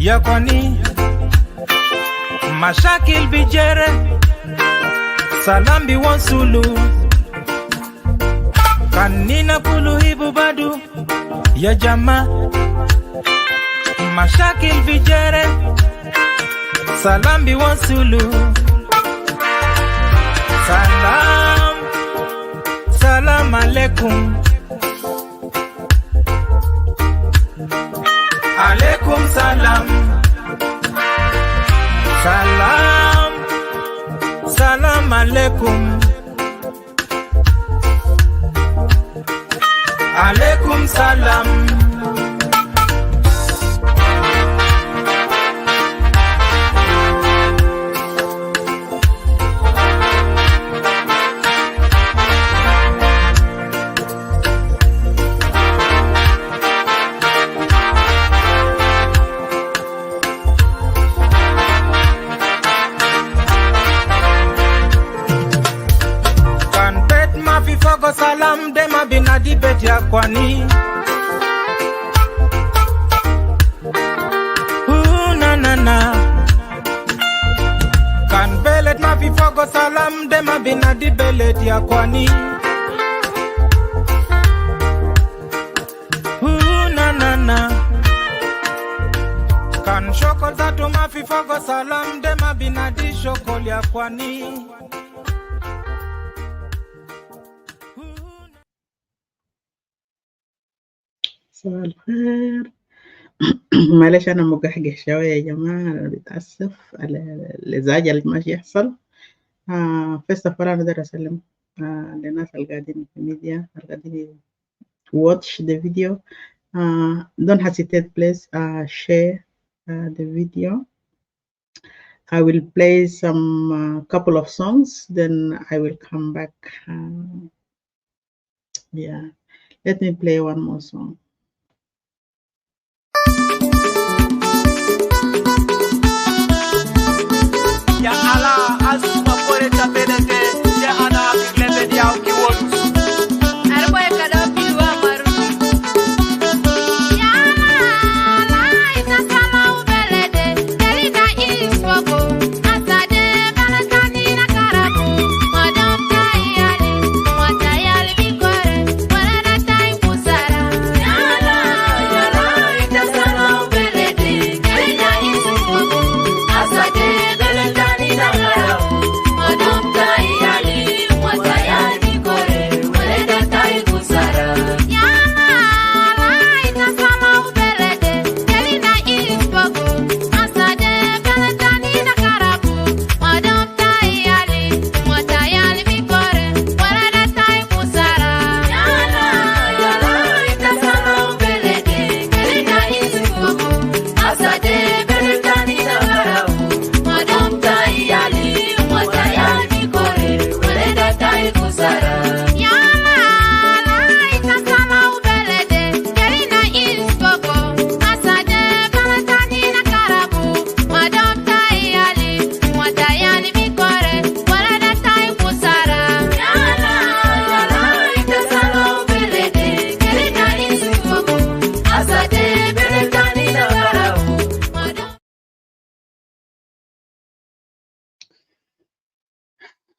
yakwani mashakil bijere salambi wansulu kanina kuluhibu badu ya jama mashakil bijere salambi wansulu salam alaikum alaikum salam salam alaikum alaikum salam salam dema binadi bet yakwani na kan belet ma fi fogo salam dema binadi belet yakwani na kan shokol tatu ma fi fogo salam dema binadi shokol yakwani. صباح الخير. معلش أنا مقحقح شوية يا جماعة، أنا بتأسف على الإزعاج اللي ماشي يحصل. first of all أنا بدي أسلم للناس اللي قاعدين في الميديا اللي قاعدين watch the video. Don't hesitate, please share the video. I will play some couple of songs, then I will come back. Yeah, let me play one more song. Ya ala azuma pore tapeleke ya ana kiklebe dia ukiwolu arboy kada piwa maru ya ala ita sama ubelede derida iswako asade balakani na karabu madam tayali watayali bikore wala tai kusara ya ala ita sama ubelede derida iswako asade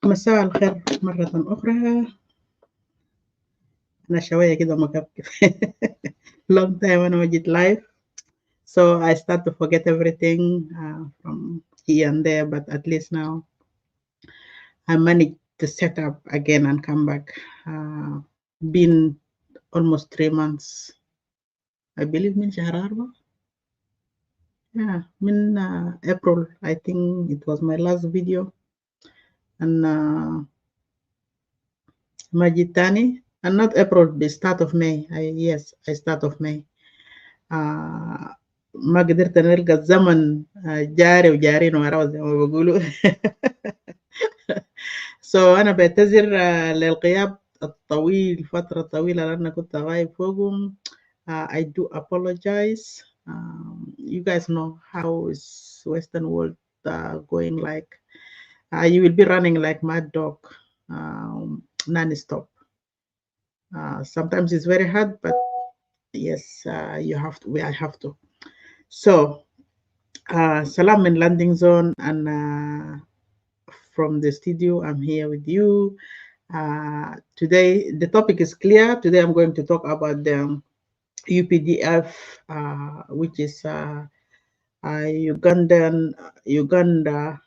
مساء الخير مرة أخرى. أنا شوية كده مكبكب. long time أنا ما جيت live, so I start to forget everything from here and there, but at least now I managed to set up again and come back. Been almost 3 months, I believe, من شهر 4. Yeah, من April, I think it was my last video. And Majitani, and not April, the start of May. Yes, I start of May. ما قدرت نلقى الزمن جاري وجارين وراه زي ما بيقولوا. So أنا بعتذر للغياب الطويل، فترة طويلة لأن كنت غايب فوقهم. I do apologize. You guys know how is Western world going like. You will be running like mad dog, non-stop. Sometimes it's very hard, but yes, you have to. I have to. So Salam in landing zone, and from the studio, I'm here with you. Today, the topic is clear. Today, I'm going to talk about the UPDF, which is Uganda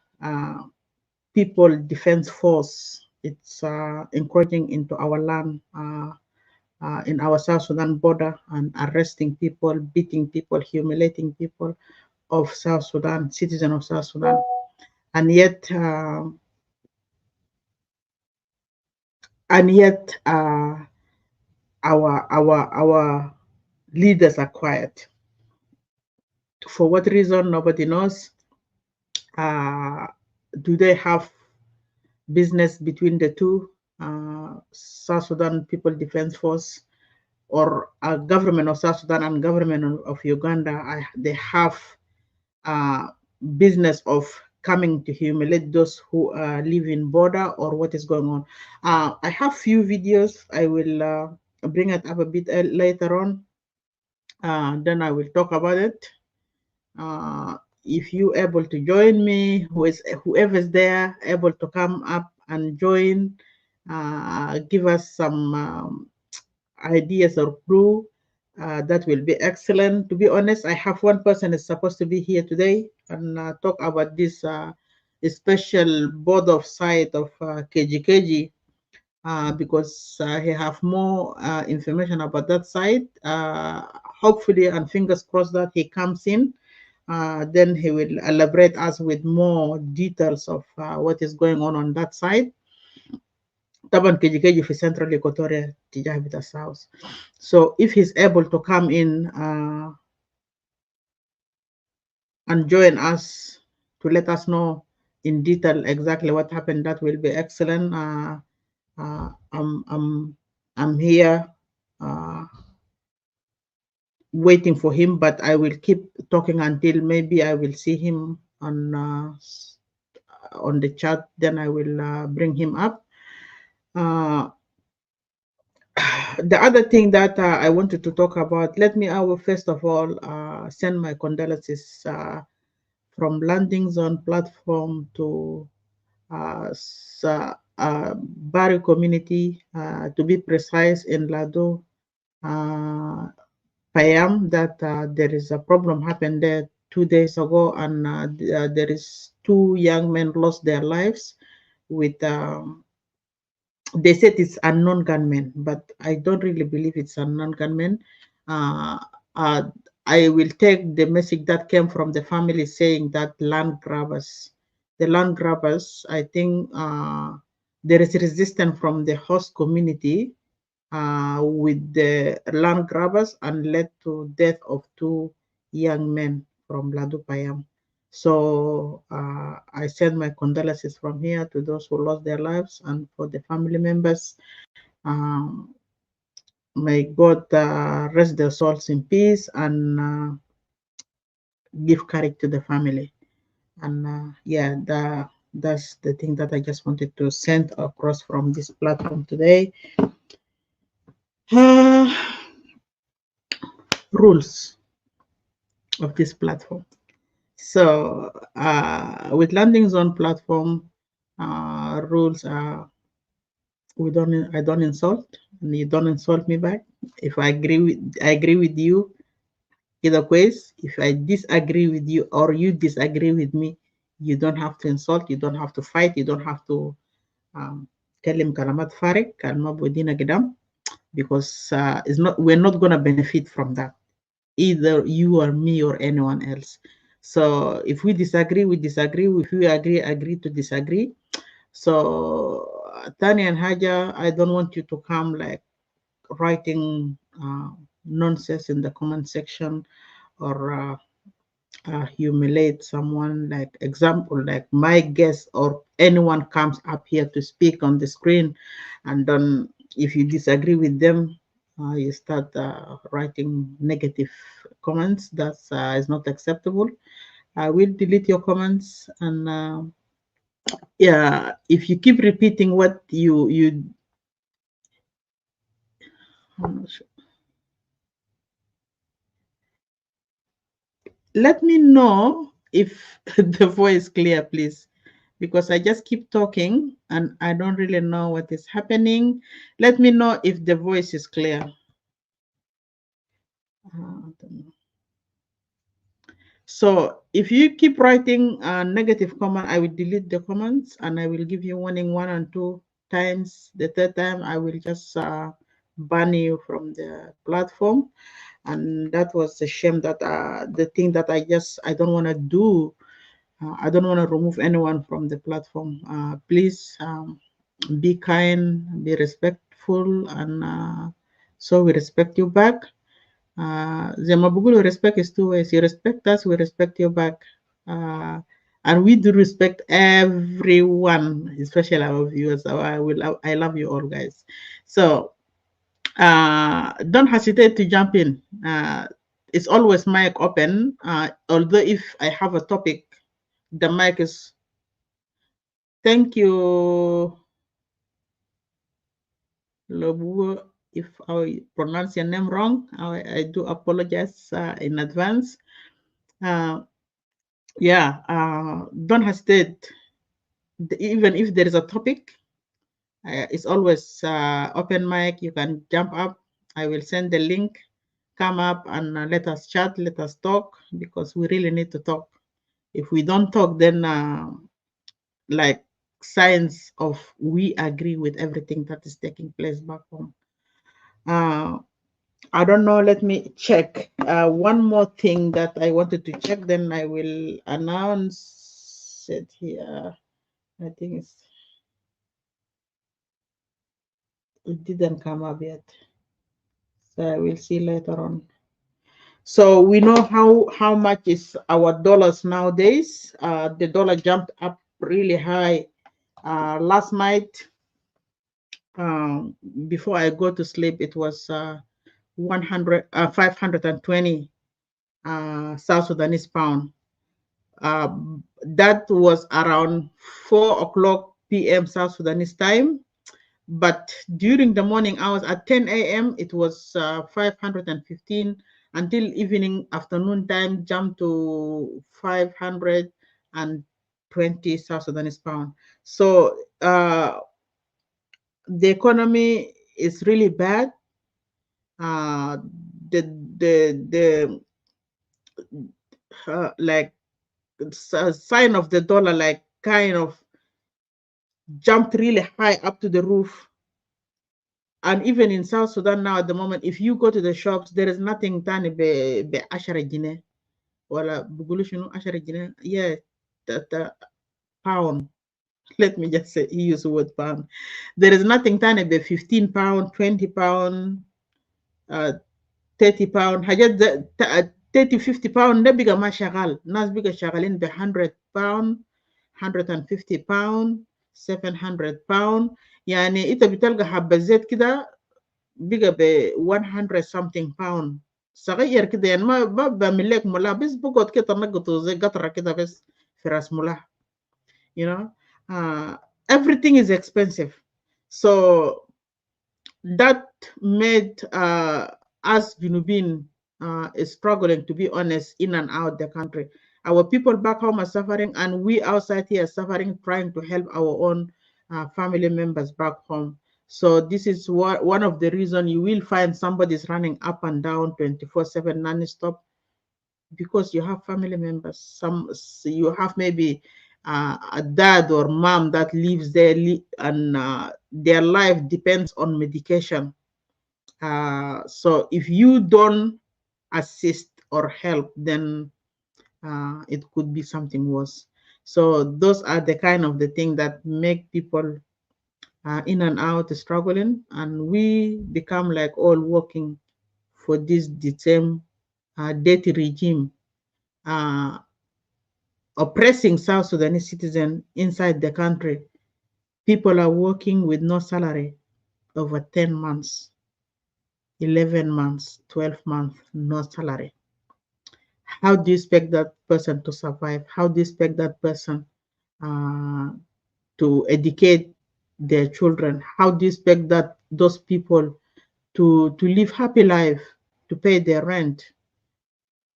People Defense Force. It's encroaching into our land. In our South Sudan border and arresting people, beating people, humiliating people of South Sudan, citizen of South Sudan, and yet, our leaders are quiet. For what reason? Nobody knows. Do they have business between the two? South Sudan People Defense Force or government of South Sudan and government of Uganda, they have business of coming to humiliate those who live in border, or what is going on. I have few videos. I will bring it up a bit later on. Then I will talk about it. If you able to join me, whoever's there able to come up and join, give us some ideas or clue, that will be excellent. To be honest, I have one person is supposed to be here today and talk about this special board of site of KGKG, because he have more information about that site. Hopefully, and fingers crossed that he comes in. Then he will elaborate us with more details of what is going on that side. طبعا KGKG في Central Equatoria تجاه بتاع South. So if he's able to come in and join us to let us know in detail exactly what happened, that will be excellent. I'm here waiting for him, but I will keep talking until maybe I will see him on the chat. Then I will bring him up. The other thing that I wanted to talk about, let me first of all send my condolences from landing zone platform to Bari community, to be precise, in Lado Payam, that there is a problem happened there 2 days ago, and there is 2 young men lost their lives with they said it's unknown gunmen, but I don't really believe it's unknown gunmen. Uh, I will take the message that came from the family saying that land grabbers, the land grabbers, I think there is resistance from the host community with the land grabbers and led to death of 2 young men from Ladupayam. So I send my condolences from here to those who lost their lives, and for the family members, may God rest their souls in peace and give courage to the family. And yeah, that's the thing that I just wanted to send across from this platform today. Rules of this platform. So with landing zone platform, rules are I don't insult, and you don't insult me back. If I agree with you either ways. If I disagree with you or you disagree with me, you don't have to insult, you don't have to fight, you don't have to كلم كلمات فارغ كان ما بودينا قدام, because we're not going to benefit from that, either you or me or anyone else. So if we disagree, we disagree. If we agree to disagree. So Tanya and Haja, I don't want you to come like writing nonsense in the comment section, or humiliate someone. Like example, like my guest or anyone comes up here to speak on the screen, and then if you disagree with them, you start writing negative comments. That is not acceptable. I will delete your comments, and yeah, if you keep repeating what I'm not sure. Let me know if the voice clear, please, because I just keep talking and I don't really know what is happening. Let me know if the voice is clear. I don't know. So if you keep writing a negative comment, I will delete the comments and I will give you warning 1 and 2 times. The third time, I will just ban you from the platform. And that was a shame that the thing that I don't want to do. I don't want to remove anyone from the platform. Please be kind, be respectful, and so we respect you back. The Mabugulu respect is two ways. You respect us, we respect you back. And we do respect everyone, especially our viewers. I love you all, guys. So don't hesitate to jump in. It's always mic open. Although if I have a topic, the mic is. Thank you, Lobu. If I pronounce your name wrong, I do apologize in advance. Don't hesitate. Even if there is a topic, it's always open mic. You can jump up. I will send the link. Come up and let us chat, let us talk, because we really need to talk. If we don't talk, then like signs of we agree with everything that is taking place back home. I don't know. Let me check. One more thing that I wanted to check, then I will announce it here. I think it didn't come up yet. So I will see later on. So we know how much is our dollars nowadays. The dollar jumped up really high last night. Before I go to sleep, it was 520 South Sudanese pound. That was around 4 o'clock p.m. South Sudanese time. But during the morning hours at 10 a.m., it was 515 until evening afternoon time, jumped to 520 South Sudanese pound. So the economy is really bad. Like sign of the dollar, like kind of jumped really high up to the roof. And even in South Sudan now at the moment, if you go to the shops, there is nothing tani be 10 جنيه ولا بيقولوا شنو 10 جنيه. Yeah, the pound. Let me just say, use the word pound. There is nothing tani be 15 pound, 20 pound, 30 pound. حاجات 30 50 pound ده بقى ما شغال. ناس بقى شغالين ب 100 pound, 150 pound, 700 pound. يعني انت بتلقى حبة زيت كده بقى ب 100 something pound صغير كده. يعني ما بعمل لك ملاح، بس بقعد كده تنقطه زي قطرة كده بس في راس ملاح. You know, everything is expensive. So that made us Junubin struggling, to be honest, in and out the country. Our people back home are suffering, and we outside here are suffering, trying to help our own family members back home. So this is one of the reasons you will find somebody's running up and down 24/7 non-stop, because you have family members. You have maybe a dad or mom that lives there, and their life depends on medication. So if you don't assist or help, then it could be something worse. So those are the kind of the thing that make people in and out struggling, and we become like all working for the same dirty regime oppressing South Sudanese citizens inside the country. People are working with no salary over 10 months, 11 months, 12 months, no salary. How do you expect that person to survive? How do you expect that person to educate their children? How do you expect that those people to live happy life, to pay their rent?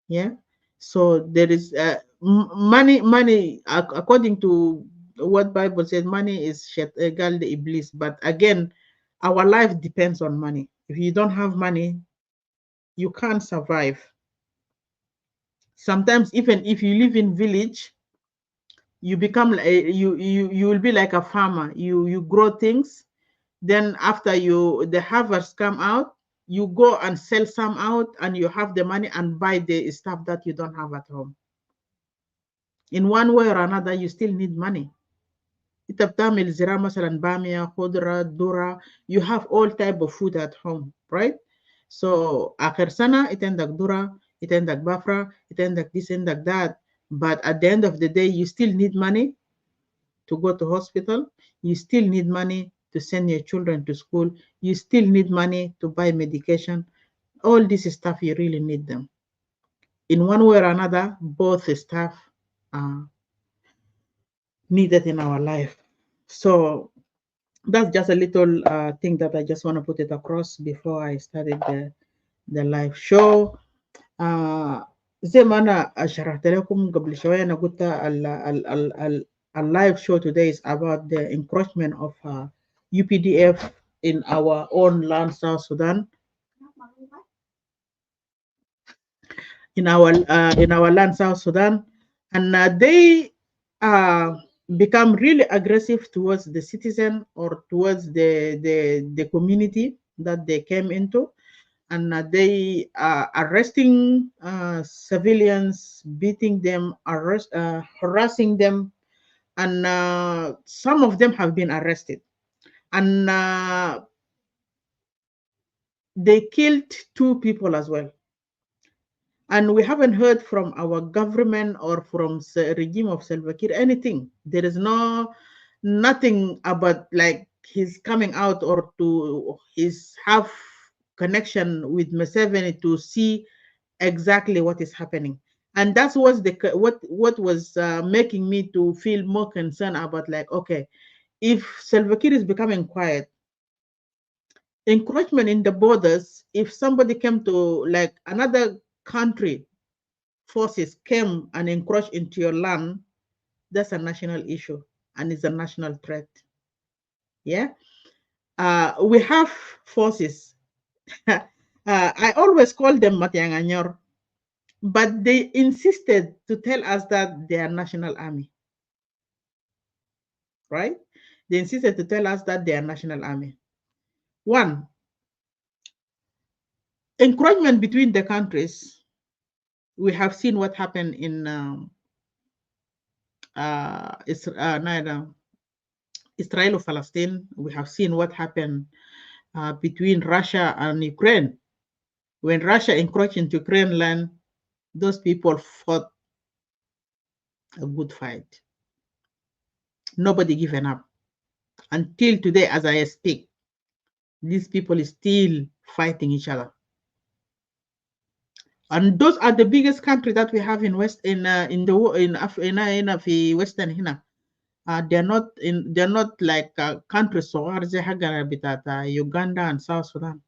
Yeah. So there is money, according to what Bible says, money is egal the iblis. But again, our life depends on money. If you don't have money, you can't survive. Sometimes even if you live in village, you become you will be like a farmer. You grow things, then after the harvest come out, you go and sell some out, and you have the money and buy the stuff that you don't have at home. In one way or another, you still need money. انت بتعمل زراعة مثلا بامية خضرة ذرة, you have all type of food at home, right? So آخر سنة انت عندك ذرة, انت عندك بافرة, انت عندك this, عندك that, but at the end of the day you still need money to go to hospital, you still need money to send your children to school, you still need money to buy medication. All this stuff, you really need them. In one way or another, both stuff are needed in our life. So that's just a little thing that I just want to put it across before I started the live show. زي ما أنا شرحت لكم قبل شوية, أنا قلت اللايف show today is about the encroachment of UPDF in our own land, South Sudan. In our land, South Sudan, and they become really aggressive towards the citizen or towards the community that they came into, and they are arresting civilians, beating them, harassing them, and some of them have been arrested, and they killed 2 people as well. And we haven't heard from our government or from the regime of Salva Kiir anything. There is nothing about like he's coming out or to his have connection with Museveni to see exactly what is happening. And that's what was making me to feel more concerned about, like, okay, if Salva Kiir is becoming quiet, encroachment in the borders, if somebody came to like another country forces came and encroached into your land, that's a national issue and it's a national threat. Yeah. We have forces. I always call them Matianganyor, but they insisted to tell us that they are national army. Right? They insisted to tell us that they are national army. One, encroachment between the countries. We have seen what happened in Israel or Palestine. We have seen what happened between Russia and Ukraine. When Russia encroached into Ukraine land, those people fought a good fight. Nobody given up. Until today, as I speak, these people is still fighting each other. And those are the biggest country that we have in Western here. They're not like countries so Uganda and South Sudan.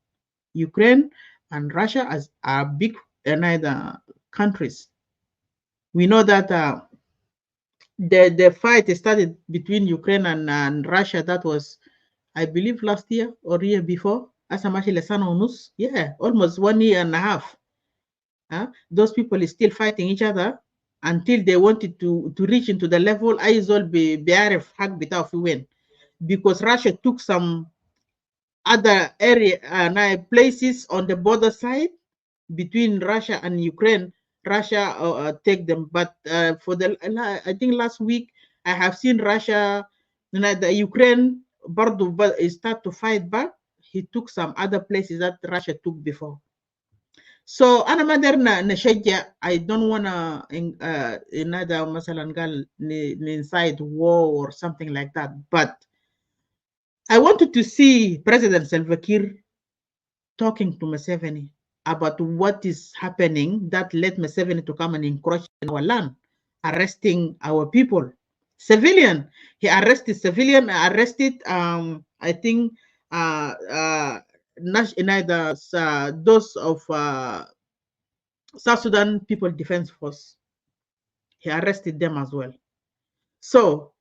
Ukraine and Russia are big countries. We know that the fight started between Ukraine and Russia. That was, I believe, last year or year before. Yeah, almost 1 year and a half. Those people is still fighting each other until they wanted to reach into the level Aizol Biaref Hag Bita win, because Russia took some other area places on the border side between Russia and Ukraine. Russia take them, but for I think last week I have seen Russia, the Ukraine start to fight back. He took some other places that Russia took before. So أنا ما قدرنا نشجع. I don't wanna نادى مثلا قال incite war or something like that, but I wanted to see President Salva Kiir talking to Museveni about what is happening that led Museveni to come and encroach in our land, arresting our people. Civilian. He arrested civilian, arrested I think those of South Sudan People Defense Force. He arrested them as well. So,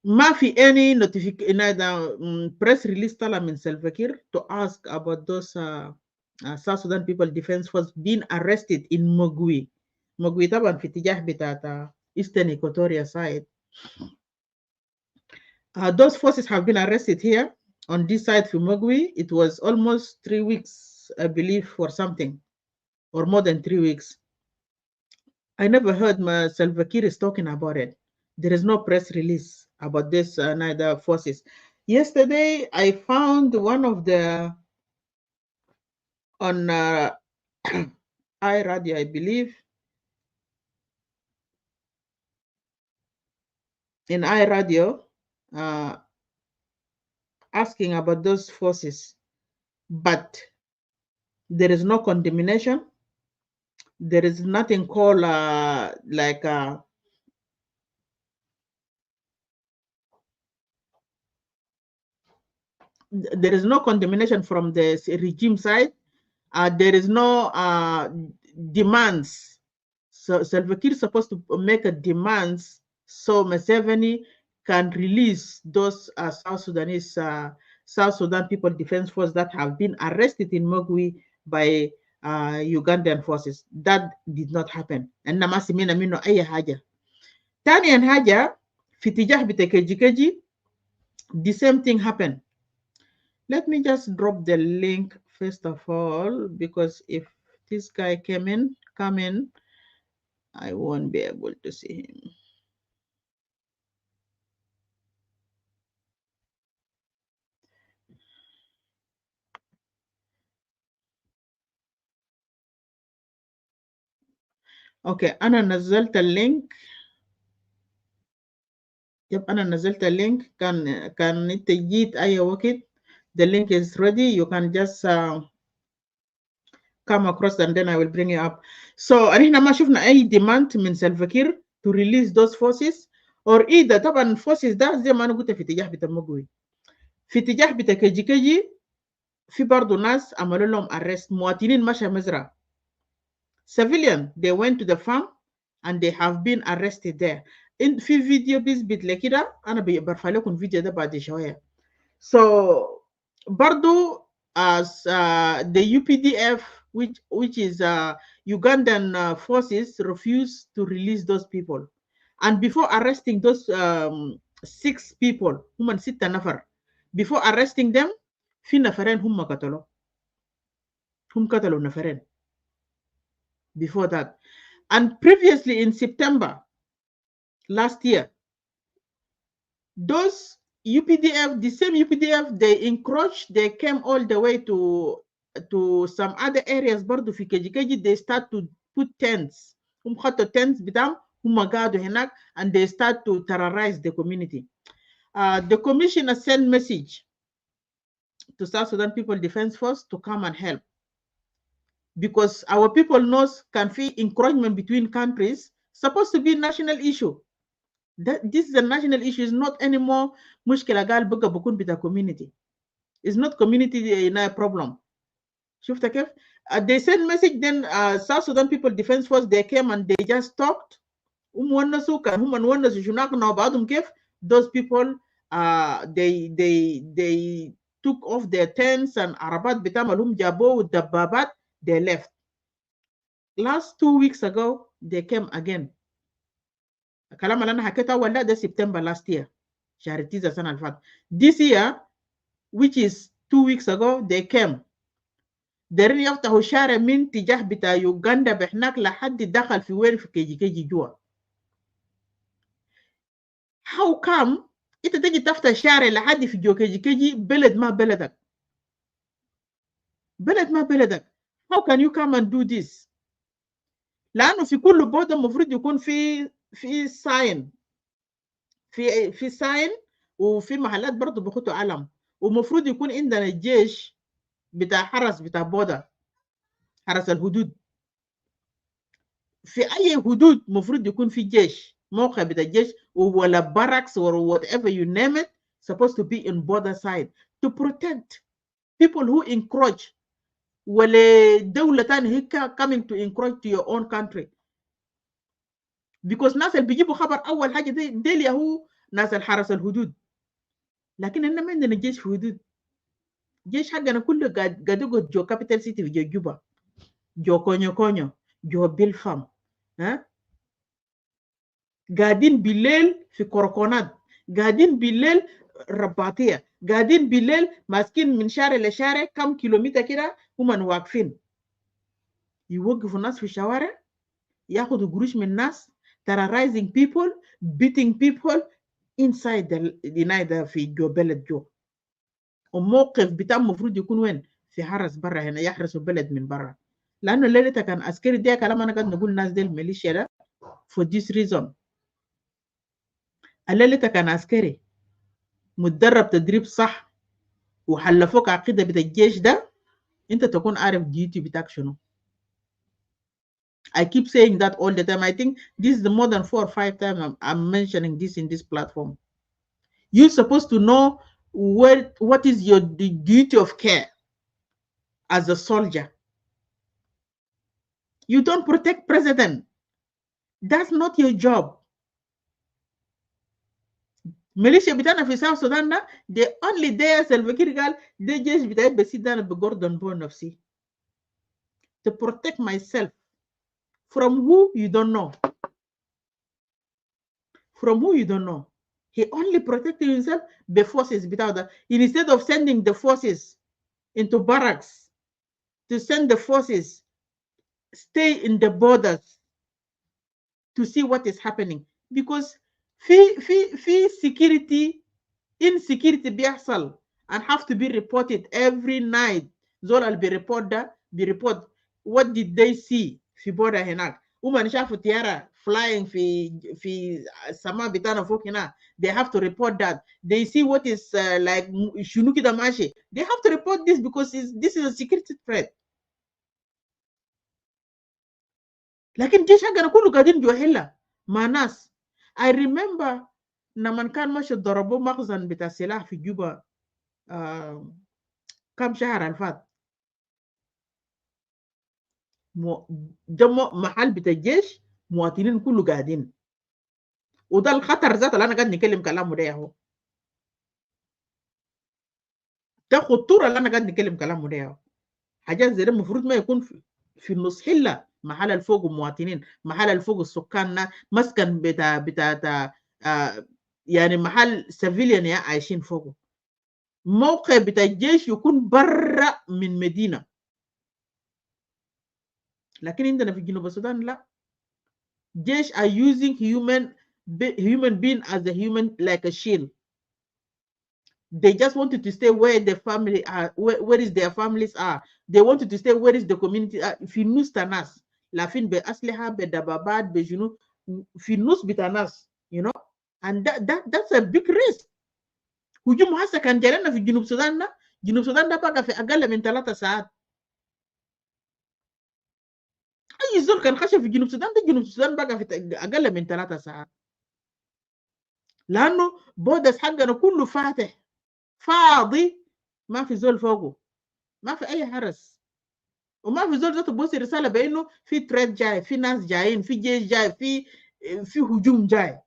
ما في any press release طلع من Salva Kiir to ask about those South Sudan People Defense Force being arrested in Mogui. Mogui طبعا في اتجاه بتاع Eastern Equatoria side. Those forces have been arrested here on this side for Mogui. It was almost 3 weeks, I believe, or something, or more than 3 weeks. I never heard Salva Kiir is talking about it. There is no press release about this neither forces. Yesterday, I found one of the on iRadio, I believe. In iRadio, asking about those forces, but there is no condemnation. There is nothing called there is no condemnation from the regime side. There is no demands. So Salva Kiir is supposed to make a demands so Museveni can release those South Sudan People Defense Force that have been arrested in Mogui by Ugandan forces. That did not happen. And namasimina mino aya haja. Tani and haja fitijah bitekeji the same thing happened. Let me just drop the link first of all, because if this guy come in, I won't be able to see him. Okay, أنا نزلت اللينك. يب أنا نزلت اللينك. كان أنت جيت أي وقت. The link is ready. You can just come across and then I will bring you up. So أنا ما شفنا أي demand من Salva Kiir to release those forces or either. طبعا forces ده زي ما أنا قلت في اتجاه بتاع مقوي. في اتجاه بتاع كيجي في برضه ناس عملوا لهم arrest. مواطنين مشى مزرعة. Civilian, they went to the farm and they have been arrested there. In في فيديو بيثبت لي كده. أنا برفع لكم الفيديو ده بعد شوية. So برضو as the UPDF, which is Ugandan forces, refused to release those people. And before arresting those 6 people, هم 6 نفر, before arresting them, في نفرين هم قتلوا. هم قتلوا نفرين. Before that. And previously in September last year, those UPDF, the same UPDF, they encroached, they came all the way to some other areas. برضو في كيجي they start to put tents. هم خطوا tents بتاعهم هم قاعدوا هناك and they start to terrorize the community. The commissioner sent message to South Sudan People Defense Force to come and help. Because our people knows can feel encroachment between countries supposed to be a national issue. This is a national issue. It's not anymore مشكلة قال بقى بكون بتاع community. It's not community problem. شفت كيف؟ They sent message, then South Sudan People Defense Force, they came and they just talked. ونسوا كان هم نونسوا شناقنا بعضهم كيف. Those people they took off their tents and عربات بتاعهم هم جابوا والدبابات. They left. Last 2 weeks ago, they came again. الكلام اللي أنا حكيته أول ده September last year. شهر 9 السنة اللي فاتت. This year, which is 2 weeks ago, they came. دارين يفتحوا شارع من تجاه بتاع يوغندا بهناك لحد دخل في وين في كيجي جوا. How come أنت تجي تفتح شارع لحد في جو كيجي بلد ما بلدك؟ بلد ما بلدك. How can you come and do this؟ لأنه في كل بودة المفروض يكون في ساين. في ساين وفي محلات برضه بيخطوا علم. ومفروض يكون عندنا الجيش بتاع حرس بتاع بودة. حرس الحدود. في أي حدود مفروض يكون في جيش. موقع بتاع الجيش ولا barracks or whatever you name it, supposed to be in border side to protect people who encroach. ولا دولة تانية هيك coming to encroach to your own country. because ناس اللي بيجيبوا خبر اول حاجه ديل هو ناس الحرس الحدود. لكن احنا ما عندنا جيش في حدود. جيش حقنا كله قاعد يقعد جو كابيتال سيتي في جوبا، جو كونيو كونيو، جو بيلفام، ها، قاعدين بالليل في كوركونات، قاعدين بالليل رباطيه، قاعدين بالليل ماسكين من شارع لشارع كم كيلومتر كده هم واقفين يوقفوا الناس في الشوارع، ياخذوا قروش من الناس، terrorizing people, beating people inside the في جو بلد جو. الموقف بتاع المفروض يكون وين؟ في حرس برا هنا، يحرسوا البلد من برا. لانه ليلتها كان عسكري. ده كلام انا قاعد نقول الناس دي الميليشيا ده for this reason. الليلتها كان عسكري متدرب تدريب صح وحلفوك عقيده بتاع الجيش ده، انت تكون عارف ديوتي بتاعك شنو. I keep saying that all the time. I think this is the more than 4 or 5 times I'm mentioning this in this platform. You're supposed to know what is your duty of care as a soldier. You don't protect president. That's not your job. Militia bitana fi South Sudan na, the only day Salva Kiir قال the جيش بتاعي بسيط انا بجوردن بو نفسي to protect myself from who you don't know. From who you don't know. He only protected himself the forces without that. Instead of sending the forces into barracks to send the forces stay in the borders to see what is happening, because security insecurity بيحصل and have to be reported every night. زول be report what did they see في border هناك. وما شافوا طيارة flying في السماء بتاعنا فوق هنا. They have to report that. They see what is like شنو كده ماشي. They have to report this because this is a security threat. لكن جيش حقنا كله قاعدين جوا حلة مع ناس. I remember لما كان ماشي ضربوا مخزن بتاع سلاح في جوبا كم شهر الفات. محل بتاع الجيش مواطنين كله قاعدين، وده الخطر ذاته اللي انا قاعد نتكلم كلامه ده اهو. ده خطوره اللي انا قاعد نتكلم كلامه ده اهو. حاجات زي ده المفروض ما يكون في النص حله. محل الفوق مواطنين، محل الفوق السكان، مسكن بتاع يعني محل سيفيليان عايشين فوقه. موقع بتاع الجيش يكون برا من مدينه. لكن عندنا في جنوب السودان لا. جيش are using human being as a human like a shield. They just wanted to stay where the family are, where is their families are. They wanted to stay where is the community are. في نص تناس لافين بأسلحة بدبابات بجنو في نص بتناس, you know, and that's a big risk. هجوم هسه كان جالنا في جنوب السودان ده. جنوب السودان ده بقى في أقل من 3 ساعات. أي زول كان خش في جنوب السودان ده، جنوب السودان بقى في أقل من 3 ساعات. لأنه بودس حقنا كله فاتح فاضي، ما في زول فوقه، ما في اي حرس، وما في زول ذاته بوصي رساله بانه في تريد جاي، في ناس جايين، في جيش جاي، في هجوم جاي.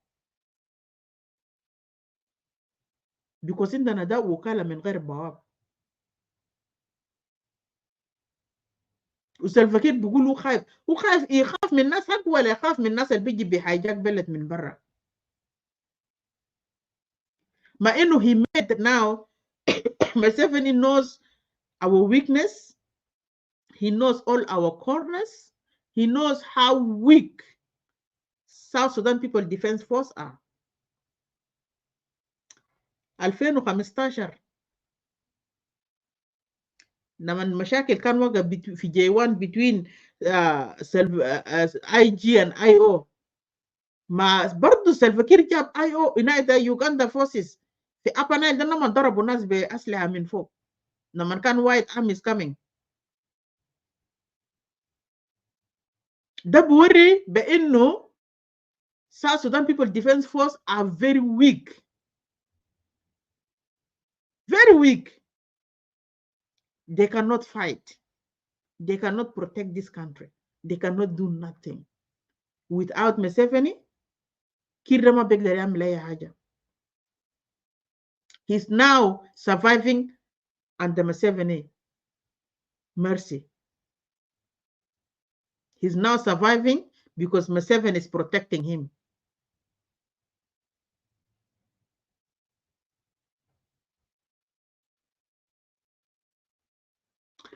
بيكوز عندنا ده وكاله من غير بواب. وسلفا كير بيقول هو خايف، يخاف من الناس حق ولا يخاف من الناس اللي بيجي بحاجات بلد من برا. مع انه he made now Museveni knows our weakness. He knows all our corners. He knows how weak South Sudan People Defense Force are. 2015 لما المشاكل كان وقع في J1 between IG and IO، ما برضه سلفا كير جاب IO United Uganda Forces في Upper Nile ده لما ضربوا ناس بأسلحة من فوق لما كان White Army is coming. ده بوري بأنه South Sudan People Defense Force are very weak. Very weak. They cannot fight. They cannot protect this country. They cannot do nothing. Without Museveni, Kir ma bigla yamla ya haja. He's now surviving under Museveni mercy. He's now surviving because Museveni is protecting him.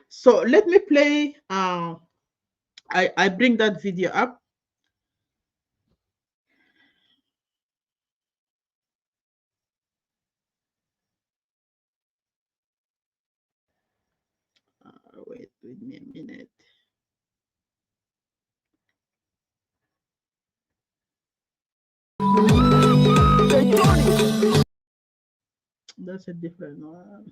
So let me play. I bring that video up. Wait with me a minute. That's a different one.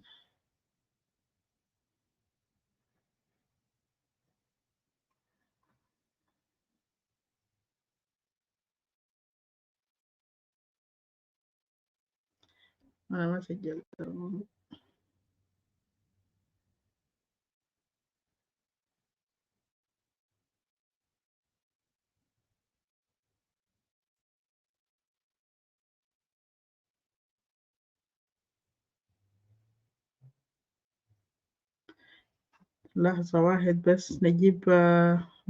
لحظة واحد بس نجيب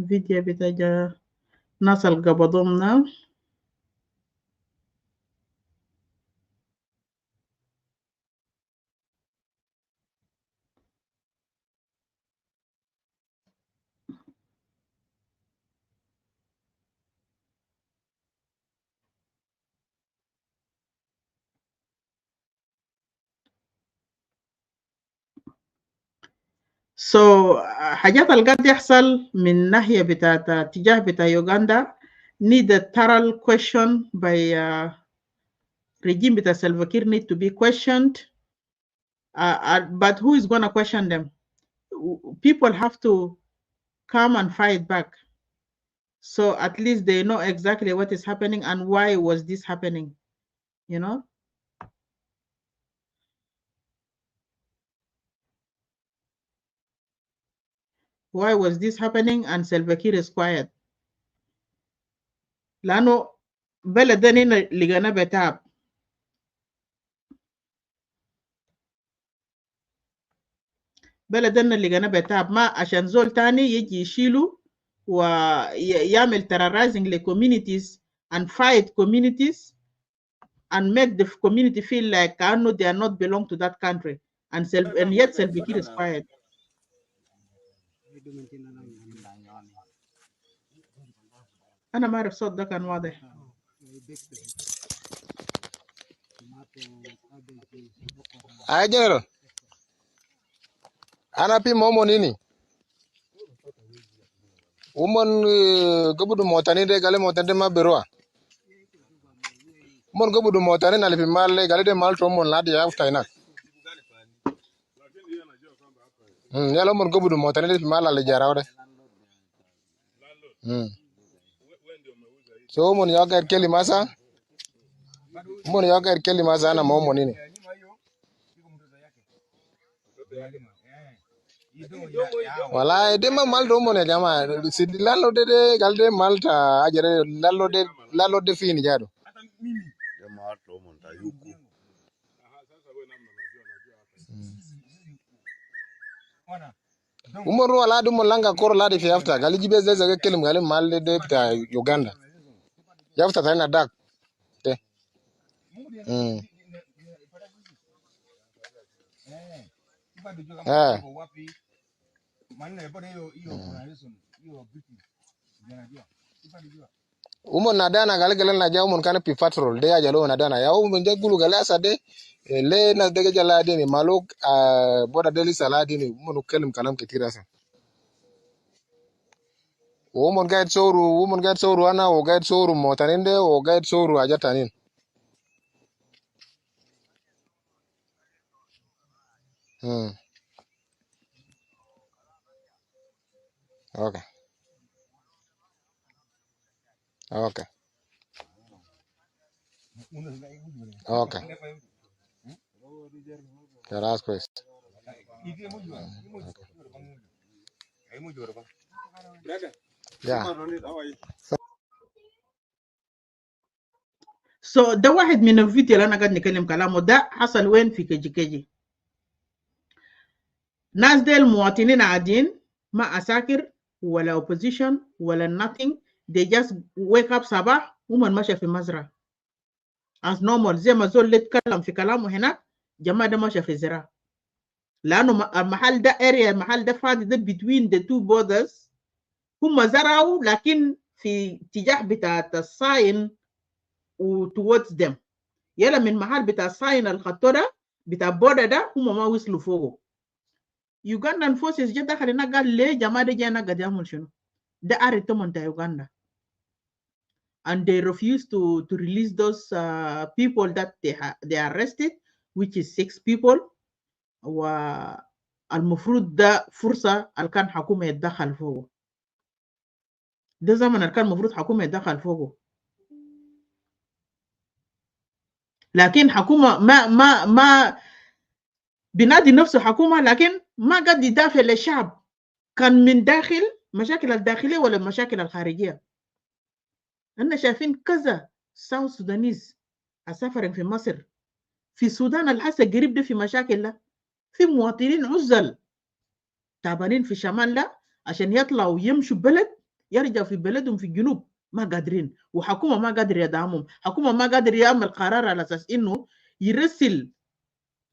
فيديو بتاع ناس اللي قبضونا. So حاجات اللي قاعد يحصل من ناحية بتاعت اتجاه بتاع يوغندا need a thorough question by regime بتاع Salva Kiir need to be questioned. But who is going to question them? People have to come and fight back. So at least they know exactly what is happening and why was this happening, you know? Why was this happening and Salva Kiir is quiet? لأنه بلدنا لقينا بتعب. بلدنا لقينا بتعب ما عشان زول تاني يجي يشيله ويعمل terrorizing the communities and fight communities and make the community feel like they are not belong to that country and yet Salva Kiir is quiet. أنا ما أعرف صوت ده كان واضح. General, ana pi momo nini? Umon gabudu motani de gale motani ma berwa. Umon gabudu motani na lipi mal gale de mal tomon ladi ya ufta inak. Yalo umon gabudu motani lipi mal ale jarawde. So umon yoga keli masa. Umon yoga keli masa na momo nini? Wala edema mal do mo ne jama sidi lalo de galde malta ajere lalo de fini jado umoru wala do mo langa kor la de fi afta gali jibe zeze kelim gali mal de ta Uganda yafta tana dak te umon nadana gali galen na jaw mon kana pi patrol de ajalo nadana ya umon de gulu gali asade le na de jala de ni maluk boda deli saladi ni umon kelim kalam ketira sa umon guide soru ana o guide soru motaninde o guide soru ajatanin okay okay okay that's great. Yeah. So ده واحد من الفيديو اللي انا قاعد نتكلم كلامه ده حصل وين في كي. ناس ديل مواطنين عاديين ما عساكر ولا opposition ولا nothing. they just wake up صباح ومن ماشي في مزرعة as normal زي ما زول اللي اتكلم في كلامه هناك. جماعة ده ماشي في زراعة لأنه المحل ده area المحل ده فاضي ده between the two borders. هم زرعوا لكن في اتجاه بتاع الصاين و towards them. يلا من محل بتاع الصاين الخطو ده بتاع border ده هم ما وصلوا فوقه. Ugandan forces جت دخل هناك قال ليه جماعة دي جايين قاعد يعمل شنو؟ ده أريتهم بتاع Uganda. And they refused to release those people that they arrested, which is 6 people. والمفروض ده فرصة اللي كان حكومة يتدخل فوقه. ده زمن اللي كان المفروض حكومة يتدخل فوقه. لكن حكومة ما بينادي نفسه حكومة لكن ما قد يدافع للشعب. كان من داخل مشاكل الداخلية ولا المشاكل الخارجية. أنا شايفين كذا ساوث سودانيز أسافرين في مصر في السودان الحسا قريب ده في مشاكل ده. في مواطنين عزل تعبانين في شمال ده عشان يطلعوا يمشوا بلد يرجعوا في بلدهم في الجنوب ما قادرين. وحكومة ما قادر يدعمهم. حكومة ما قادر يعمل قرار على أساس إنه يرسل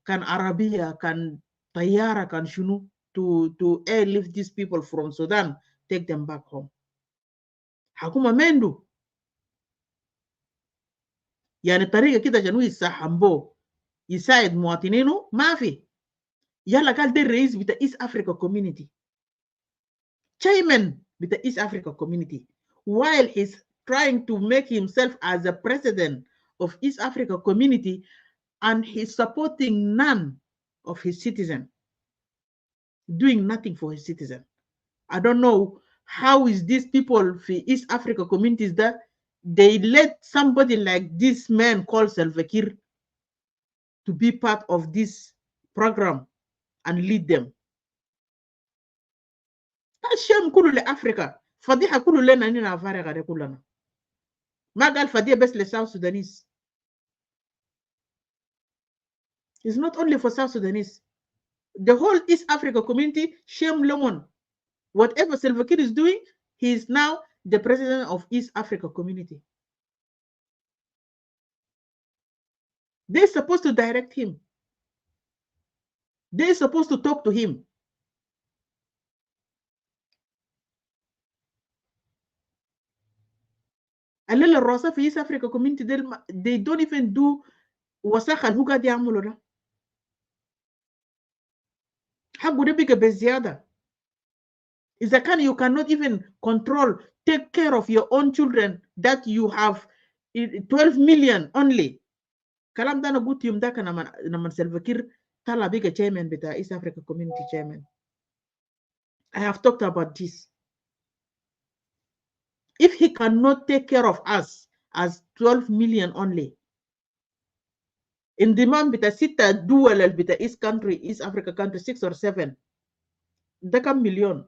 كان عربية كان طيارة كان شنو to airlift these people from Sudan take them back home. حكومة ما عنده يعني طريقة كده عشان يساهم بو يساعد مواطنينه ما في. يلا قال ده الرئيس بتاع East Africa Community chairman بتاع East Africa Community while he's trying to make himself as a president of East Africa Community and he's supporting none of his citizens, doing nothing for his citizens. I don't know how is these people for East Africa communities that they let somebody like this man called Salva Kiir to be part of this program and lead them. الشام كله لأفريقيا فضيحة كله لنا نحن أفارقة ده كلنا. ما قال فضيحة بس لساوث سودانيس. It's not only for South Sudanese. The whole East Africa community, shame lemon. Whatever Salva Kiir is doing, he is now the president of East Africa community. They're supposed to direct him. They're supposed to talk to him. الليلة الرؤساء في East Africa community they don't even do وساخة اللي هو قاعد يعمله ده. حقه ده بقى بزيادة. إذا كان you cannot even control, take care of your own children that you have 12 million only. كلام ده أنا قلت يوم ده لما سلفا كير طلع بقى chairman بتاع East Africa Community chairman. I have talked about this. If he cannot take care of us as 12 million only, in demand بتاع 6 دول بتاع East Africa country 6 or 7 ده كم مليون؟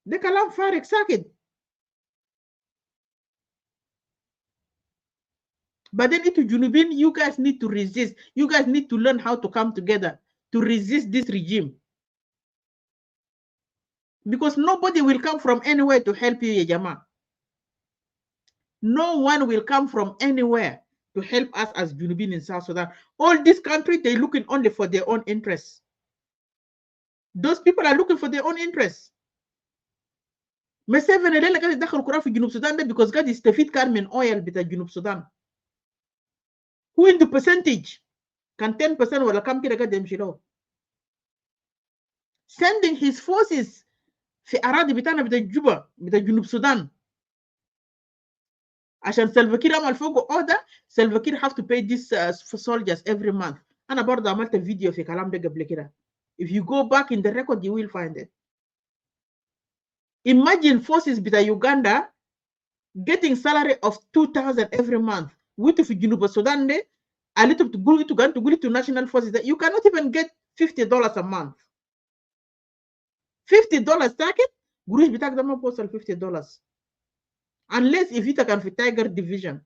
ده كلام فارغ ساكت. بعدين انتوا جنوبين you guys need to resist. You guys need to learn how to come together to resist this regime. Because nobody will come from anywhere to help you يا جماعة. No one will come from anywhere to help us as Junubin in South Sudan. All this country, they're looking only for their own interests. Those people are looking for their own interests. مسافن اللي قاعد يدخل القرآن في جنوب السودان ده because قاعد يستفيد كان من oil بتاع جنوب السودان. Who in the percentage كان 10% ولا كم كده قاعد يمشي له. Sending his forces في أراضي بتاعنا بتاع جوبا بتاع جنوب السودان. عشان سلفا كير عمل فوقه order, سلفا كير have to pay these soldiers every month. أنا برضه عملت فيديو في كلام ده قبل كده. If you go back in the record, you will find it. Imagine forces بتاع Uganda getting salary of 2,000 every month. وانتوا في جنوب السودان ده قالتوا تقولوا to national forces that you cannot even get $50 a month. $50 ساكت قروش بتاعك ده ما بوصل $50. unless if you can fit Tiger Division.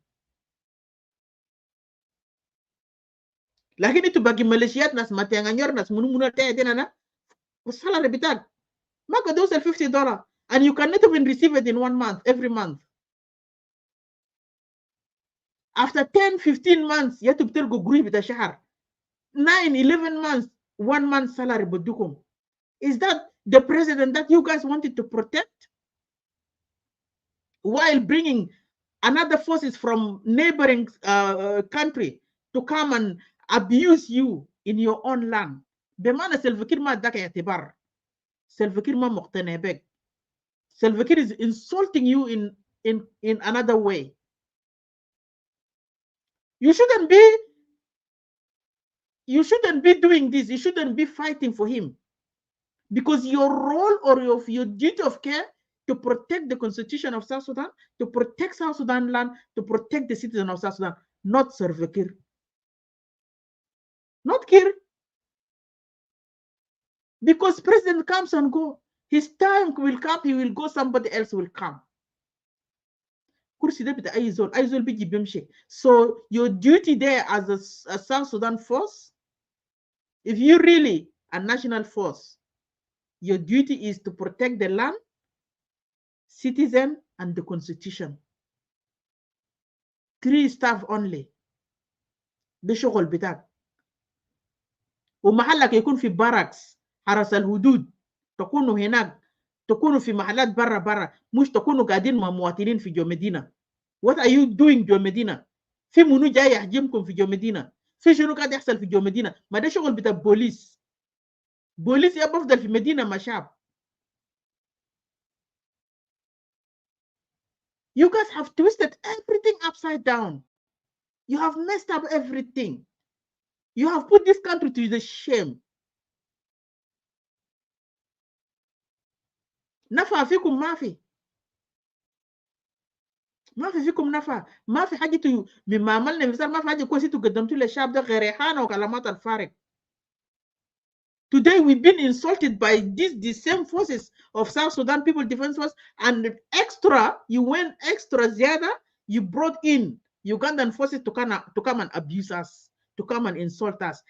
Lakini itu bagi militiat nas matianganyor nas munu tena na salary bitak. Maka those are $50 and you cannot even receive it in 1 month, every month. After 10, 15 months, you have to go agree with the shahar. 9, 11 months, 1 month salary budukum. Is that the president that you guys wanted to protect? While bringing another forces from neighboring country to come and abuse you in your own land. Bemana Selva-Kiir ma daka yatibar. Selva-Kiir ma muqtana bek. Selva-Kiir is insulting you in another way. You shouldn't be doing this. You shouldn't be fighting for him. Because your role or your duty of care to protect the constitution of South Sudan, to protect South Sudan land, to protect the citizens of South Sudan, not Selva-Kiir. Not Kiir. Because president comes and go. His time will come, he will go, somebody else will come. So your duty there as a South Sudan force, if you really a national force, your duty is to protect the land, citizen, and the constitution. 3 staff only. ده شغل بتاعك. ومحلك يكون في باركس حرس الحدود، تكونوا هناك، تكونوا في محلات برا مش تكونوا قاعدين مع مواطنين في جو مدينة. What are you doing جو مدينة؟ في منو جاي يهجمكم في جو مدينة؟ في شنو قاعد يحصل في جو مدينة؟ ما ده شغل بتاع بوليس. بوليس يا بفضل في مدينة مع شعب. You guys have twisted everything upside down. You have messed up everything. You have put this country to the shame. نفع فيكم ما في فيكم نفع، ما في حاجة مما عملنا مثال، ما في حاجة كويسة قدمتوا للشعب ده غير ريحانة وكلمات الفارغ. Today we've been insulted by the same forces of South Sudan People Defense Forces, and you went extra زيادة, you brought in Ugandan forces to come and abuse us, to come and insult us,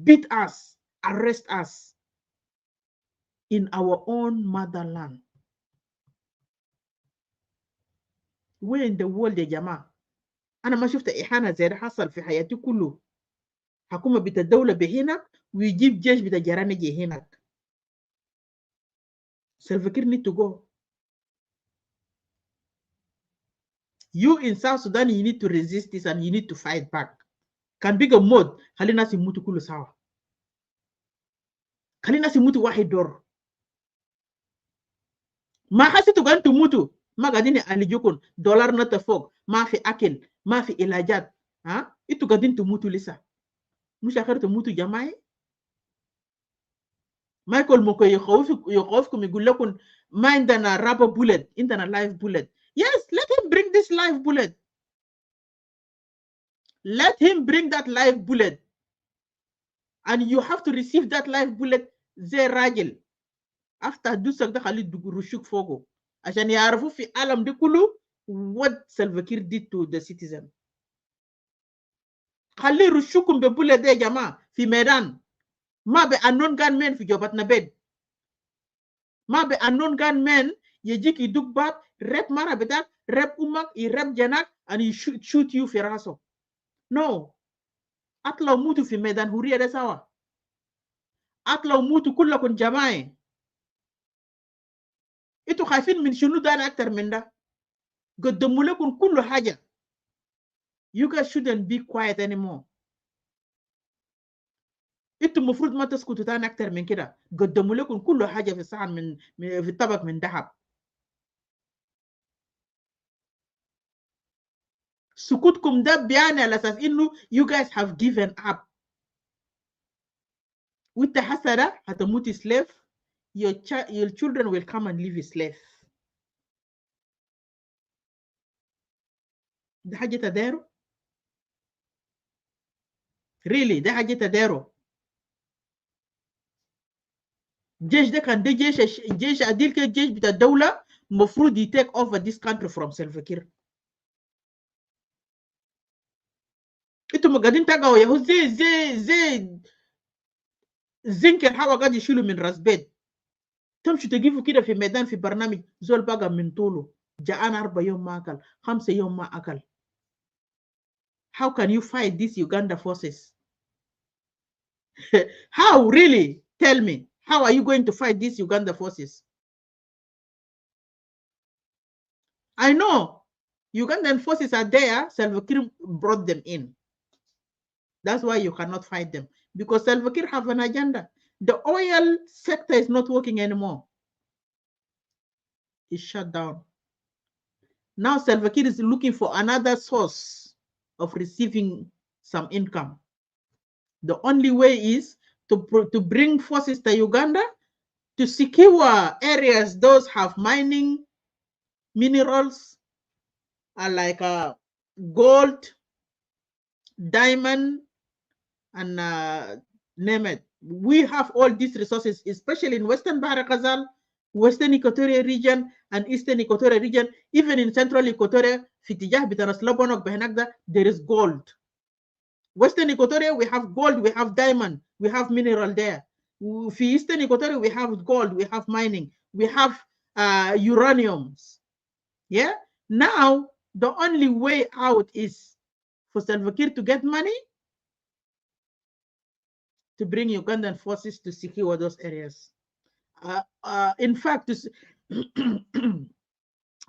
beat us, arrest us in our own motherland. Where in the world يا جماعة؟ أنا ما شفت إحانة زي ده حصل في حياتي كله. حكومة بتاع الدولة بهناك ويجيب جيش بتاع جيران يجي هناك. Selva-Kiir need to go. You in South Sudan, you need to resist this and you need to fight back. Can be a mode. خلينا ناس يموتوا كله سوا. خلينا ناس يموتوا واحد دور. ما حسيتوا قاعدين تموتوا. ما قاعدين يعالجوكم. دولار نتفوق. ما في أكل. ما في علاجات. ها؟ إنتوا قاعدين تموتوا لسه. مش آخر تموتوا جماعي. ما يكون ممكن يخوفكم يقول لكم ما عندنا rubber bullet. عندنا live bullet. Yes, let him bring this live bullet. Let him bring that live bullet. And you have to receive that live bullet زي راجل. After دوسك ده خليه رشوك فوقه. عشان يعرفوا في عالم ده كله what Selva-Kiir did to the citizen. خليه رشوكم ببولة ده يا جماعة في ميدان. ما بي unknown gunmen في جوبتنا بيد. ما بي unknown gunmen يجيك يدوك باب رب مرة بتاعك رب أمك يرب جناك and you shoot you في راسه. No. أطلعوا موتوا في ميدان هورية ده سوا. أطلعوا موتوا كلكم جماعي. إنتوا خايفين من شنو ده أكتر من ده؟ قدموا لكم كل حاجة. You guys shouldn't be quiet anymore. إنتوا المفروض ما تسكتوا تاني أكتر من كده. قدموا لكم كل حاجة في الصحن في الطبق من ذهب. سكوتكم ده بيعني على أساس إنه you guys have given up. وإنت حسرة هتموت slave. Your children will come and live slave. ده حاجة تدارو. Really ده حاجة تدارو. جيش ده كان ده جيش عديل كده جيش بتاع الدولة Mofrudi take over this country from Salva Kiir. Ito magadin tagaw yahu zai zinker hawa gadi shilu min rasbed. تمشي تجيبوا كده في ميدان في برنامج زول بقى من طوله جاءان 4 يوم ما أكل 5 يوم ما أكل. How can you fight these Uganda forces? How really? Tell me. How are you going to fight these Uganda forces? I know Ugandan forces are there. Salva Kiir brought them in. That's why you cannot fight them. Because Salva Kiir have an agenda. The oil sector is not working anymore. It's shut down. Now Salva Kiir is looking for another source of receiving some income. The only way is to bring forces to Uganda to secure areas those have mining minerals like gold, diamond, and name it. We have all these resources, especially in Western Bahar Ghazal, Western Equatorial region, and Eastern Equatorial region. Even in Central Equatoria, there is gold. Western Equatoria, we have gold, we have diamond, we have mineral there. For Eastern Equatoria, we have gold, we have mining, we have uraniums. Yeah. Now, the only way out is for Salva Kiir to get money to bring Ugandan forces to secure those areas. In fact,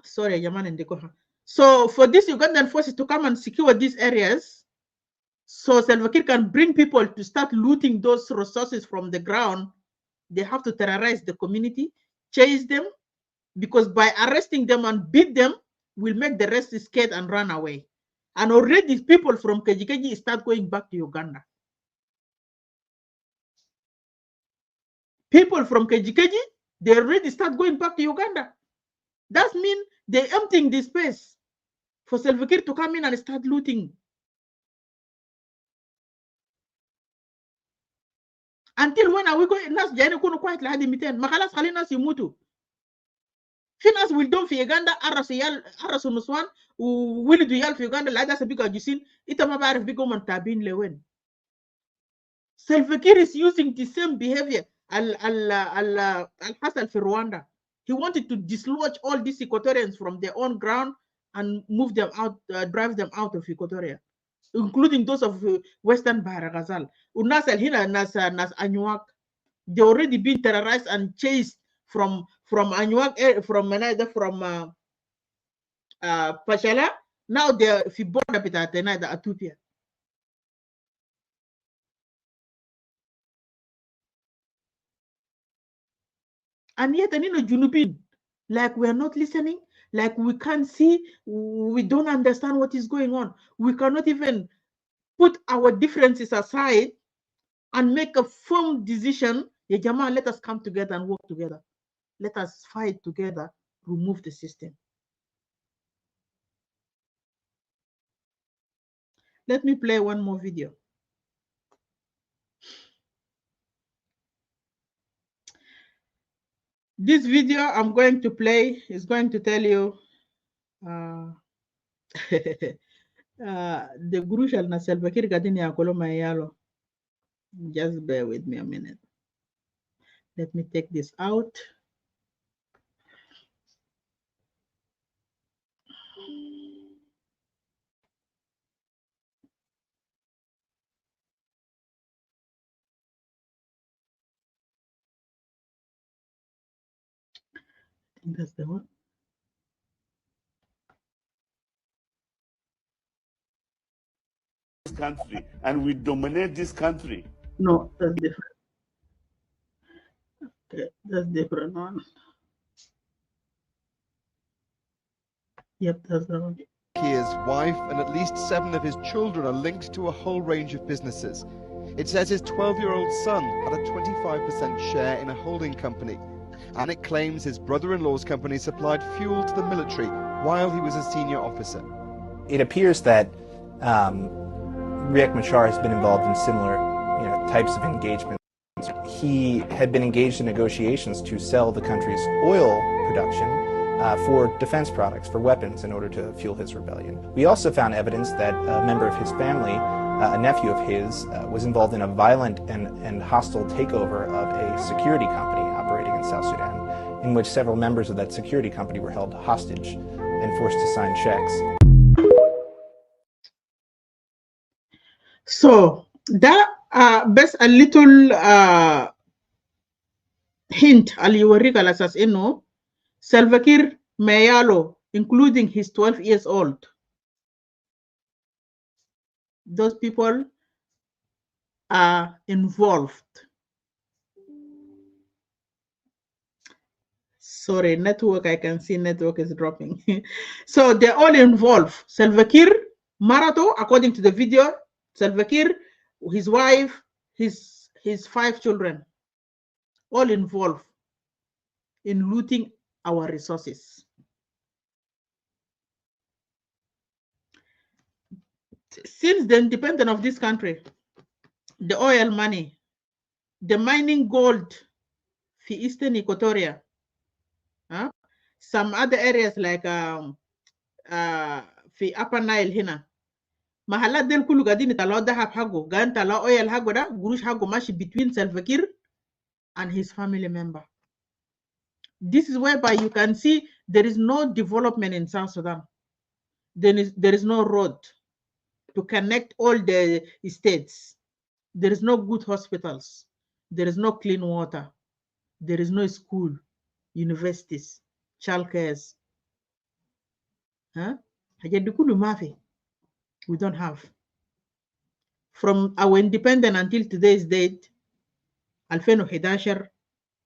sorry, so for these Ugandan forces to come and secure these areas, so Salva Kiir can bring people to start looting those resources from the ground, they have to terrorize the community, chase them, because by arresting them and beat them, will make the rest scared and run away. And already people from Kejikeji start going back to Uganda. People from Kejikeji, they already start going back to Uganda. That means they're emptying the space for Salva Kiir to come in and start looting. Until when are we going? Nas jani kunu quiet lahadi miten. Makalas khali nas yimutu. Fi nas wildon fi Uganda arasu nuswan wilidu yal fi Uganda la dasa biga jisin ita ma barif bigo man tabin lewen. Salva Kiir is using the same behavior al-Hasal fi Rwanda. He wanted to dislodge all these Equatorians from their own ground and move them out, drive them out of Equatoria, including those of Western Bahar Ghazal. Unas al-Hina, nas Anyuak, they already been terrorized and chased from Anyuak, from Pashala. Now they're fi border bitatena the Ethiopia. And yet, Junubin, like we are not listening, like we can't see, we don't understand what is going on. We cannot even put our differences aside and make a firm decision. Yeah, Jama, let us come together and work together. Let us fight together, remove the system. Let me play one more video. This video I'm going to play is going to tell you the crucial na Salva Kiir gadini ya koloma yalo. Just bear with me a minute. Let me take this out. I think that's the one. Country, and we dominate this country. No, that's different. Okay, that's different one. Yep, that's the one. Kiir's wife and at least 7 of his children are linked to a whole range of businesses. It says his 12-year-old son had a 25% share in a holding company, and it claims his brother-in-law's company supplied fuel to the military while he was a senior officer. It appears that Riek Machar has been involved in similar types of engagements. He had been engaged in negotiations to sell the country's oil production for defense products, for weapons, in order to fuel his rebellion. We also found evidence that a member of his family, a nephew of his, was involved in a violent and hostile takeover of a security company operating in South Sudan, in which several members of that security company were held hostage and forced to sign checks. So that best a little hint aliyorika lasas ino Salva Kiir Mayalo, including his 12 years old. Those people are involved. Sorry, network, I can see network is dropping. So they're all involved. Salva Kiir, Marato, according to the video, Salva Kiir, his wife, his 5 children, all involved in looting our resources. Since the independence of this country, the oil money, the mining gold for Eastern Equatoria, some other areas like for Upper Nile هنا محلات ديل كله قاعدين يطلعوا ذهب حقه قاعدين يطلعوا oil حقه ده قروش حقه ماشي between Salva Kiir and his family member. This is whereby you can see there is no development in South Sudan. There is no road to connect all the states. There is no good hospitals. There is no clean water. There is no school, universities, childcares. We don't have. From our independence until today's date, 2011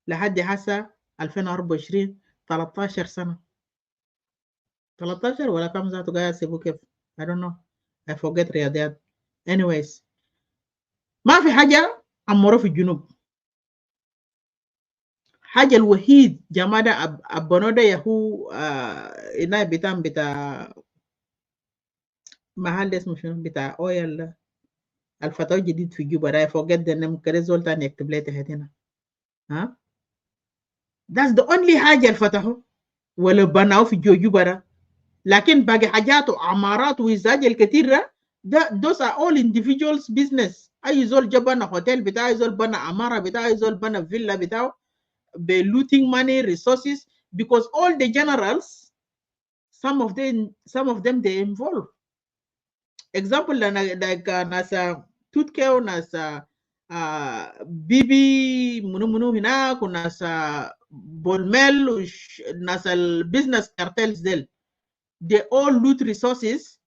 لحد هسه 2024 13 سنة. 13 ولا كم ذاته قاعد يحسبوا كيف؟ I don't know. I forget رياضيات. Anyways, ما في حاجة عمرو في الجنوب. حاجة الوحيد جماعة أبنودا يهو إنا بتاع محل اسمه شنو بتاع أويل الفتاة الجديد في جوبا. I forget the name. كده زول تاني يكتب لي هنا. ها؟ That's the only حاجة الفتاة ولا بناو في جوبا. لكن باقي حاجاته عمارات وإزاج الكثير those are all individuals business. أي زول جبنا هوتيل بتاعه، أي زول بنا عمارة بتاعه، أي زول بنا فيلا بتاعه. By looting money, resources, because all the generals, some of them they involved. Example like nasa Tutkeo, nasa Bibi Munu hina, nasa Bolmel, nasa business cartels del. They all loot resources.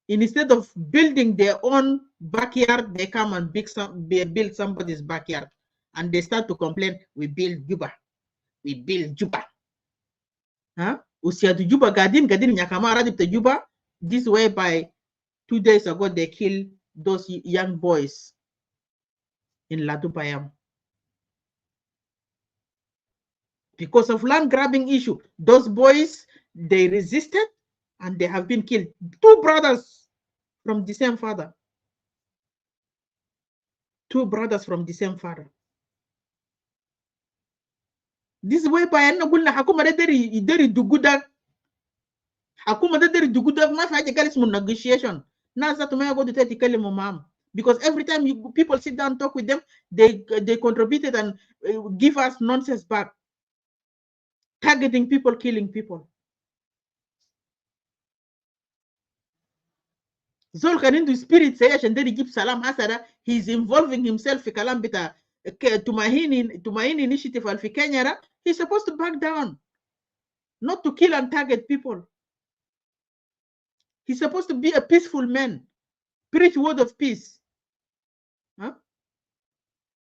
Instead of building their own backyard, they come and build somebody's backyard. And they start to complain, we build Juba. We build Juba. Usiadu Juba gadin nyakamara dipte Juba. This way by 2 days ago, they killed those young boys in Ladupayam. Because of land grabbing issue, those boys, they resisted and they have been killed. 2 brothers from the same father. 2 brothers from the same father. This way by أنا قلنا حكومة ده يدري دقودك حكومة ده يدري دقودك ما في حاجة قال اسمه negotiation. ناس ذاته ما يقعدوا يتكلموا معهم because every time people sit down and talk with them, they contributed and give us nonsense back, targeting people, killing people. زول كان عنده spirit سيء عشان ده يجيب سلام حسنا. He's involving himself في كلام بتاع Tumaini initiative في Kenya. He's supposed to back down, not to kill and target people. He's supposed to be a peaceful man, preach word of peace.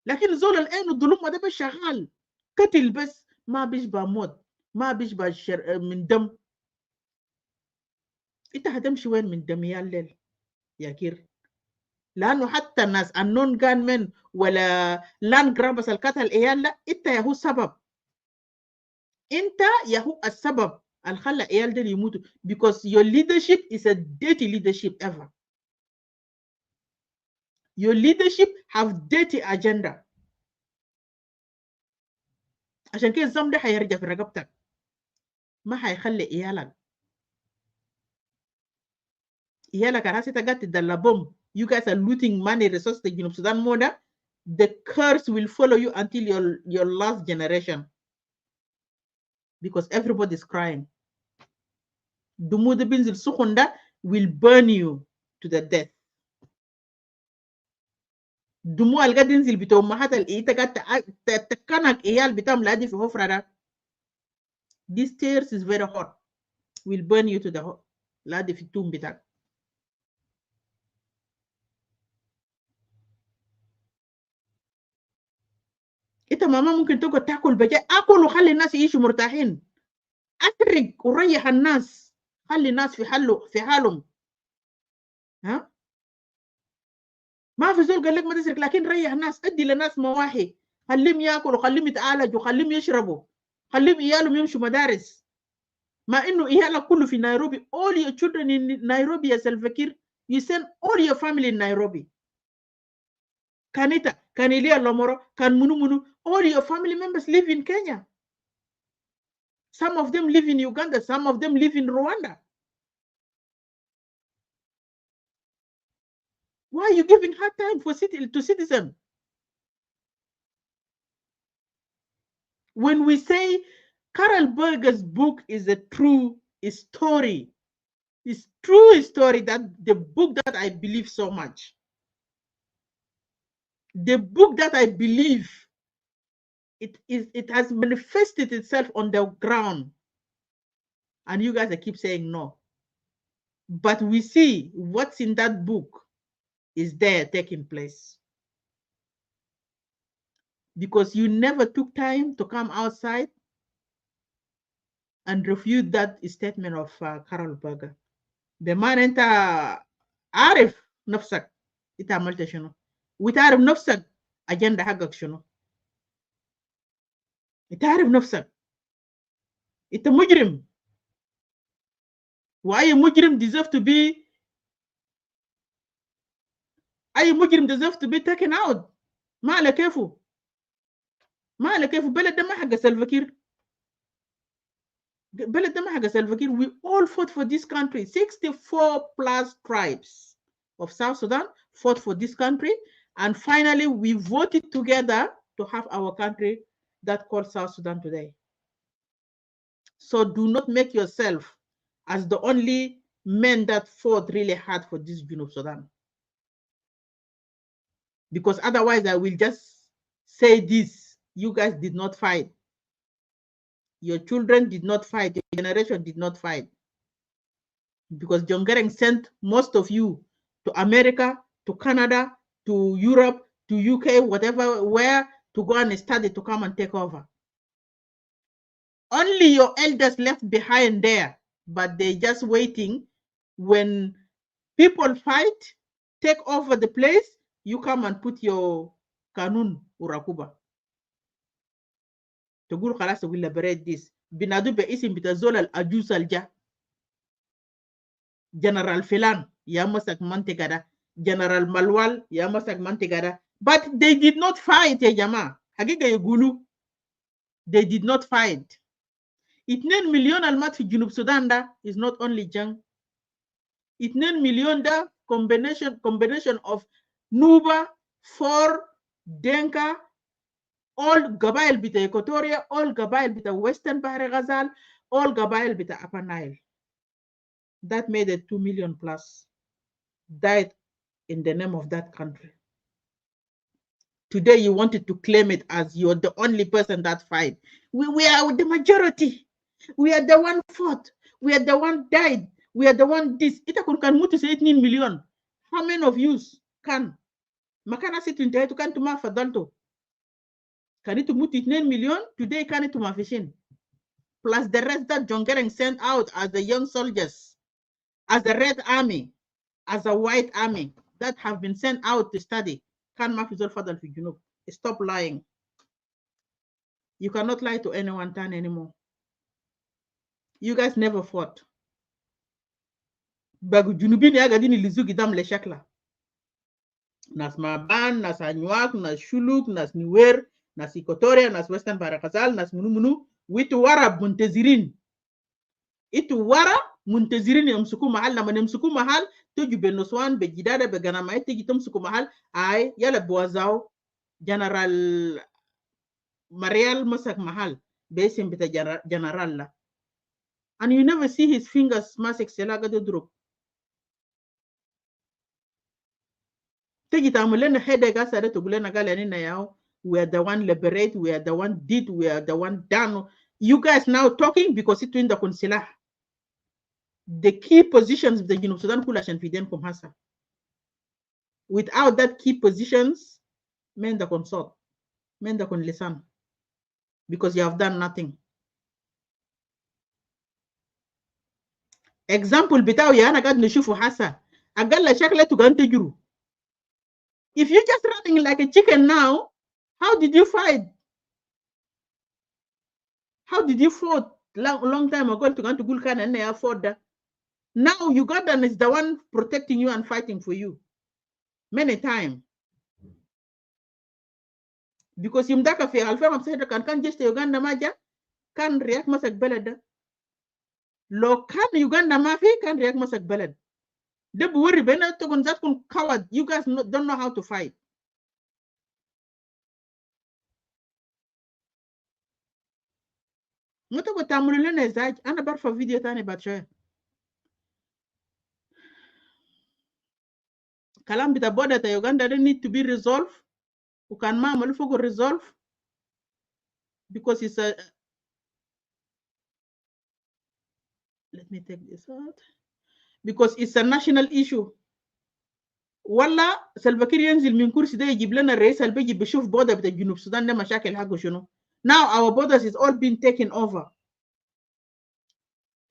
لكن زول الآن الظلم ده بس شغال قتل بس ما بيشبه موت ما بيشبه من دم. انت هتمشي وين من دم يا الليل يا كير؟ لانه حتى الناس النون gunmen ولا لاند جرابس القتل عيال لا انت يا هو السبب. انت يا هو السبب اللي خلى عيال دول يموتوا because your leadership is a dirty leadership ever. Your leadership have dirty agenda. عشان كده الزم ده هيرجع في رقبتك. ما حيخلي عيالك راسي تقعد تدلبهم. You guys are looting money, resources in Sudan more. The curse will follow you until your last generation, because everybody is crying. Dumu the binzil sukhunda will burn you to the death. Dumu algadinzil bito mahatal itagat takanak iyal bitam ladi fi hofrada. This tears is very hot. Will burn you to the ladi fi tum bitak. Ita mama mungkin toko takul baja akulu khali nas yishu murtahin. أترك وريح الناس، خلي الناس في حالهم. ها ما في زول قال لك ما تسرق، لكن ريح الناس، ادي للناس مواهي، خليهم ياكلوا، خليهم يتعالجوا، خليهم يشربوا، خليهم ايالهم يمشوا مدارس. ما انه ايالك كله في نيروبي. All your children in Nairobi يا سلفكير. You send all your family in Nairobi. Kanita, Kanilia Lomoro, Kan Munu, all your family members live in Kenya. Some of them live in Uganda, some of them live in Rwanda. Why are you giving hard time to citizens? When we say Carol Berger's book is a true story, it's true story, that the book that I believe so much, the book that I believe it has manifested itself on the ground, and you guys keep saying no, but we see what's in that book is there taking place, because you never took time to come outside and refute that statement of Carol Berger. بمعنى انت عارف نفسك انت عملت شنو، وتعرف نفسك اجنده حقك شنو، انت عارف نفسك انت مجرم، واي مجرم deserve to be taken out. ما على كيفه، بلد ده ما حق سلفكير، we all fought for this country. 64 plus tribes of South Sudan fought for this country, and finally we voted together to have our country that called South Sudan today. So do not make yourself as the only men that fought really hard for this Junub Sudan, because otherwise I will just say this: you guys did not fight, your children did not fight, your generation did not fight, because John Garang sent most of you to America, to Canada, to Europe, to UK, whatever, where to go and study, to come and take over. Only your elders left behind there, but they just waiting. When people fight, take over the place, you come and put your kanun urakuba. تقول خلاص we liberate this. بنادو باسم بتزول الأجوس الجا. General Filan ya masak mantigada, General Malwal ya masak mantigada, but they did not fight ya jama. Hagiga yugulu, they did not fight. 2 million almat fi Junub Sudan da is not only Jang. 2 million da combination of Nuba, For, Denka, all Gabail bita Equatoria, all Gabail bita Western Bahar Ghazal, all Gabail bita Upper Nile. That made it 2 million plus died in the name of that country. Today you wanted to claim it as you're the only person that fight. We are the majority. We are the one fought. We are the one died. We are the one this. Ita kun kan mutu say 18 million. How many of you can? Makana sit in to kan tuma fadalto. Can it mutu 18 million? Today can it tuma fishin. Plus the rest that John Garang sent out as the young soldiers, as the Red Army, as a White Army that have been sent out to study. Can Mafizol Fadal fi Junub. Stop lying. You cannot lie to anyone time anymore. You guys never fought. Bagu Junubini agadini lizugi dam le shakla. Nas Maban, nas Anyuak, nas Shuluk, nas Niwer, nas Equatoria, nas Western Barakazal, nas Munumunu, witu Warab Muntezirin. itu wara muntazirin yamsuku mahal lama yamsuku mahal tuju benoswan bejidada beganama tiji tumsuku mahal ay yala buwazao general Marial masak mahal besim bita general la, and you never see his fingers masak selaga de drop. Tiji tamulena headache asada tugulena galani na yao, we are the one liberate, we are the one did, we are the one done. You guys now talking because it's in the consular. The key positions of the Junub Sudan Kulashan Fiden Kumhasa. Without that key positions, men the consult, men the con listen. Because you have done nothing. Example bitaw ya ana gad nishufu hasa. Agalla shakla tugante juru. If you're just running like a chicken now, how did you fight? How did you fight long time ago to go to Gulkan and they afford that? Now Uganda is the one protecting you and fighting for you. Many times. Because yumdaka fi alfa mabsahida kan just Uganda maja kan riyak masak balad. Lo kan Uganda mafi kan riyak masak balad. De buwari bena to gonzat kun coward. You guys don't know how to fight. Muta ko tamulile na zaj ana barfa video tani batshaya. Kalam bita border ta Uganda they need to be resolved. You can mamul for resolve because it's a, let me take this out, because it's a national issue. Walla Salva Kiir ينزل من كرسي ده يجيب لنا الرئيس اللي بيجي بيشوف border بتاع جنوب السودان ده مشاكل حقه شنو. Now our borders is all been taken over.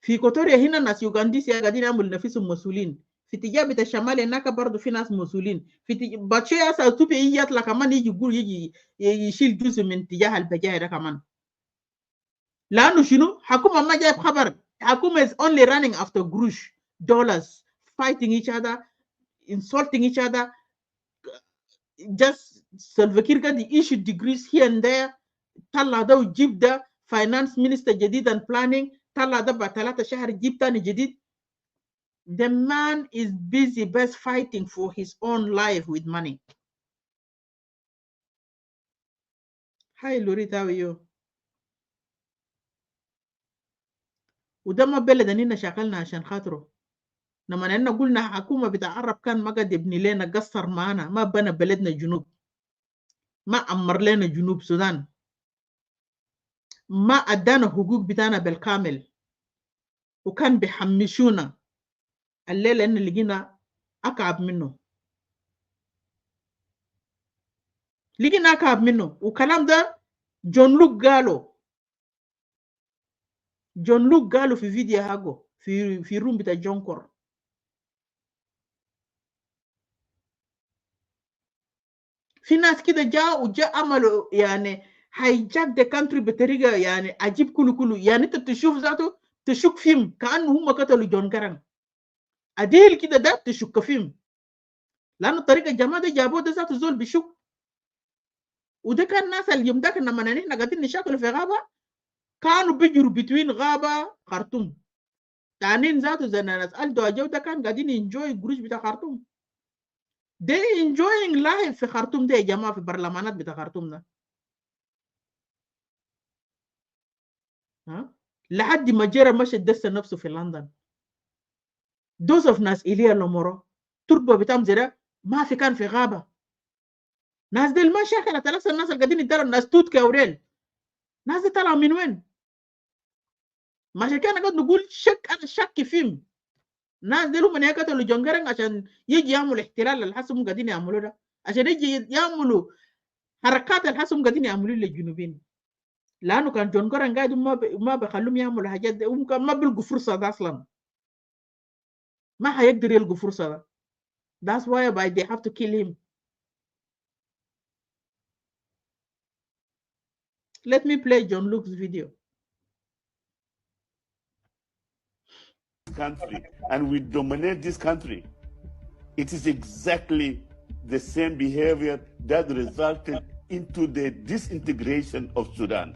في كوتوريا هنا ناس يوغنديس قاعدين يعملوا نفسهم مسؤولين. في اتجاه بتاع الشمال هناك برضه في ناس مسؤولين. في باتشي اسا توبي يطلع كمان يجي يقول يجي يشيل جزء من اتجاه البجاه ده كمان. لانه شنو؟ حكومه ما جايب خبر. حكومه is only running after grush, dollars, fighting each other, insulting each other. Just Salva Kiir got the issued degrees here and there. طلع ده وجيب ده finance minister جديد and planning. طلع ده بعد 3 شهر جيب تاني جديد. The man is busy best fighting for his own life with money. Hi Lorita, how are you? وده ما بلد اننا شغلنا عشان خاطره. لما اننا قلنا حكومه بتاع عرب كان ما قد يبني لنا قصر معانا، ما بنى بلدنا جنوب، ما امر لنا جنوب السودان، ما ادانا حقوق بتاعنا بالكامل، وكان بيحمشونا الليله ان لقينا اكعب منه. لقينا اكعب منه. وكلام ده جون لوك قالوا. جون لوك قالوا في فيديو حقه في روم بتاع جونكور. في ناس كده جاء وجاء عملوا يعني هايجاك ذا كانتري بطريقه يعني عجيب كله يعني انت تشوف ذاته تشك فيهم كانه هم قتلوا جون كرن. اديل كده ده تشك فيهم لانه الطريقه الجماعه ده جابوه ده ذاته زول بشك. وده كان الناس اليوم ده كنا لما احنا قاعدين نشاكل في غابه كانوا بيجروا بتوين غابه خرطوم. تانيين ذاته زي ناس الدو اجو ده كان قاعدين ينجوي الجروج بتاع خرطوم. they enjoying life في خرطوم ده يا جماعه في برلمانات بتاع خرطوم ده. ها لحد ما جرى مشى دس نفسه في لندن. دوز اوف ناس إيليا لومورو تربه بتاعهم زي ده ما في كان في غابه. ناس دي ما شاكله ثلاثه الناس اللي قاعدين يتدربوا ناس توت كاوريل. ناس دي طلعوا من وين؟ ما عشان كده قاعد نقول شك انا شك فيهم. ناس دي هم يقتلوا جونجرن عشان يجي يعملوا احتلال الحسم قاعدين يعملوا ده، عشان يجي يعملوا حركات الحسم قاعدين يعملوا للجنوبيين. لانه كان جونجرن قاعد ما بخلوهم يعملوا حاجات دي، وممكن ما بيلقوا فرصه ده اصلا. ما هيقدر يلقوا فرصه ده. That's why they have to kill him. Let me play John Luke's video. Country, and we dominate this country. It is exactly the same behavior that resulted into the disintegration of Sudan.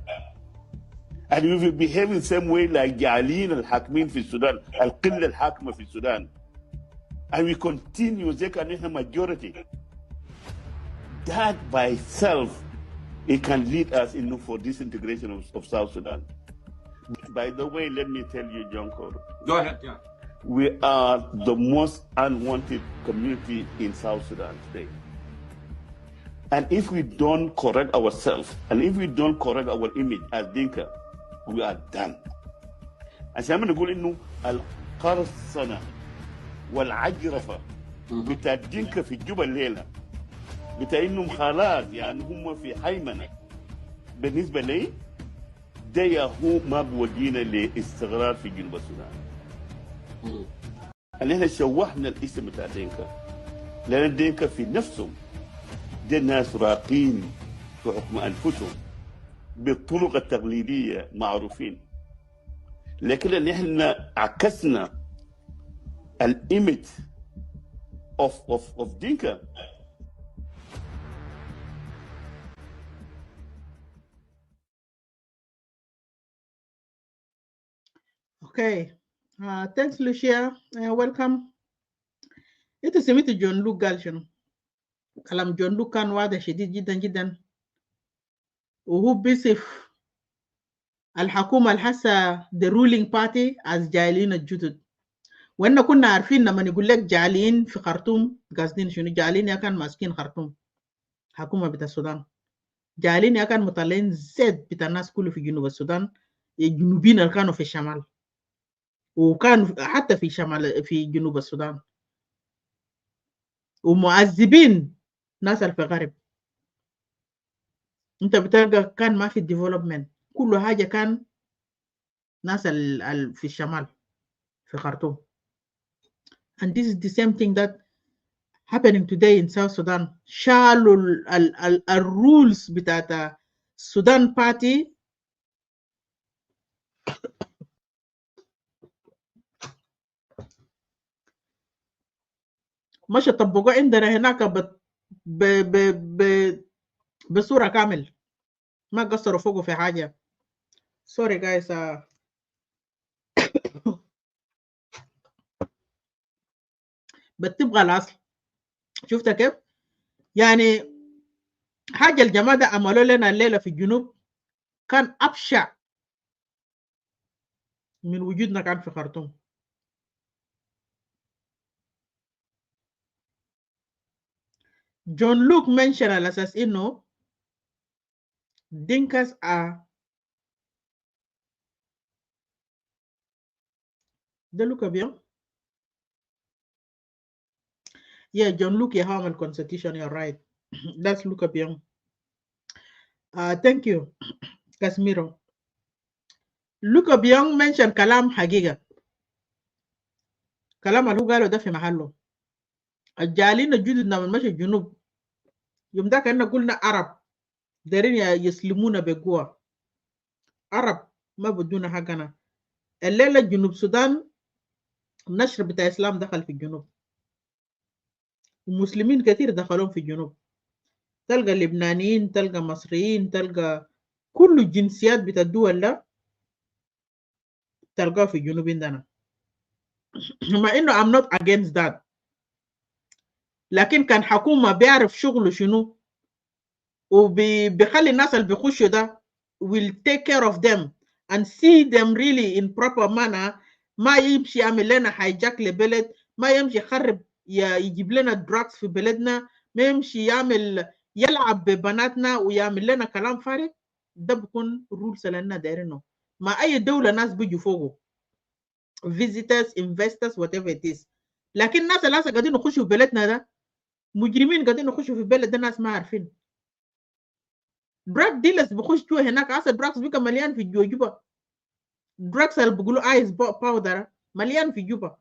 And we will behave in the same way like جعلين الحاكمين في السودان القلة الحاكمة في السودان. And we continue زي كان إحنا majority. That by itself, it can lead us into for disintegration of South Sudan. By the way, let me tell you, Jonko. Go ahead, yeah. We are the most unwanted community in South Sudan today. And if we don't correct ourselves, and if we don't correct our image as Dinka, we are done. عشان ما نقول إنه القرصنة والعجرفة بتاع دينكا في جوبا الليلة بتاع إنهم خلاص يعني هم في حيمنة بالنسبة لي ده هو ما بودينا لاستقرار في جنوب السودان. اللي احنا شوحنا الاسم بتاع دينكا لأن الدينكا في نفسهم ده ناس راقين في حكم أنفسهم بالطرق التقليدية معروفين. لكن ان احنا عكسنا الايمج of دينكا. Okay. Thanks, Lucia. Welcome. It is سمعت جون لوك قال شنو؟ كلام جون لوك كان واضح شديد جدا جدا، وهو بيصف الحكومة الحاسة the ruling party as جاهلين الجدد. وإن كنا عارفين لما نقول لك جعلين في خرطوم قاصدين شنو؟ جعلين يا كان ماسكين خرطوم حكومة بتاع السودان، جعلين يا كان مطلعين زيت بتاع الناس كله في جنوب السودان، الجنوبيين اللي كانوا في الشمال وكان حتى في شمال في جنوب السودان، ومعذبين ناس اللي في الغرب. انت بتلقى كان ما في ديفلوبمنت، كل حاجة كان ناس في الشمال في خرطوم. And this is the same thing that happening today in South Sudan. شالوا الرولز بتاعت السودان بارتي مش طبقوا عندنا هناك بصورة كامل، ما قصروا فوقه في حاجة. Sorry guys. بتبغى الأصل. شفت كيف؟ يعني حاجة الجماعة ده عملوا لنا الليلة في الجنوب كان أبشع من وجودنا كان في خرطوم. جون لوك mention على أساس إنه Dinkas are ده لوك أبيض. Yeah, John Luke Yahamal Constitution, you're right. That's Luke Abiang. Thank you, Casimiro. Luke Abiang mentioned Kalam Hagiga. Kalam Alugalo da fi mahallo. الجالين الجدد نعمل ماشي الجنوب يوم ده كنا قلنا عرب دارين يسلمونا بقوة. عرب ما بدون حقنا. الليلة جنوب السودان النشر بتاع الإسلام دخل في الجنوب، ومسلمين كثير دخلون في الجنوب. تلقى اللبنانيين، تلقى مصريين، تلقى كل الجنسيات بتاع الدول ده تلقاه في الجنوب عندنا. مع انه I'm not against that، لكن كان حكومة بيعرف شغله شنو وبيخلي الناس اللي بيخشوا ده will take care of them and see them really in proper manner. ما يمشي يعمل لنا hijack لبلد، ما يمشي يخرب يجيب لنا drugs في بلدنا، ما يمشي يلعب ببناتنا ويعمل لنا كلام فارغ. ده بيكون rules لنا دايرينه. ما أي دولة ناس بيجوا فوقه visitors investors whatever it is. لكن الناس اللي قاعدين يخشوا في بلدنا ده مجرمين قاعدين يخشوا في بلد ده ناس ما عارفين. drug dealers بخش جوا هناك. أصلا drugs بيبقى مليان في جوبا. drugs اللي بيقولوا ايس باودر مليان في جوبا.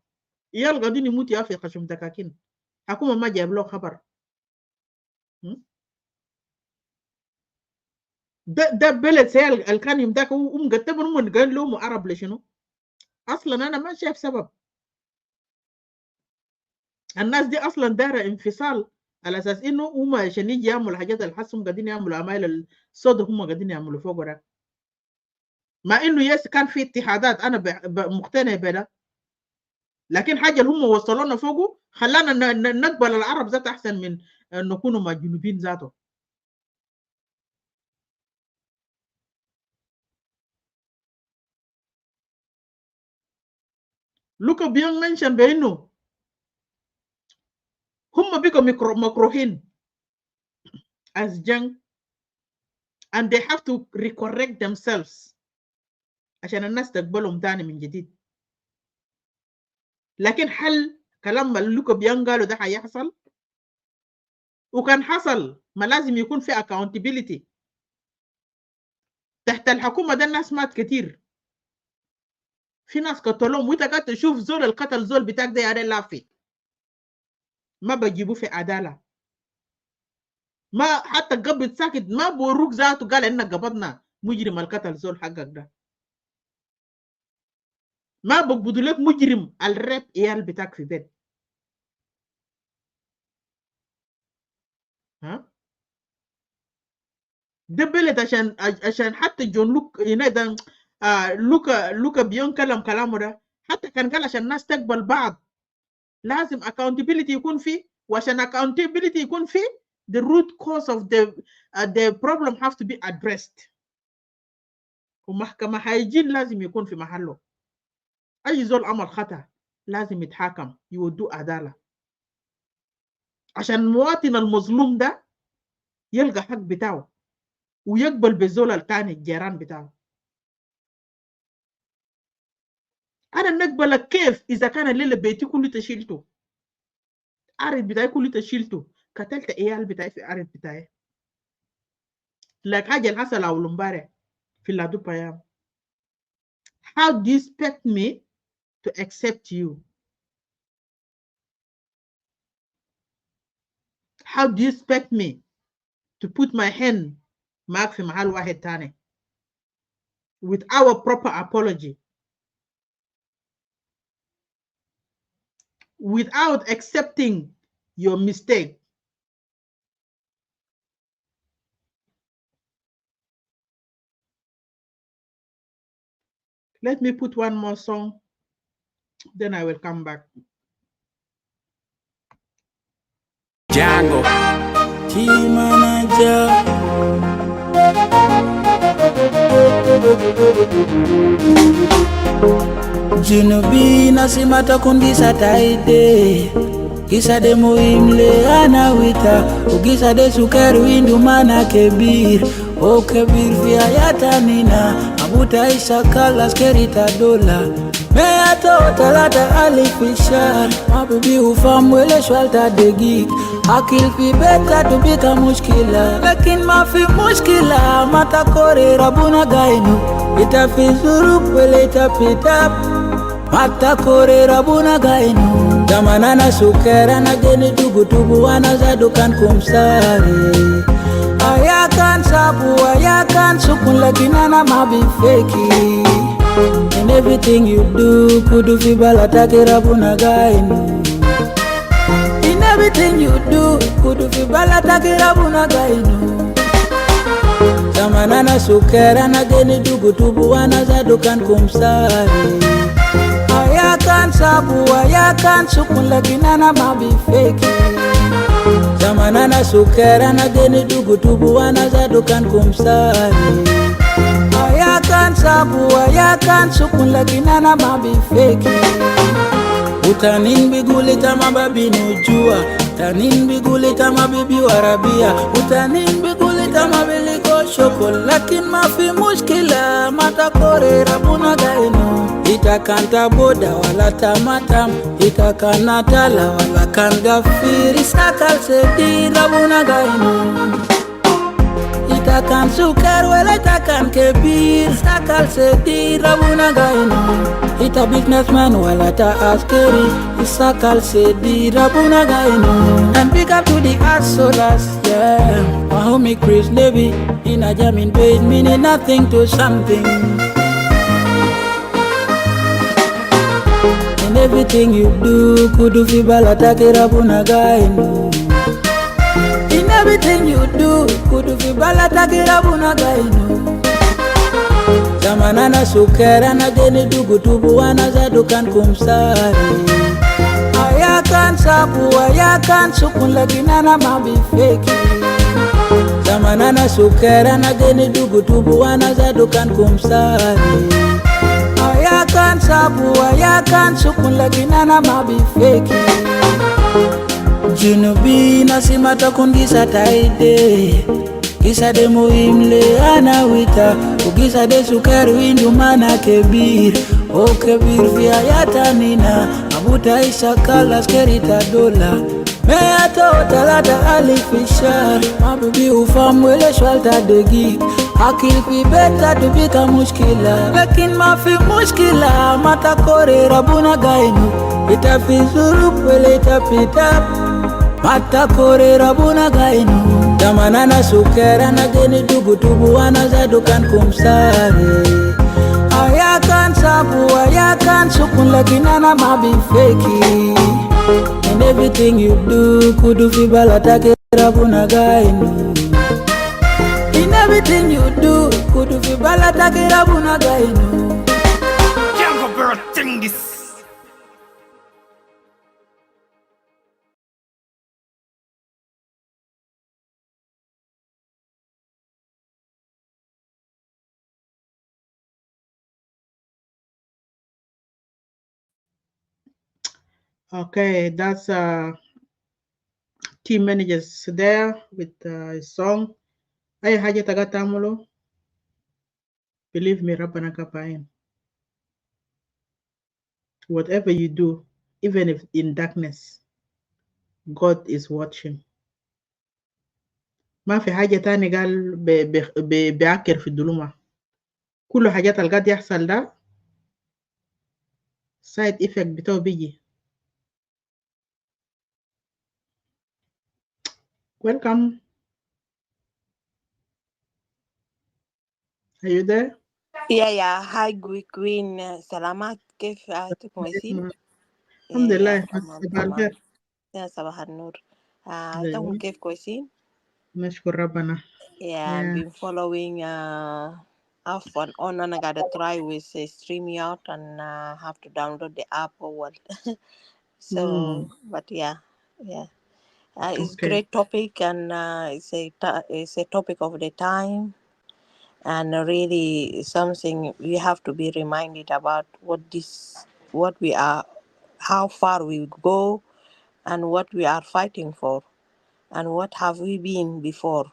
يال قاعدين يموتوا يا في خشم دكاكين. حكومة ما جاب له خبر. ده بلد سيال الكان يمداك ومقتبن من قال لهم عرب لشنو؟ اصلا انا ما شايف سبب. الناس دي اصلا دايره انفصال على اساس انه هم عشان يجي يعملوا الحاجات اللي حسهم قاعدين يعملوا عمايل الصدر هم قاعدين يعملوا فوق ده. مع إنه يس كان في اتحادات أنا مقتنع بده، لكن حاجة اللي هم وصلونا فوقه خلانا نقبل العرب ذات أحسن من نكونوا مع الجنوبيين ذاته. لوكا بيون منشن بأنه هم بيقوا مكروهين as young and they have to recorrect themselves عشان الناس تقبلهم تاني من جديد. لكن هل كلام لوكا بيون قالوا ده هيحصل؟ وكان حصل، ما لازم يكون في accountability. تحت الحكومة ده الناس مات كتير، في ناس قتلوهم، وانت قاعد تشوف زول القتل زول بتاعك ده يا لافي ما بجيبوه في عدالة. ما حتى قبض ساكت، ما بوروك ذاته قال انك قبضنا مجرم القتل زول حقك ده. ما بقبضوا لك مجرم الرب عيال بتاعك في بيت. ها ده بلد عشان حتى جون لوك ده لوكا بيون كلامه ده، حتى كان قال عشان الناس تقبل بعض لازم accountability يكون فيه، وعشان accountability يكون فيه the root cause of the problem have to be addressed. ومحكمة هيجين لازم يكون في محله. أي زول عمل خطأ لازم يتحاكم، يودوه عدالة عشان المواطن المظلوم ده يلقى حق بتاعه ويقبل بزول التاني الجيران بتاعه. أنا نقبلك كيف إذا كان الليلة بيتي كله تشيلته، عرض بتاعي كله تشيلته، قتلت عيال بتاعي في عرض بتاعي. لك حاجة الحصل أول امبارح في لادو بايام. How do you expect me to accept you? How do you expect me to put my hand معك في محل واحد تاني with our proper apology, without accepting your mistake? Let me put one more song, then I will come back. Django team manager. Junubi nasimata kundisa taide kisa de muimle anawita ukisa de sukari windu mana kebir o kebir via yatanina abuta isa kala skerita dola mea to talata alifishar mabibi ufamwele shwalta degik akil fi beta tubika mushkila lakin ma fi mushkila mata kore rabuna gainu itafi zuruk wele itapitap mata kore rabuna gainu zamanana sukera na geni tugu wana zadukan kumsari ayakan sabu ayakan sukun lakinana mabi feki. In everything you do, kudu fibala takirabuna gainu. In everything you do, kudu fibala takirabuna gainu. Zamanana sukera na geni tugu wana zadukan kumsari. Ayakan sabu, ayakan sukun lakinana mabi feki. Zamanana sukera na geni tugu wana zadukan kumsari. Ayakan sabu, ayakan sukun lakinana mabi feki. Utanin bigulita mababi nujua, utanin bigulita mabibi warabia, utanin bigulita mabiliko shokol, lakin mafi mushkila mata kore rabuna gainu. Itakanta boda wala tamatam, itakana tala wala kan gafiri, sakal sedi rabuna gainu. Itakan sukar wala itakan kebir, sakal sedi rabuna gainu. Ita businessman wala ta askeri, sakal sedi rabuna gainu. And big up to the hustlers, yeah. My homie Chris Levy, in a jamming bed, meaning nothing to something. In everything you do, kudu fibala takirabuna gainu. In everything you do, kudu fibala takirabuna gainu. Zamanana sukera na geni dugu tubu wana zadukan kumsari. Ayakan sabu ayakan sukun lagi nana mabi feki. Zamanana sukera na geni dugu tubu wana zadukan kumsari. Ayakan sabu ayakan sukun lagi nana mabi feki. Junubi nasimata kungisa taide. Gisa de muhimle ana wita. Ugisa de sukari windu mana kebir. O kebir via yata nina. Abuta isa kala skerita dola. Meato talata alifishar. Mabibi ufamwele shwalta de gig. Akil pi beta tubika mushkila. Lakin mafi mushkila. Mata kore rabuna gainu. Itafi zurup wele itapitap. Mata kore rabuna gainu. Zamanana sukera na geni dugu tubu wana zadukan kumsare. Ayakan sabu ayakan sukun lagi nana mabi feki. In everything you do kudu fibala take rabuna gainu. In everything you do kudu fibala take rabuna gainu. Can't compare a thing this. Okay, that's team managers there with a song. Ay haja tagatamulo. Believe me, Rabbana kapain. Whatever you do, even if in darkness, God is watching. ما في حاجة تاني قال بيعكر في الظلمة. كل حاجات اللي قاعد يحصل ده side effect بتاعه بيجي. Welcome. Are you there? Yeah. Hi, Queen. Salamat. كيف كويسين؟ الحمد Yeah, لله. تمام صباح الخير. يا صباح النور. توم أيوة. كيف كويسين؟ نشكر ربنا. Yeah, I've Yeah. been following off and on, and I gotta try with StreamYard and have to download the app or what. So, but yeah. It's Okay. great topic, and it's a topic of the time, and really something we have to be reminded about what we are, how far we go, and what we are fighting for, and what have we been before,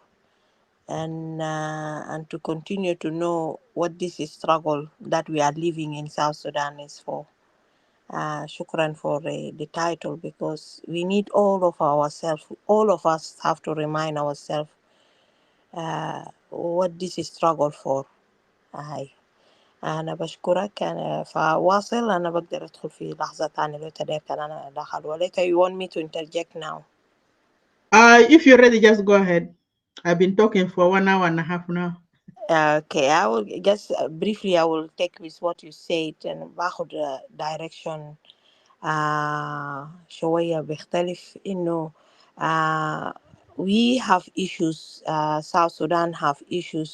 and to continue to know what this struggle that we are living in South Sudan is for. Shukran for the title, because we need all of us have to remind ourselves what this is struggle for. هاي أنا بشكرك. أنا فواصل، أنا بقدر أدخل في لحظة تانية لو تدير كان أنا داخل وليت you want me to interject now. If you're ready, just go ahead. I've been talking for 1 hour and a half now. Okay, I will just briefly I will take with what you said and باخد direction شوية بيختلف إنه we have issues. South Sudan have issues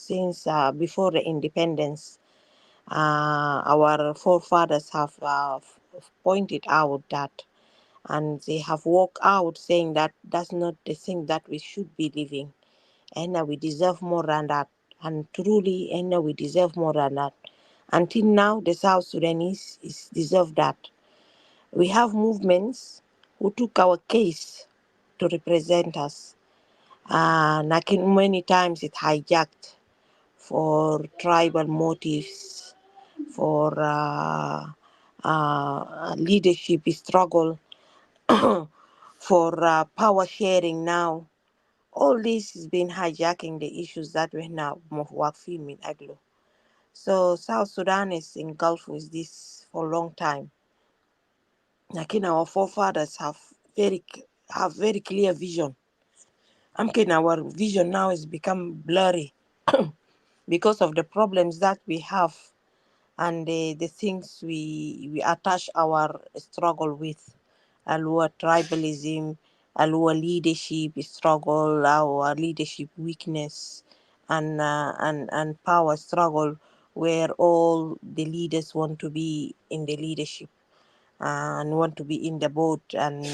since before the independence. Our forefathers have pointed out that, and they have walked out saying that that's not the thing that we should be living, and we deserve more than that. And truly, and we deserve more than that. Until now, the South Sudanese is deserve that. We have movements who took our case to represent us. Lakin many times it hijacked for tribal motives, for leadership struggle, for power sharing now. All this has been hijacking the issues that we now واقفين من أجله. So South Sudan is engulfed with this for a long time. Like our forefathers have very clear vision. Our vision now has become blurry because of the problems that we have, and the things we attach our struggle with. Our tribalism, our leadership struggle, our leadership weakness, and power struggle where all the leaders want to be in the leadership and want to be in the boat and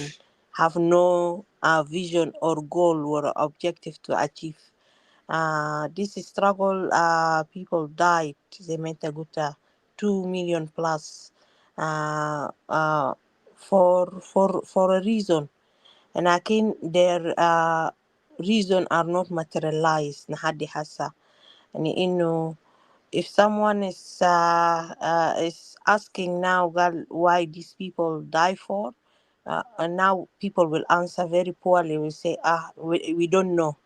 have no vision or goal or objective to achieve. This struggle, people died. Zementaguta, 2 million plus, for a reason, and again their reason are not materialized. Nahadi hasa, and if someone is asking now, girl, why these people die for, and now people will answer very poorly. Will say, we don't know.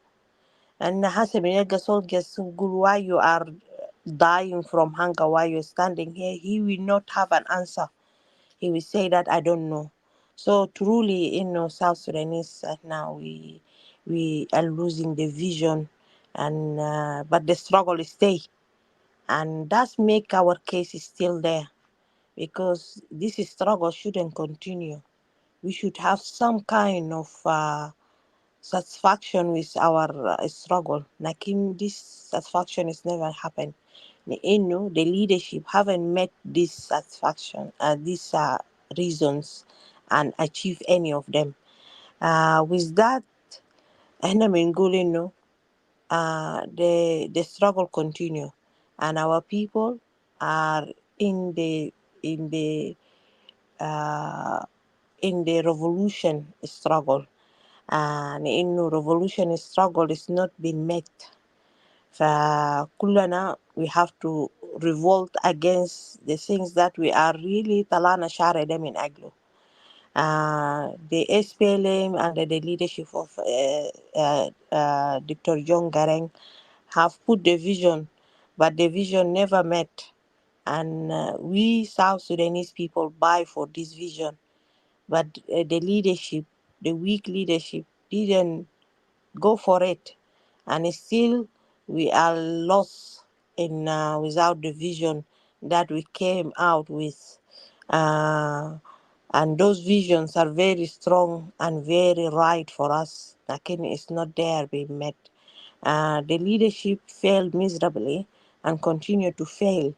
And Hassan Minega soldiers why you are dying from hunger while you're standing here, he will not have an answer. He will say that I don't know. So truly, South Sudanese now we are losing the vision, and but the struggle is stay, and that's make our case is still there, because this struggle shouldn't continue. We should have some kind of satisfaction with our struggle. Like in this satisfaction is never happened. The leadership haven't met this satisfaction, these reasons, and achieve any of them. With that, أنا بنقول إنه the struggle continue, and our people are in the in the uh, in the revolution struggle, and revolution struggle is not being met. فكلنا we have to revolt against the things that we are really طلعنا شعر ده من أجله. The SPLM under the leadership of Dr. John Garang have put the vision, but the vision never met. And we South Sudanese people buy for this vision, but the leadership, the weak leadership, didn't go for it, and still we are lost in without the vision that we came out with. And those visions are very strong and very right for us. Again, it's not there being met. The leadership failed miserably and continue to fail.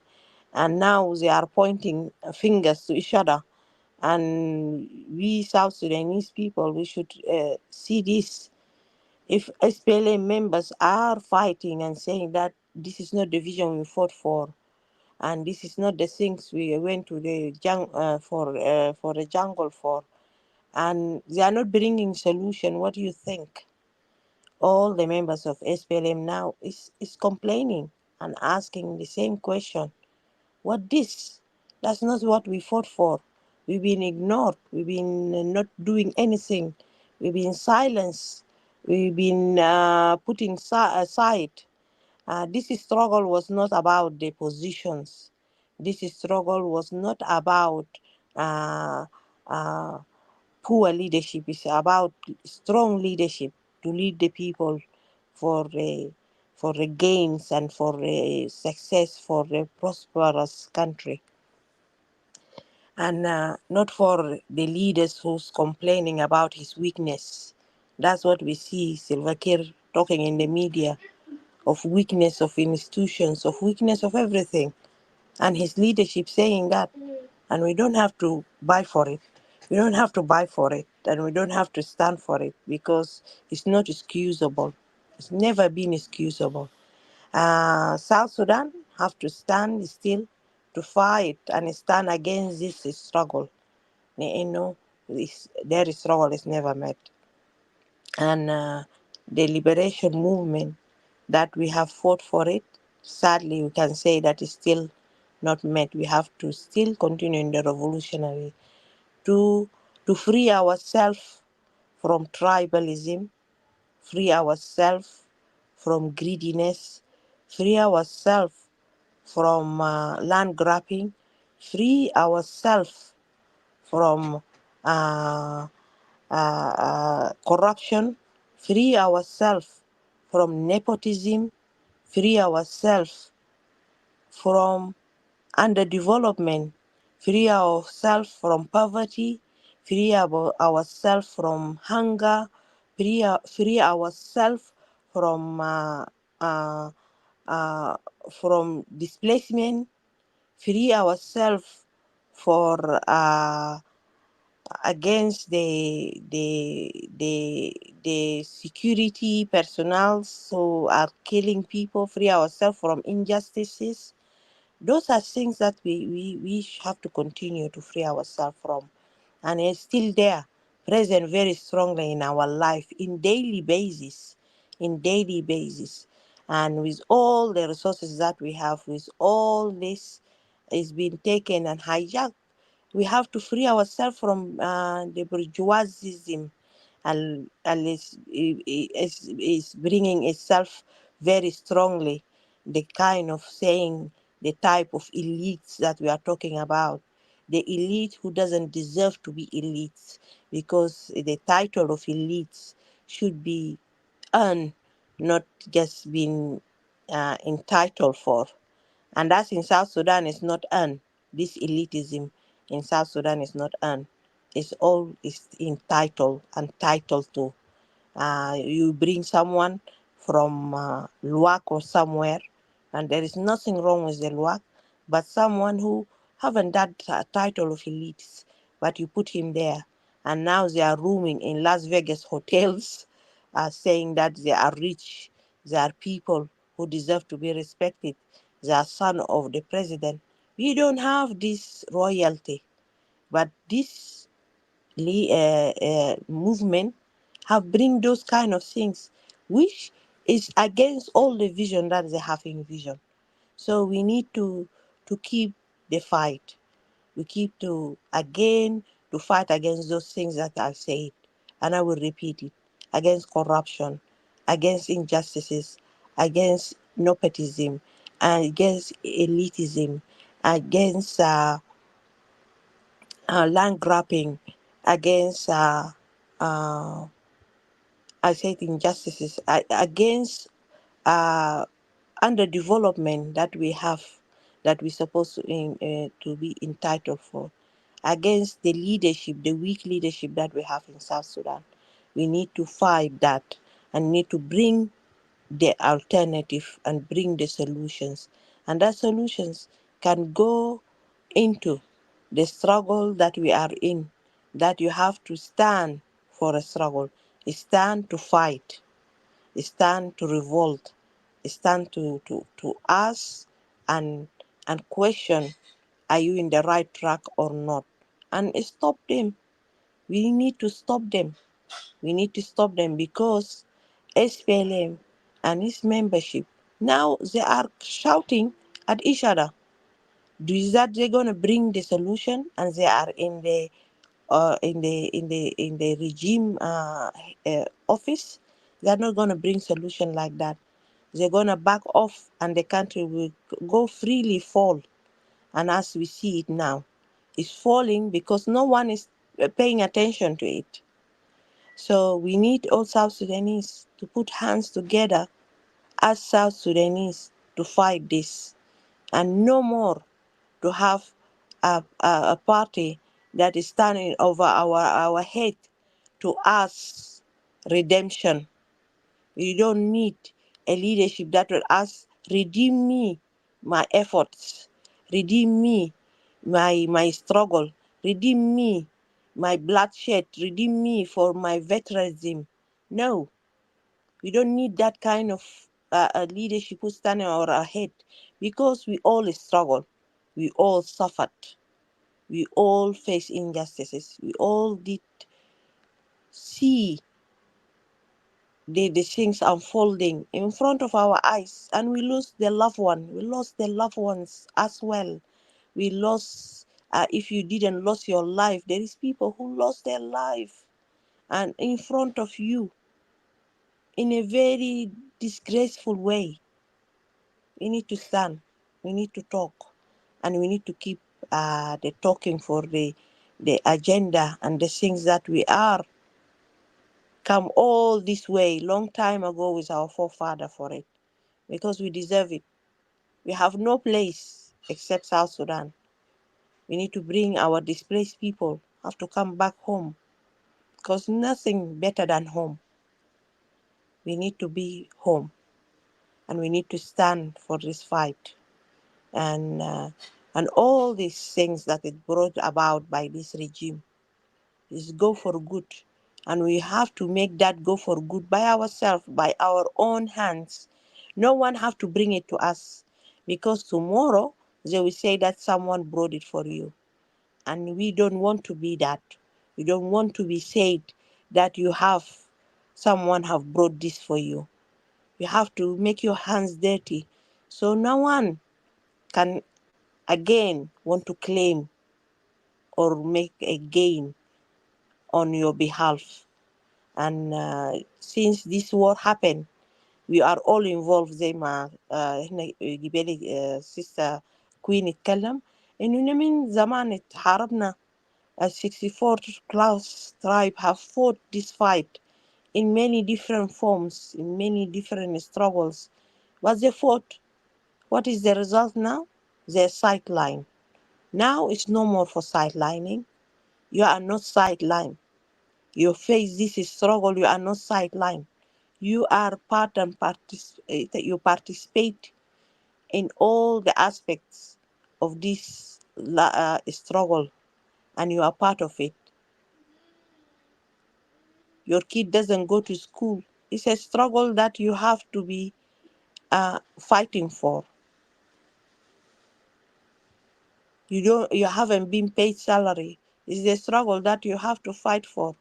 And now they are pointing fingers to each other. And we South Sudanese people, we should see this. If SPLA members are fighting and saying that this is not the vision we fought for, and this is not the things we went to the for the jungle for, and they are not bringing solution, what do you think? All the members of SPLM now is complaining and asking the same question. What this? That's not what we fought for. We've been ignored. We've been not doing anything. We've been silenced. We've been putting aside. This struggle was not about the positions. This struggle was not about uh, uh, poor leadership. It's about strong leadership to lead the people for the gains and for the success for a prosperous country, and not for the leaders who's complaining about his weakness. That's what we see Silva Kiir talking in the media, of weakness of institutions, of weakness of everything, and his leadership saying that, and we don't have to buy for it. We don't have to buy for it, and we don't have to stand for it, because it's not excusable. It's never been excusable. South Sudan have to stand still to fight and stand against this struggle. Their struggle is never met. And the liberation movement that we have fought for it, sadly we can say that is still not met. We have to still continue in the revolutionary to free ourselves from tribalism, free ourselves from greediness, free ourselves from land grabbing, free ourselves from uh, corruption, free ourselves from nepotism, free ourselves from underdevelopment, free ourselves from poverty, free ourselves from hunger, free ourselves from uh, from displacement, free ourselves for against the security personnel who are killing people, free ourselves from injustices. Those are things that we have to continue to free ourselves from, and it's still there, present very strongly in our life in daily basis, and with all the resources that we have, with all this is being taken and hijacked. We have to free ourselves from the bourgeoisism, and is bringing itself very strongly, the kind of saying, the type of elites that we are talking about, the elite who doesn't deserve to be elites, because the title of elites should be earned, not just being entitled for. And that's in South Sudan is not earned. This elitism in South Sudan is not earned. It's all is entitled and titled to. You bring someone from Luak or somewhere, and there is nothing wrong with the Luak, but someone who haven't that title of elites, but you put him there, and now they are rooming in Las Vegas hotels, saying that they are rich, they are people who deserve to be respected, they are son of the president. We don't have this royalty, but this movement have bring those kind of things, which is against all the vision that they have in vision. So we need to keep the fight. We keep to again to fight against those things that I've said, and I will repeat it: against corruption, against injustices, against nepotism, against elitism, against land grabbing, against uh, I said injustices, against uh, underdevelopment that we have, that we're supposed to be entitled for, against the leadership, the weak leadership that we have in South Sudan. We need to fight that and need to bring the alternative and bring the solutions. And that solutions can go into the struggle that we are in, that you have to stand for a struggle, stand to fight, stand to revolt, stand to ask and question, are you in the right track or not? And stop them. We need to stop them. We need to stop them because SPLM and its membership, now they are shouting at each other. Is that they're gonna bring the solution, and they are in the regime office? They're not gonna bring solution like that. They're gonna back off, and the country will go freely fall. And as we see it now, it's falling because no one is paying attention to it. So we need all South Sudanese to put hands together as South Sudanese to fight this, and no more to have a party that is standing over our head to ask redemption. We don't need a leadership that will ask, redeem me, my efforts, redeem me, my struggle, redeem me, my bloodshed, redeem me for my veteranism. No, we don't need that kind of a leadership who's standing over our head, because we all struggle, we all suffered, we all face injustices, we all did see the things unfolding in front of our eyes, and we lose the loved one. We lost the loved ones as well. We lost, if you didn't lose your life, there is people who lost their life and in front of you in a very disgraceful way. We need to stand, we need to talk, and we need to keep the talking for the agenda and the things that we are come all this way long time ago with our forefather for it, because we deserve it. We have no place except South Sudan. We need to bring our displaced people have to come back home, because nothing better than home. We need to be home. and we need to stand for this fight. And all these things that it brought about by this regime is go for good, and we have to make that go for good by ourselves, by our own hands. No one have to bring it to us, because tomorrow they will say that someone brought it for you, and we don't want to be that. We don't want to be said that you have someone have brought this for you. You have to make your hands dirty, so no one can again want to claim or make a gain on your behalf. And since this war happened, we are all involved زي ما هنا جبالي sister Queen اتكلم إنه من زمان اتحاربنا. 64 class tribe have fought this fight in many different forms, in many different struggles, but they fought. What is the result now? They're sidelined. Now it's no more for sidelining. You are not sidelined. You face this struggle, you are not sidelined. You are part and participate. You participate in all the aspects of this struggle, and you are part of it. Your kid doesn't go to school. It's a struggle that you have to be fighting for. You haven't been paid salary. It's a struggle that you have to fight for,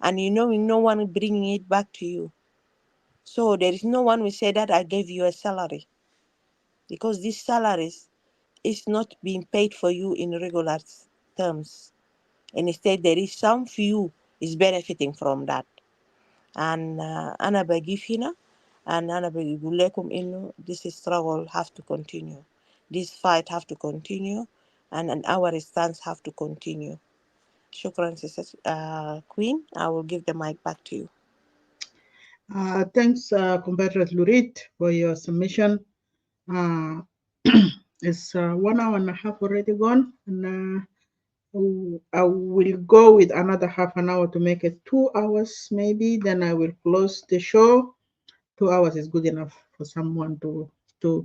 and you know no one bringing it back to you. So there is no one will say that I gave you a salary, because these salaries is not being paid for you in regular terms. And instead, there is some few is benefiting from that. And أنا بقيف هنا and أنا بقول لكم إنه this struggle have to continue. This fight have to continue, and our stance have to continue. شكرا Sister Queen. I will give the mic back to you. Thanks, compatriot Lurid, for your submission. It's 1 hour and a half already gone, and I will go with another half an hour to make it 2 hours, maybe. Then I will close the show. 2 hours is good enough for someone to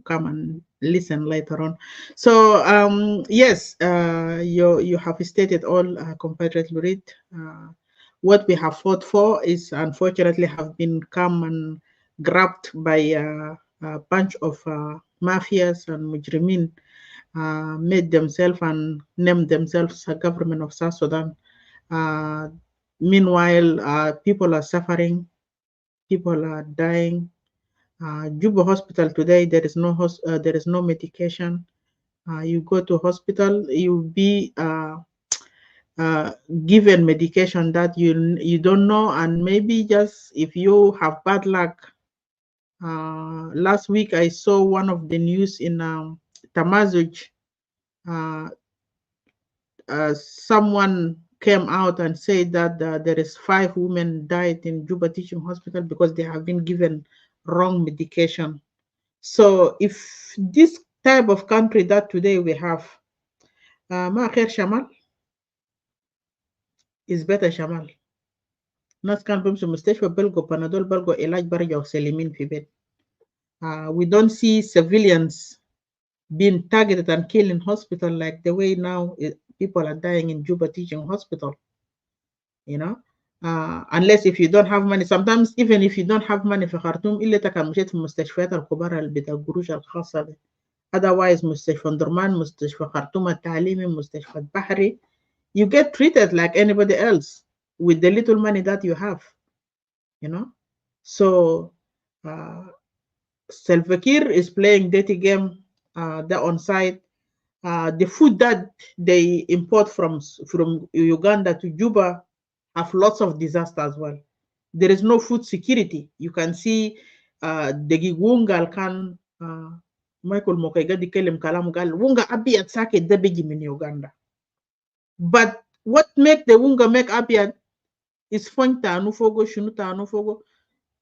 come and listen later on. So yes, you have stated all, compatriot Lurid. What we have fought for is unfortunately have been come and grabbed by a bunch of mafias and mujrimin, made themselves and named themselves a government of South Sudan. Meanwhile, people are suffering, people are dying. Juba Hospital today, there is no medication. You go to hospital, you be given medication that you don't know, and maybe just if you have bad luck. Last week I saw one of the news in Tamazuj. Someone came out and said that there is 5 women died in Juba Teaching Hospital because they have been given wrong medication. So if this type of country that today we have, ما خير شمال is better شمال. ناس كان بيمشوا مستشفى بلقوا بنادول بلقوا علاج برجعوا سليمين في بيت. We don't see civilians being targeted and killed in hospital like the way now people are dying in Juba Teaching Hospital. You know, unless if you don't have money. Sometimes even if you don't have money في خرطوم إلا تكون مشيت في المستشفيات الكبار اللي بتاع القروش الخاصة دي. Otherwise مستشفى درمان، مستشفى خرطوم التعليمي، مستشفى البحري, you get treated like anybody else with the little money that you have, you know. So Salva Kiir is playing dirty game. They're on site. The food that they import from Uganda to Juba have lots of disaster as well. There is no food security. You can see the gigwungal can Michael Mokaiga dikelem kalam gal wunga abiyat sake debiji min Uganda. But what make the wunga make abiyat is fonta anufogo shunuta anufogo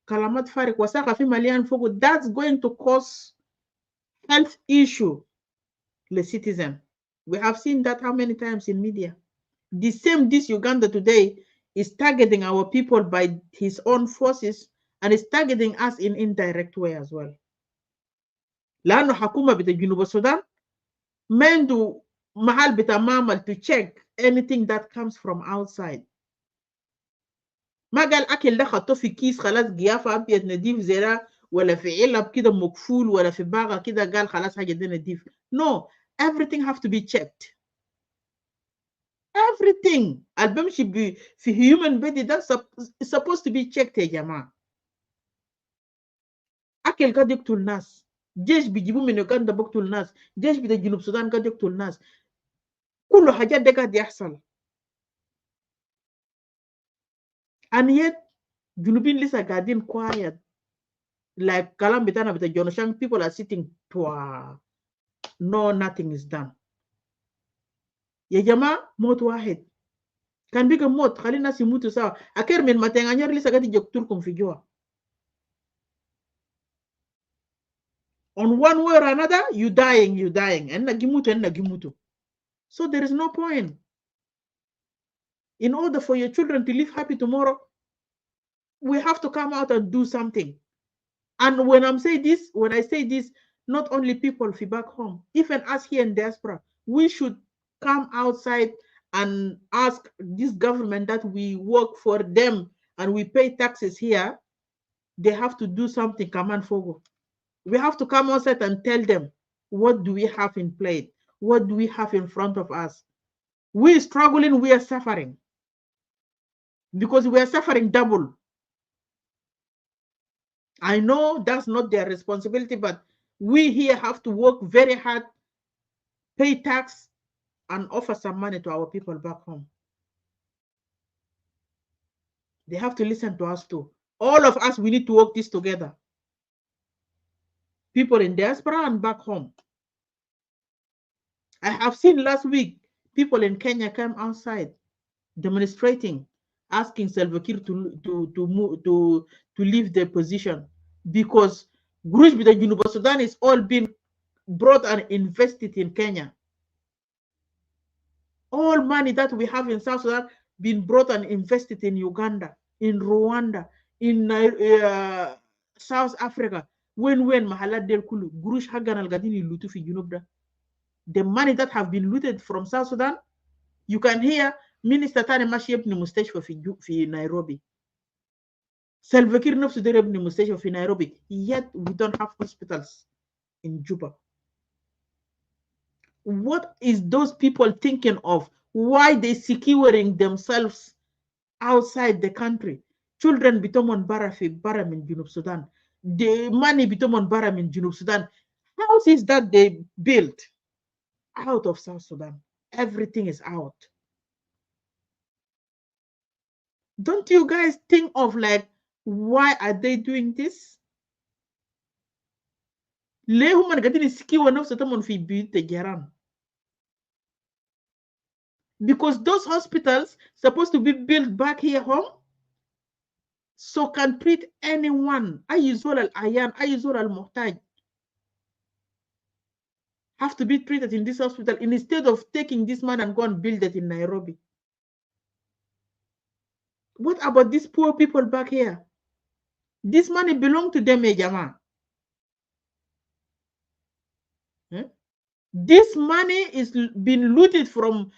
kalamat farik wasaka fi malian fogo. That's going to cause health issue the citizen. We have seen that how many times in media. The same this Uganda today is targeting our people by his own forces and is targeting us in indirect way as well. لانه حكومه بتاع جنوب السودان ما عنده محل بتاع معمل to check anything that comes from outside. ما قال اكل ده خطوه في كيس خلاص قيافه ابيض نضيف زي ده، ولا في علب كده مقفول، ولا في باغه كده قال خلاص حاجه دي نضيف. No, everything have to be checked. Everything البمشي في human body ده supposed to be checked يا جماعه. اكل قد يقتل ناس، جيش بيجيبوه من يوغندا بقتل ناس، جيش بتاع جنوب السودان قد يقتل ناس، كل حاجات ده قاعد يحصل. and yet جنوبين لسه قاعدين quiet like كلام بتاعنا بتاع جونشان people are sitting no nothing is done. يا جماعة موت واحد كان بيجي موت خلي الناس يموتوا سوا أكير من متنغنير لسه قاعد يقتلكم في جوا. On one way or another you dying and gimutu. So there is no point. In order for your children to live happy tomorrow, we have to come out and do something. And when I say this, not only people back home, even us here in diaspora, we should come outside and ask this government that we work for them and we pay taxes here, they have to do something. Come on forward. We have to come outside and tell them, what do we have in plate? What do we have in front of us? We're struggling, we are suffering. Because we are suffering double. I know that's not their responsibility, but we here have to work very hard, pay tax, and offer some money to our people back home. They have to listen to us too. All of us, we need to work this together. People in diaspora and back home. I have seen last week, people in Kenya came outside demonstrating, asking Salva Kiir to leave their position because Grush with the University of Sudan is all being brought and invested in Kenya. All money that we have in South Sudan been brought and invested in Uganda, in Rwanda, in South Africa. When mahalat del kulu Grush hagan al gadini lutu fi junubda. The money that have been looted from South Sudan, you can hear Minister Tani Mashi yebni mustashfa fi Nairobi. Salva Kiir nafsu dere yebni mustashfa fi Nairobi. Yet we don't have hospitals in Juba. What is those people thinking of? Why they securing themselves outside the country? Children bitomon baram in Junub Sudan. The money bitomon baram in Junub Sudan. Houses that they built out of South Sudan. Everything is out. Don't you guys think of like, why are they doing this? Because those hospitals supposed to be built back here home so can treat anyone. Ayizul al-ayan, ayizul al-muhtaj have to be treated in this hospital instead of taking this man and go and build it in Nairobi. What about these poor people back here? This money belongs to them, Jama. This money is been looted from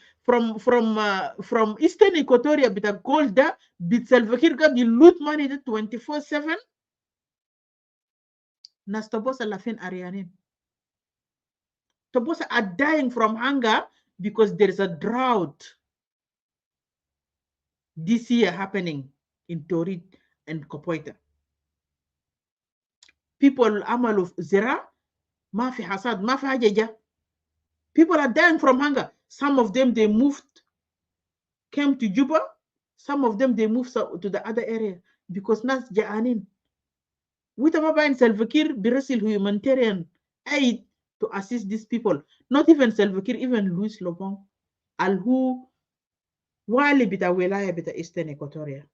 Eastern Equatoria, but a gold that bit Salva Kiir got the loot money 24/7. Nas Tobosa Lafin Arianin. Tobosa are dying from hunger because there is a drought this year happening in Torit and Kopoita. People amal of zera, mafi hasad, mafi hajaja. People are dying from hunger. Some of them they moved, came to Juba. Some of them they moved to the other area because nas ja'anin. Witama in Salva Kiir birasil humanitarian aid to assist these people. Not even Salva Kiir, even Louis Lobong, alhu wali bita wilaya bita Eastern Equatoria.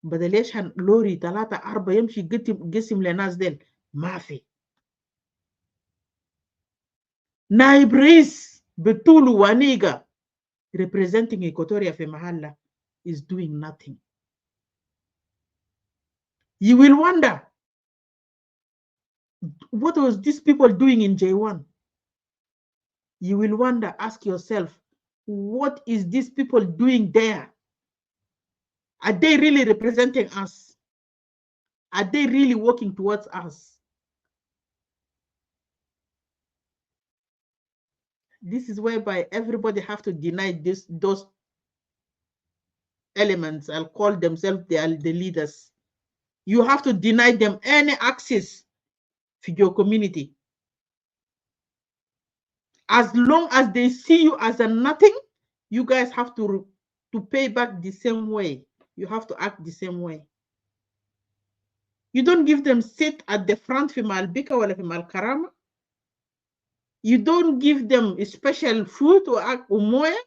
بدليش هن لوري 3-4 يمشي قسم لناس ديل ما في. نائب رئيس بطول وانيجا representing Equatoria في محلة is doing nothing. You will wonder What was these people doing in J1? You will wonder, ask yourself, what is these people doing there? Are they really representing us? Are they really working towards us? This is whereby everybody have to deny those elements. I'll call themselves the leaders. You have to deny them any access to your community. As long as they see you as a nothing, you guys have to pay back the same way. You have to act the same way. You don't give them sit at the front في Malbika or في Malkarama. You don't give them a special food or umoya.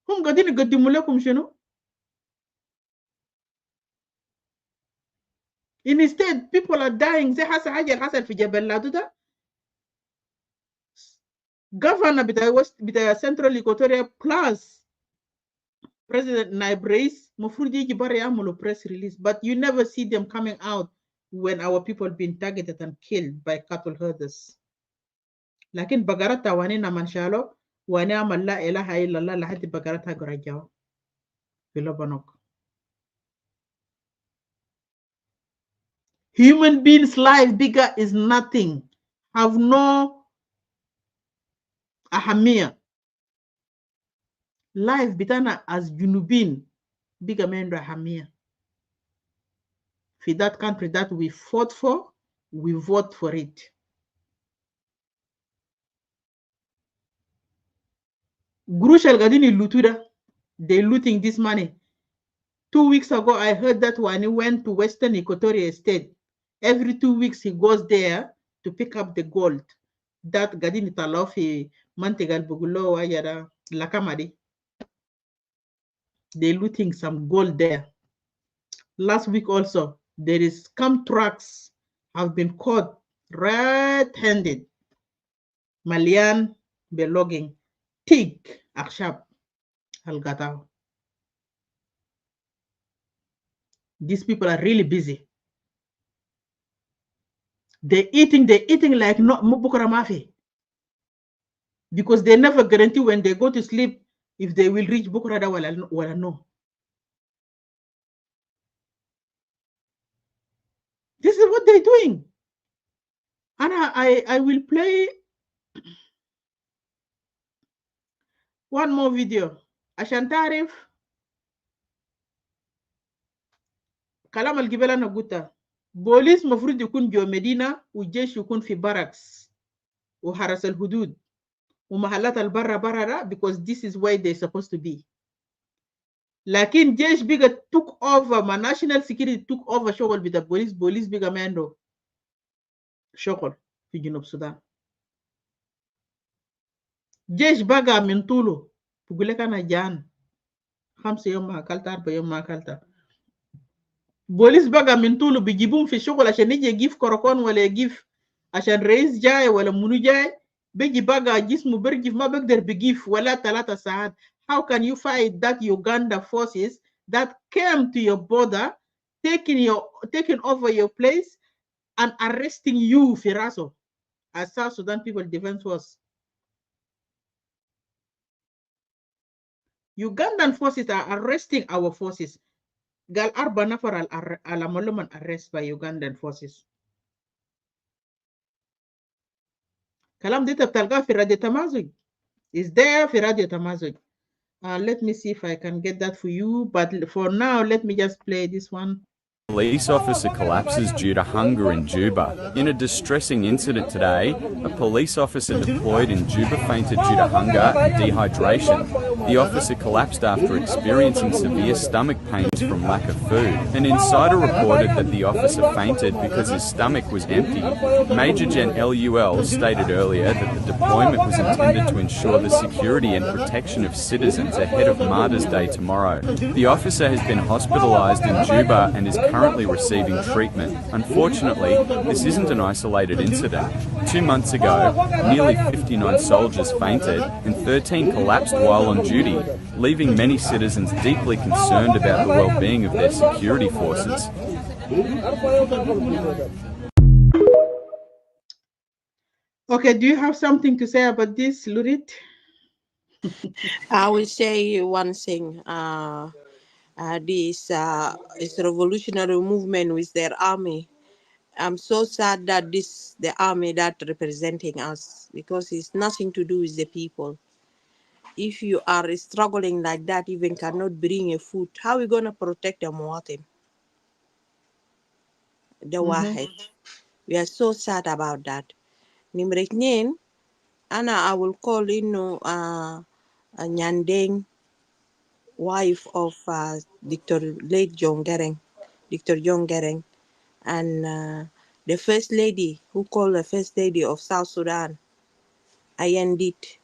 هم قاعدين يقدموا لكم شنو؟ Instead, people are dying. زي حصل حاجة اللي حصل في جبل لادو ده. Governor بتاع Central Equatoria plus President Naib Reis مفروض يجي برا يعملوا press release, but you never see them coming out when our people being targeted and killed by cattle herders. لكن بقرتها وانينا من شالو ونعمل لا إله إلا الله لحد بقرتها قرجاو في لبنان. Human beings' life bigger is nothing. Have no ahamia. Life bitana as junubin bigger mendo ahamia. For that country that we fought for, we vote for it. Grushal Gadini Lutuda, they looting this money. 2 weeks ago, I heard that when he went to Western Equatoria State, every 2 weeks he goes there to pick up the gold. That Gadini Talofi, Mantegal Bugulo, Ayada, Lakamadi. They looting some gold there. Last week also, there is scam trucks have been caught red-handed. Malian belonging. Tig Akshab Al-Gatao. These people are really busy. They're eating like no Mubukara Mafi. Because they never guarantee when they go to sleep if they will reach Bukurada or no. This is what they're doing. And I will play one more video. عشان تعرف كلام الجبال أنا قلتها. بوليس مفروض يكون جو مدينة والجيش يكون في باركس وحرس الحدود ومحلات البرة برا because this is where they're supposed to be. لكن جيش بيجا took over ما national security took over شغل بتاع بوليس بيجا ما عنده شغل في جنوب السودان. جيش بقى من طوله بقول لك انا جان 5 يوم ما اكلت 4 يوم ما اكلت. بوليس بقى من طوله بيجيبون في الشغل عشان يجي يجيف كركون ولا يجيف عشان رئيس جاي ولا منو جاي بيجي بقى جسمه برجف ما بقدر بيجيف ولا 3 ساعات. How can you fight that Uganda forces that came to your border taking over your place and arresting you في راسه as South Sudan People Defense Forces? Ugandan forces are arresting our forces. Gal arba nafar al amaluman arrest by Ugandan forces. Kalam dita btalga fi Radio Tamazuj. Is there fi Radio Tamazuj. Let me see if I can get that for you. But for now, let me just play this one. Police officer collapses due to hunger in Juba. In a distressing incident today, a police officer deployed in Juba fainted due to hunger and dehydration. The officer collapsed after experiencing severe stomach pains from lack of food. An insider reported that the officer fainted because his stomach was empty. Major Gen LUL stated earlier that the deployment was intended to ensure the security and protection of citizens ahead of Martyrs' Day tomorrow. The officer has been hospitalized in Juba and is currently receiving treatment. Unfortunately, this isn't an isolated incident. 2 months ago, nearly 59 soldiers fainted and 13 collapsed while on duty, leaving many citizens deeply concerned about the well-being of their security forces. Okay, do you have something to say about this, Lurit? I will say one thing. This revolutionary movement with their army. I'm so sad that the army that representing us, because it's nothing to do with the people. If you are struggling like that, even cannot bring a food, how are we gonna protect the Muatin? The Wahed. We are so sad about that. Number اتنين, I will call Nyandeng, wife of Dr. late John Gereng, Dr. John Gereng, and the first lady who called the first lady of South Sudan, Ayandit,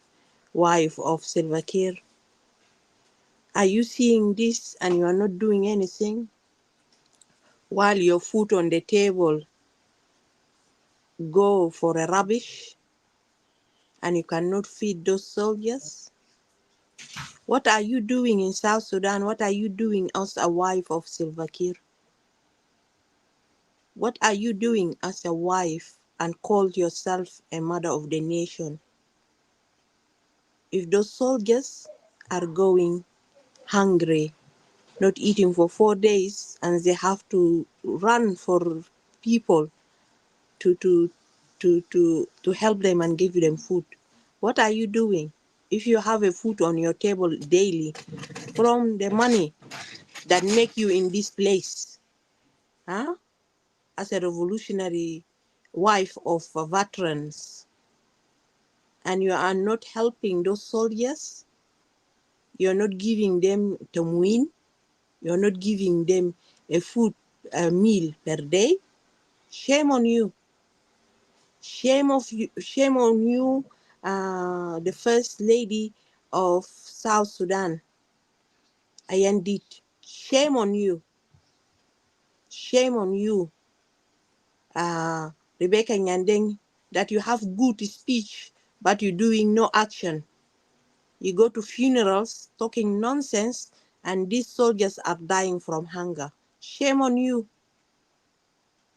wife of Salva Kiir. Are you seeing this and you are not doing anything? While your food on the table go for a rubbish and you cannot feed those soldiers? What are you doing in South Sudan? What are you doing as a wife of Salva Kiir? What are you doing as a wife and call yourself a mother of the nation? If those soldiers are going hungry, not eating for 4 days, and they have to run for people to to to help them and give them food, what are you doing? If you have a food on your table daily from the money that make you in this place, huh? As a revolutionary wife of veterans, and you are not helping those soldiers, you're not giving them tamwin, you're not giving them a meal per day. Shame on you. Shame on you, the first lady of South Sudan, Ayandit. Shame on you. Shame on you, uh, Rebecca Nyandeng, that you have good speech, but you're doing no action. You go to funerals talking nonsense, and these soldiers are dying from hunger. Shame on you.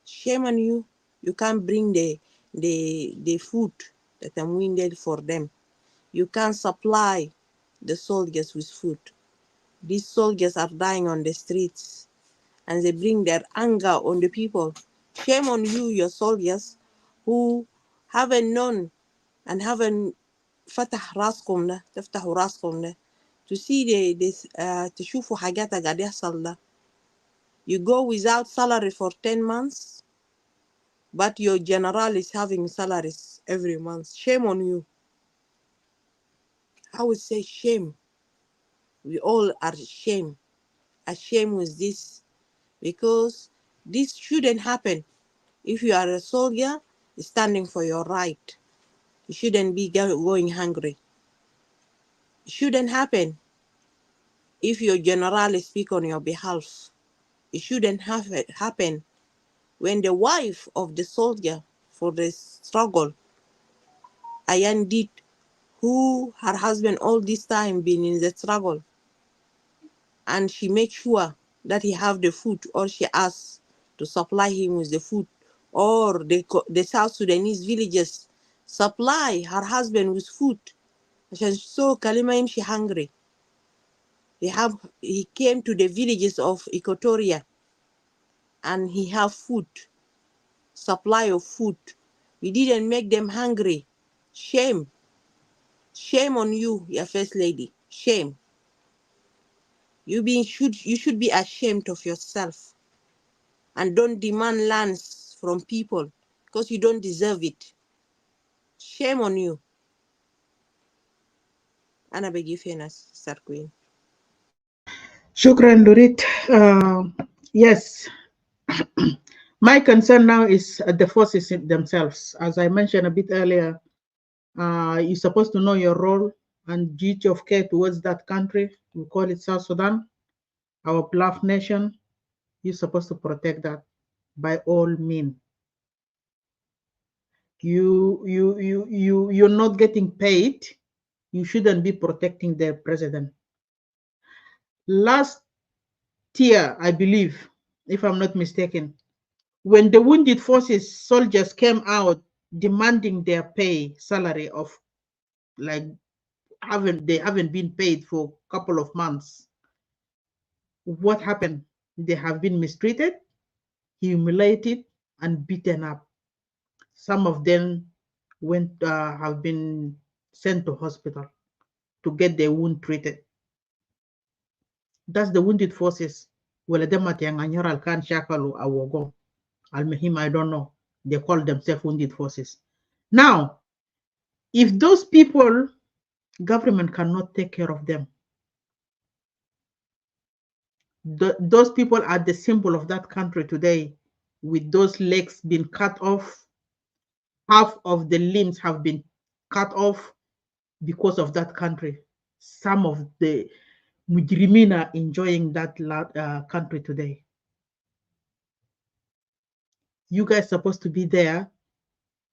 Shame on you. You can't bring the food that I'm needed for them. You can't supply the soldiers with food. These soldiers are dying on the streets, and they bring their anger on the people. Shame on you, your soldiers, who haven't known and haven't فتح راسكم ده تفتحوا راسكم ده to see تشوفوا حاجات قاعد يحصل ده. You go without salary for 10 months, but your general is having salaries every month. Shame on you. I would say shame. We all are ashamed with this, because this shouldn't happen. If you are a soldier standing for your right, you shouldn't be going hungry. It shouldn't happen. If your general speak on your behalf, it shouldn't have it happen when the wife of the soldier for the struggle, Ayan did, who her husband all this time been in the struggle, and she make sure that he have the food, or she asks to supply him with the food, or the South Sudanese villagers supply her husband with food. So Kalima she hungry. He came to the villages of Equatoria and he have food, supply of food. We didn't make them hungry. Shame. Shame on you, your first lady. Shame. You should be ashamed of yourself, and don't demand lands from people because you don't deserve it. Shame on you. Ana begi fenas, Sir Queen. Shukran, Lurit. Yes, my concern now is the forces themselves. As I mentioned a bit earlier, you're supposed to know your role and duty of care towards that country. We call it South Sudan, our beloved nation. You're supposed to protect that by all means. You're not getting paid. You shouldn't be protecting the president. Last year, I believe, if I'm not mistaken, when the wounded forces soldiers came out demanding their pay salary of like they haven't been paid for a couple of months. What happened? They have been mistreated, humiliated, and beaten up. Some of them have been sent to hospital to get their wound treated. That's the wounded forces. Well, them at Yanganyoral can shakalu awogo. Al-Mahim, I don't know. They call themselves wounded forces. Now, if those people, government cannot take care of them, those people are the symbol of that country today, with those legs being cut off. Half of the limbs have been cut off because of that country. Some of the mujrimin are enjoying that country today. You guys are supposed to be there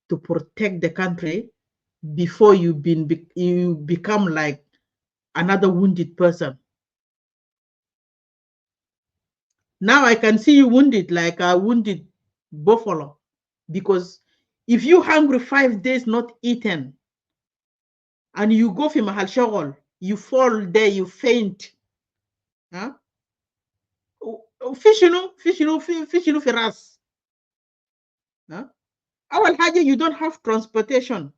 to protect the country before you become like another wounded person. Now I can see you wounded like a wounded buffalo, because if you hungry 5 days not eaten and you go for mahal shogol, you fall there, you faint. Huh? Fish, for us. Huh? Our haja, you don't have transportation.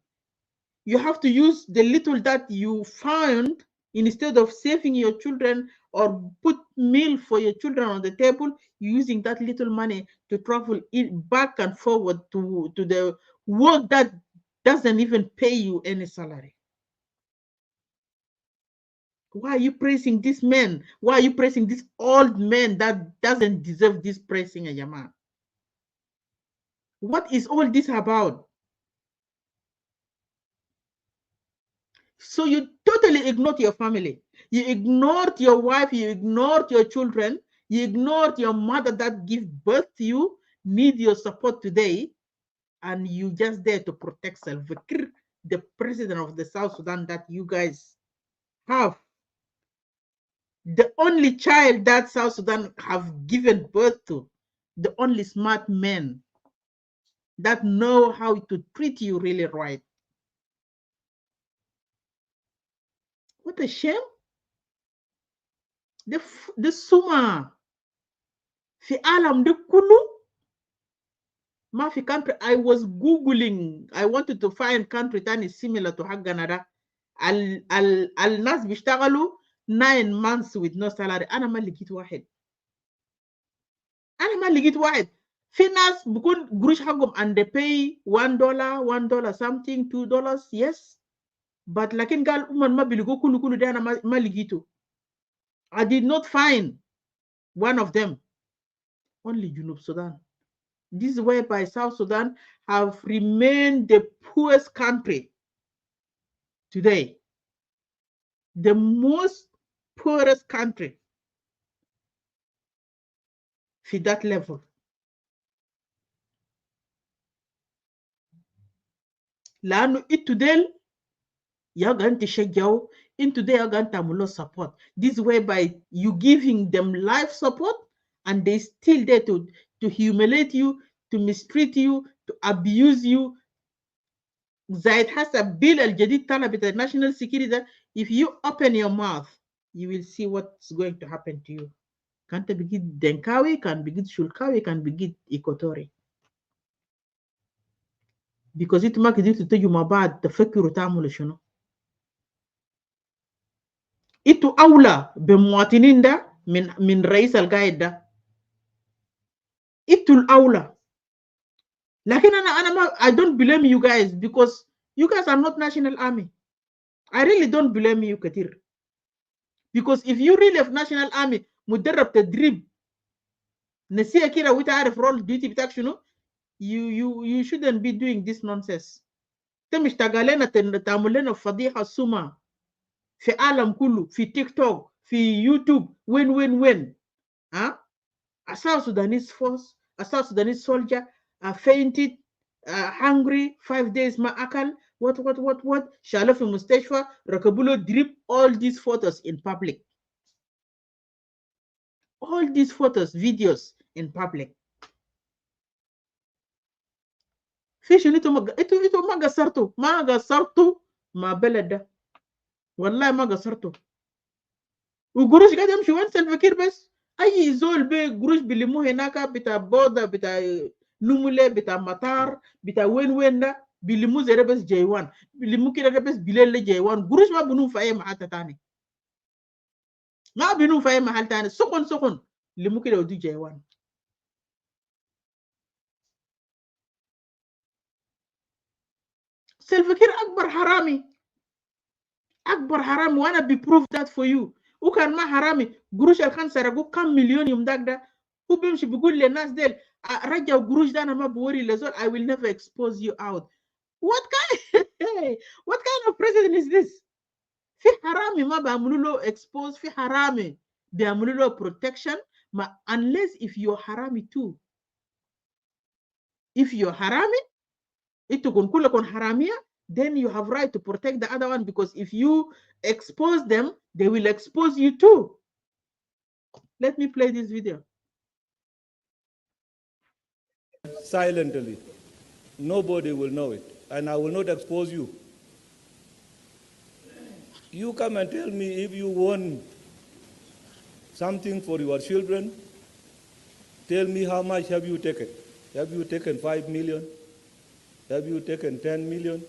You have to use the little that you found instead of saving your children or put meal for your children on the table. You're using that little money to travel back and forward to the work that doesn't even pay you any salary. Why are you praising this man? Why are you praising this old man that doesn't deserve this praising, Ayama? What is all this about? So you totally ignored your family. You ignored your wife. You ignored your children. You ignored your mother that gave birth to you, need your support today. And you just there to protect Salva Kiir, the president of the South Sudan that you guys have. The only child that South Sudan have given birth to. The only smart man that know how to treat you really right. What a shame. The Suma fi alam de kulu mafi country. I was googling, I wanted to find country that is similar to Canada. Al nas bishtagalu 9 months with no salary. Ana ma ligit wahed. Ana ma ligit wahed. Fi nas bukun grush hagum and they pay $1 something, $2, yes. But lakin gal uman ma biligo kulu de ana ma ligitu. I did not find one of them. Only Junub Sudan. This is whereby South Sudan have remained the poorest country today. The most poorest country for that level. Lanu itudel yagan tishajau into the yagan tamulo support. This is whereby you giving them life support and they still there to humiliate you, to mistreat you, to abuse you. Zaid has a bill al jadid talabit the national security that if you open your mouth, you will see what's going to happen to you. Can't begin Denkawi, can begin Shulkawi, can begin Ikotori. Because it makes it to you mabad the fakiru tamulu shuno. Itu awla bemwatininda min rais al-qaida. Itul awla. Lakin I don't blame you guys because you guys are not national army. I really don't blame you, Katir. Because if you really have national army, mudarrab tadrib, nasiya kira wita arif role duty bitak shuno, you shouldn't be doing this nonsense. تمشتغلنا تعملنا فضيحة سما في عالم كله في تيك توك في يوتيوب when a South Sudanese force, a South Sudanese soldier fainted, hungry, 5 days ma akal, what shala fi mustashfa, rakabulo drip, all these photos in public, all these photos, videos in public. فيش انتوا ما قصرتوا مع بلد ده، والله ما قصرتوا. وقروش قاعد يمشي وين سلفكير بس، اي زول بقروش بيلموه هناك بتاع بودا بتاع نمولة بتاع مطار بتاع وين ده بيلموه زي ده بس جيوان، بيلموه كده بس بليل جيوان. قروش ما بنوم في اي محل تاني، ما بنوم في اي محل تاني. سخن لموه كده ودي جيوان. سلفكير اكبر حرامي، اكبر حرامي، وانا ببروف ذات فور يو. وكان ما حرامي قروش الخان سرقوه كم مليون يوم ده هو بيمشي بيقول للناس ديل رجعوا قروش ده، انا ما بوري لزول. I will never expose you out. What kind of president is this? في حرامي ما بيعملوا له expose، في حرامي بيعملوا له protection. ما unless if you're حرامي too. If you're حرامي انتوا كلكم حرامية, then you have right to protect the other one, because if you expose them, they will expose you too. Let me play this video. Silently. Nobody will know it, and I will not expose you. You come and tell me if you want something for your children. Tell me how much have you taken? Have you taken 5 million? Have you taken 10 million?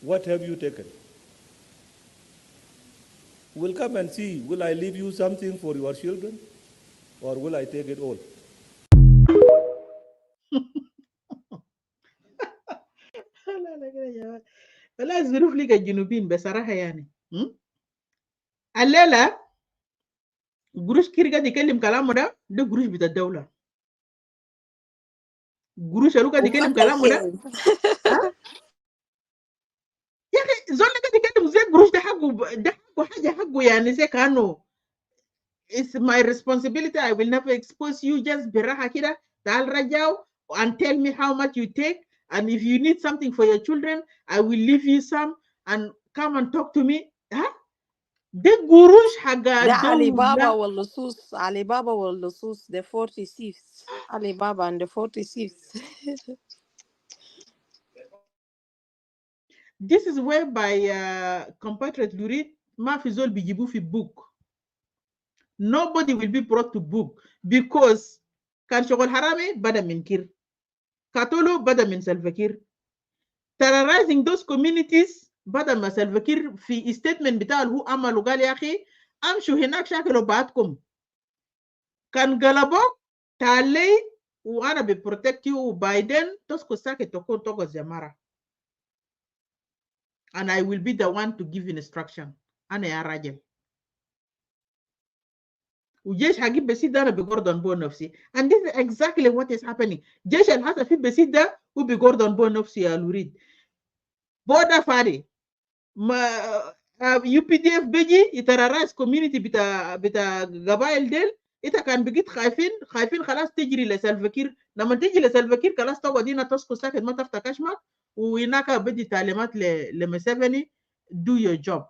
What have you taken? We'll come and see. Will I leave you something for your children, or will I take it all? والله الظروف لقى الجنوبيين بصراحة يعني. الليلة قروش كير قاعد يكلم كلامه ده قروش بتاع الدولة. قروش اللي قاعد يكلم كلامه ده يا اخي زول قاعد يكلم زي قروش ده حقه، ده حقه حاجة حقه يعني، زي كأنه it's my responsibility. I will never expose you. Just براحة كده تعال رجعوا and tell me how much you take, and if you need something for your children I will leave you some and come and talk to me. ها ده قروش حق ده علي بابا الدولة. واللصوص، علي بابا واللصوص، the 40 thieves. علي بابا and the 40 thieves. This is whereby compatriot Lurid ما في زول بيجيبوه في book. Nobody will be brought to book because كان شغل حرامي بدا من كير، كاتولو بدا من سلفكير، terrorizing those communities بدا ما سلفكير في statement بتاعه هو عمل وقال يا اخي امشوا هناك شاكلوا بعضكم. كان قلبوك تعالي وانا ببروتكت يو، وبايدن تسكو ساكت تكون توقع زمارة and I will be the one to give instruction. انا يا راجل وجيش حقيب بسيط ده انا بجوردن بو نفسي. And this is exactly what is happening. جيش الحسن في بسيط ده هو بجوردن بو نفسي يا لوريد. بودا فاري ما UPDF بيجي يترراس كوميونيتي بتاع قبائل ديل. انت كان بقيت خايفين خلاص تجري لسلفكير. لما تجي لسلفكير خلاص تقعد هنا تسكت ساكت ما تفتح كشمك، وهناك بدي تعليمات لمسافني do your job.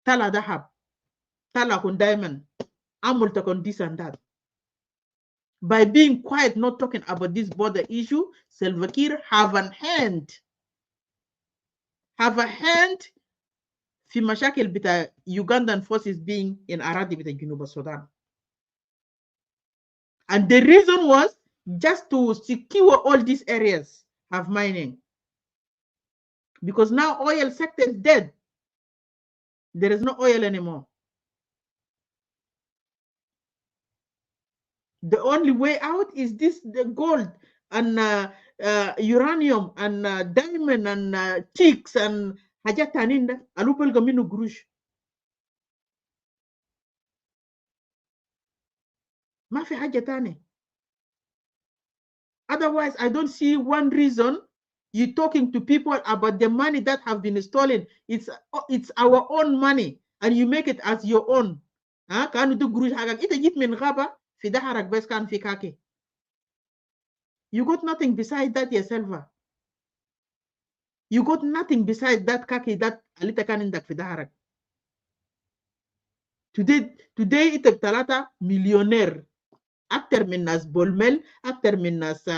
طلع دهب، طلع كن دايما عمل تكون this and that. By being quiet, not talking about this border issue, Salva Kiir have a hand في مشاكل بتاع Ugandan forces being in أراضي بتاع جنوب السودان. And the reason was just to secure all these areas have mining. Because now oil sector is dead. There is no oil anymore. The only way out is the gold and uranium and diamond and chicks and حاجات تانيين ده اللي بلقى منه قروش. ما في حاجة تانية. Otherwise, I don't see one reason you talking to people about the money that have been stolen. It's our own money and you make it as your own. كانوا دو قروش حقك. إنت جيت من غابة في دهرك بس كان في كاكي. You got nothing beside that yourself. You got nothing besides that kaki that alita kan indak في دهرك. Today إنت ب3 مليونير. أكتر من ناس بولمل، أكتر من ناس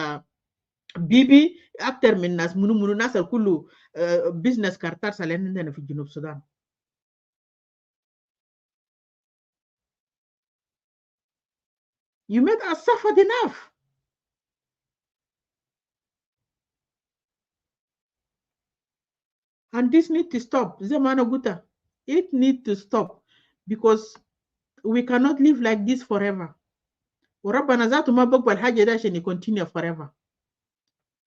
Bibi أكتر من ناس منو ناس الكل business كارتار سالين عندنا في جنوب السودان. You made us suffer enough. And this need to stop. Zemana Guta. It need to stop because we cannot live like this forever. وربنا ذاته ما بقبل حاجة ده عشان continue forever.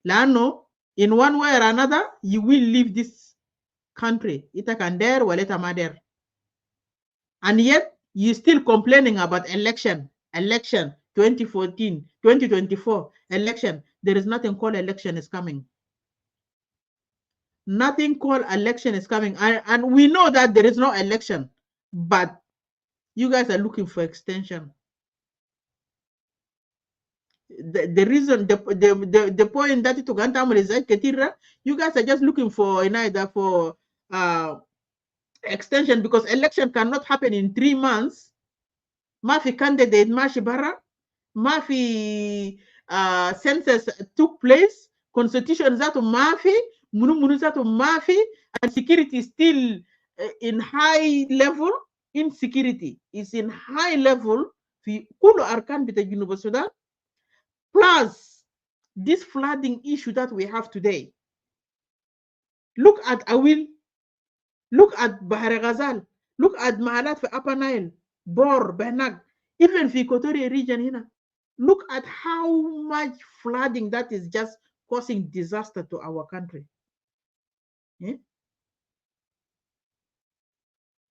لأنه in one way or another you will leave this country. Ita can dare ولا ita ما dare. And yet you still complaining about election 2014, 2024 election. There is nothing called election is coming. Nothing called election is coming. And we know that there is no election, but you guys are looking for extension. The reason, the point that Uganda is that you guys are just looking for either for extension because election cannot happen in 3 months. Mafi candidate mashi bara, mafi census took place, constitution zatu mafi, munu zatu mafi, and security is still in high level. Insecurity is in high level fi kulu arkan bita Junuba Sudan. Plus this flooding issue that we have today. Look at Awil, look at Bahar Ghazal, look at Mahalat for Upper Nile, Bor, Benag, even for Equatorial region here. Look at how much flooding that is just causing disaster to our country.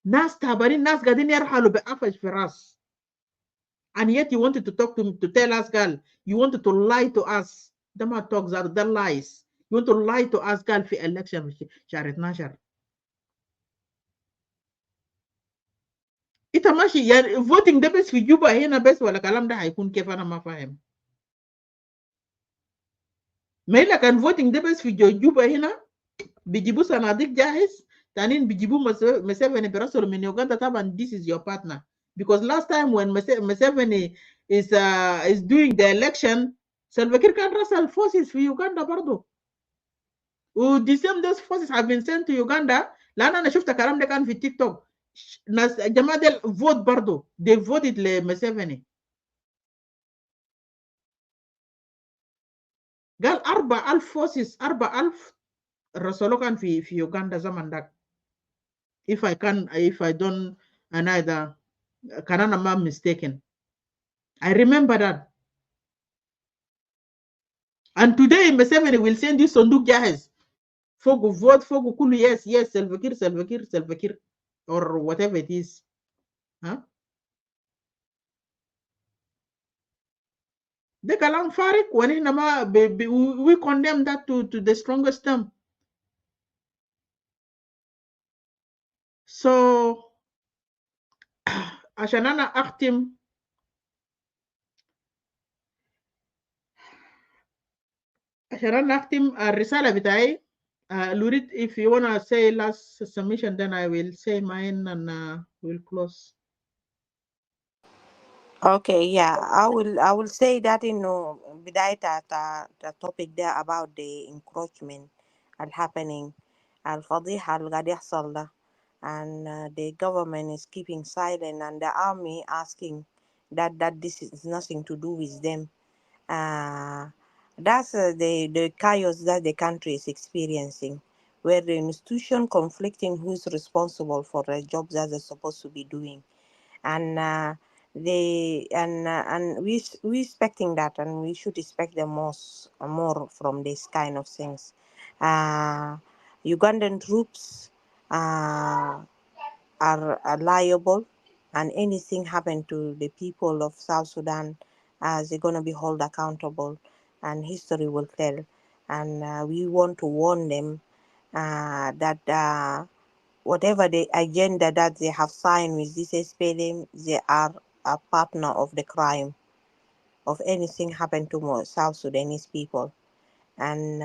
Nas tabarin, nas gadin yarhalu be'afaj firas. And yet you wanted to talk to tell us, girl, you wanted to lie to us. Dama talks out the lies. You want to lie to us, girl, for election sharet nashar. Ita mashi ya voting da bes fi Juba hina bes wala kalam da haikun kef ana ma fahem. Maila kan voting da bes fi Juba hina bijibu sanadik jahis tanin bijibu Museveni berasol min Uganda taban this is your partner. Because last time when Museveni is doing the election, Salva Kiir can Russell forces for Uganda bardo. The same those forces have been sent to Uganda. Lana na shufta karam de kan fi TikTok. Nas Jamadel vote bardo. They voted le Museveni. Gal 4,000 forces, 4,000 Rasolo kan fi Uganda zaman dak. If I don't another Kanana ma mistaken. I remember that. And today, Museveni will send you Sonduk Jahes. Fogu vote, Fogu Kulu, yes, Salva Kiir, or whatever it is. Huh? The Kalam Farik, we condemn that to the strongest term. So, Ashanana Aktim, Risala Vitai. Lurid, if you wanna say last submission, then I will say mine and we'll close. Okay, yeah, I will say that بداية the topic there about the encroachment happening الفضيحة اللي قاعد يحصل ده and the government is keeping silent and the army asking that this is nothing to do with them. That's the chaos that the country is experiencing, where the institution conflicting who is responsible for the jobs that they're supposed to be doing, and we expecting that, and we should expect the more from this kind of things. Ugandan troops are liable, and anything happen to the people of South Sudan, they're going to be held accountable, and history will tell. And we want to warn them that whatever the agenda that they have signed with this SPLM, they are a partner of the crime of anything happen to South Sudanese people. And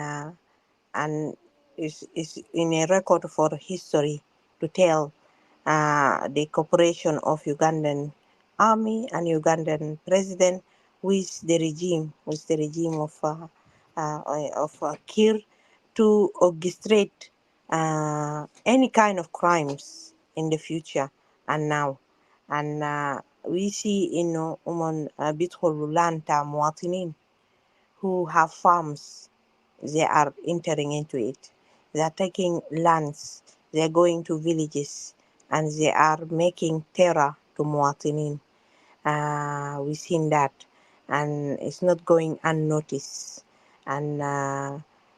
it's in a record for history to tell the cooperation of Ugandan army and Ugandan president with the regime of Kir to orchestrate any kind of crimes in the future and now. And we see إنه بيدخلوا land مواطنين who have farms. They are entering into it. They are taking lands. They are going to villages and they are making terror to مواطنين. We've seen that, and it's not going unnoticed. And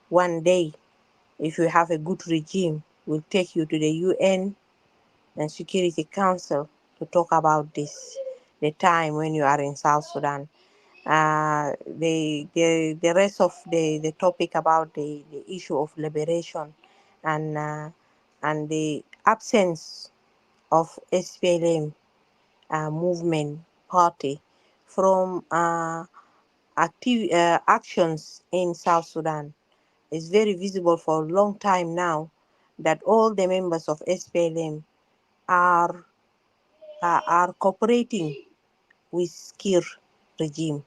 one day, if you have a good regime, we'll take you to the UN and Security Council to talk about this, the time when you are in South Sudan. The rest of the topic about the issue of liberation and the absence of SPLM movement party from actions in South Sudan. It's very visible for a long time now that all the members of SPLM are cooperating with Kir regime,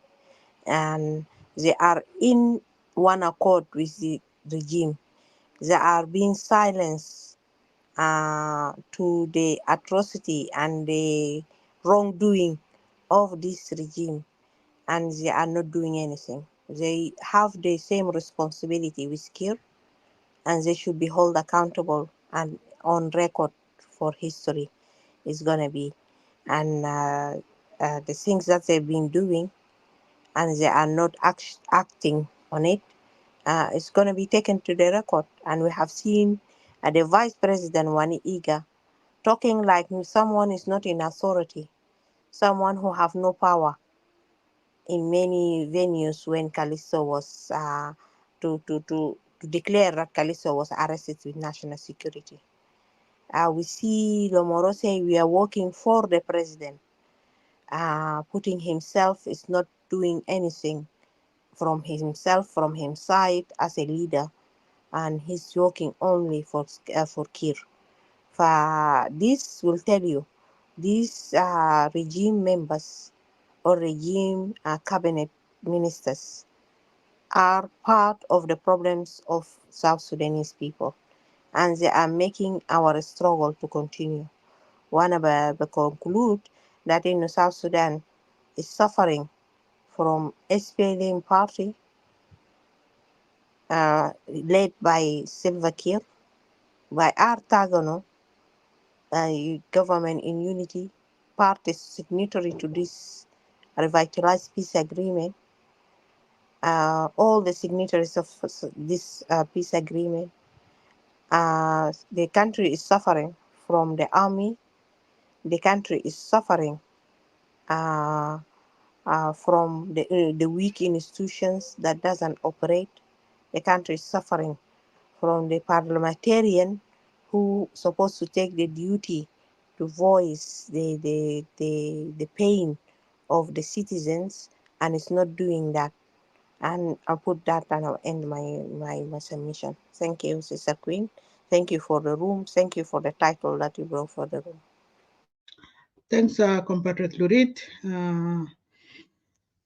and they are in one accord with the regime. They are being silenced to the atrocity and the wrongdoing of this regime, and they are not doing anything. They have the same responsibility with Kir, and they should be held accountable and on record for history is gonna be. And the things that they've been doing, and they are not acting on it, it's gonna be taken to the record. And we have seen the Vice President Wani Iga talking like someone is not in authority, someone who have no power in many venues when Callisto was to declare that Callisto was arrested with national security. We see Lomoro say we are working for the president, putting himself is not doing anything from himself, from his side as a leader, and he's working only for Kir. This will tell you, these regime members or regime cabinet ministers are part of the problems of South Sudanese people, and they are making our struggle to continue. One conclude that in South Sudan is suffering from SPLM party led by Salva Kiir, by our Tagano government in unity, parties signatory to this revitalized peace agreement, all the signatories of this peace agreement, the country is suffering from the army, the country is suffering from the weak institutions that doesn't operate, the country is suffering from the parliamentarian who supposed to take the duty to voice the pain of the citizens, and is not doing that. And I'll put that and I'll end my submission. Thank you, Sister Queen. Thank you for the room. Thank you for the title that you brought for the room. Thanks, compatriot Lurid.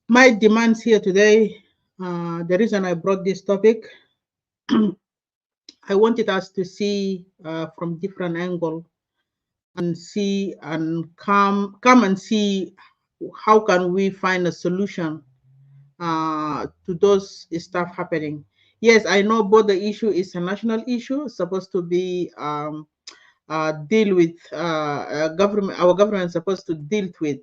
My demands here today, the reason I brought this topic, I wanted us to see from different angle and see and come and see how can we find a solution to those stuff happening. Yes, I know border issue is a national issue, supposed to be deal with government. Our government is supposed to deal with,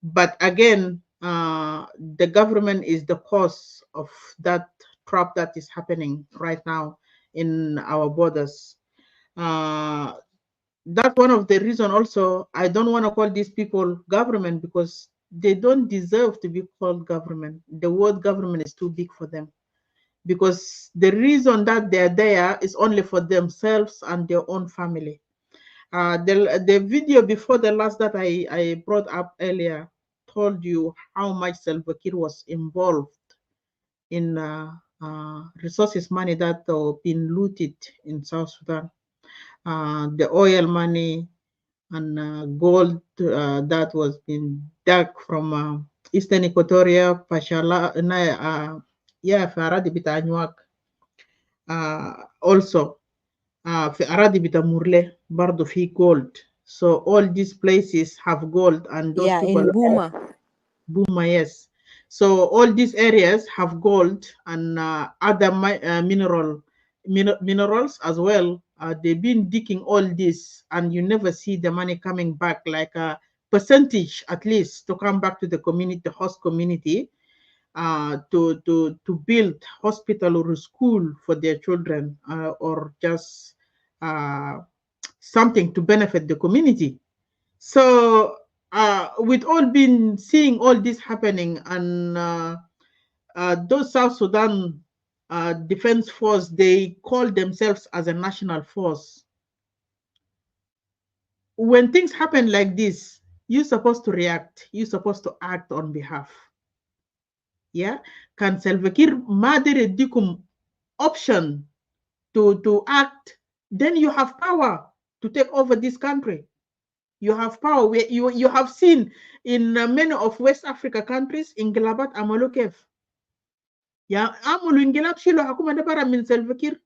but again, the government is the cause of that trap that is happening right now in our borders. That's one of the reason also I don't want to call these people government, because they don't deserve to be called government. The word government is too big for them, because the reason that they're there is only for themselves and their own family. The video before the last that I brought up earlier told you how much Salva Kiir was involved in resources money that been looted in South Sudan. The oil money and gold that was being dug from Eastern Equatoria, Pashala, yeah, في أراضي بتاع نيويورك. Also في أراضي بتاع مورلي برضو في gold. So all these places have gold, and those Yeah, people in have Buma. Buma, yes. So all these areas have gold and other minerals as well. They've been digging all this, and you never see the money coming back, like a percentage at least, to come back to the community, the host community, to build hospital or school for their children, or just uh, something to benefit the community. So with all been seeing all this happening, and those South Sudan Defense Force, they call themselves as a national force. When things happen like this, you're supposed to react. You're supposed to act on behalf. Yeah, can Salva Kiir madere dikum option to act? Then you have power to take over this country. You have power. You have seen in many of West Africa countries, Ingelabat Amalo Kef. Yeah, Amulu Ingelab Shilo Hakuma Debara min Salva Kiir.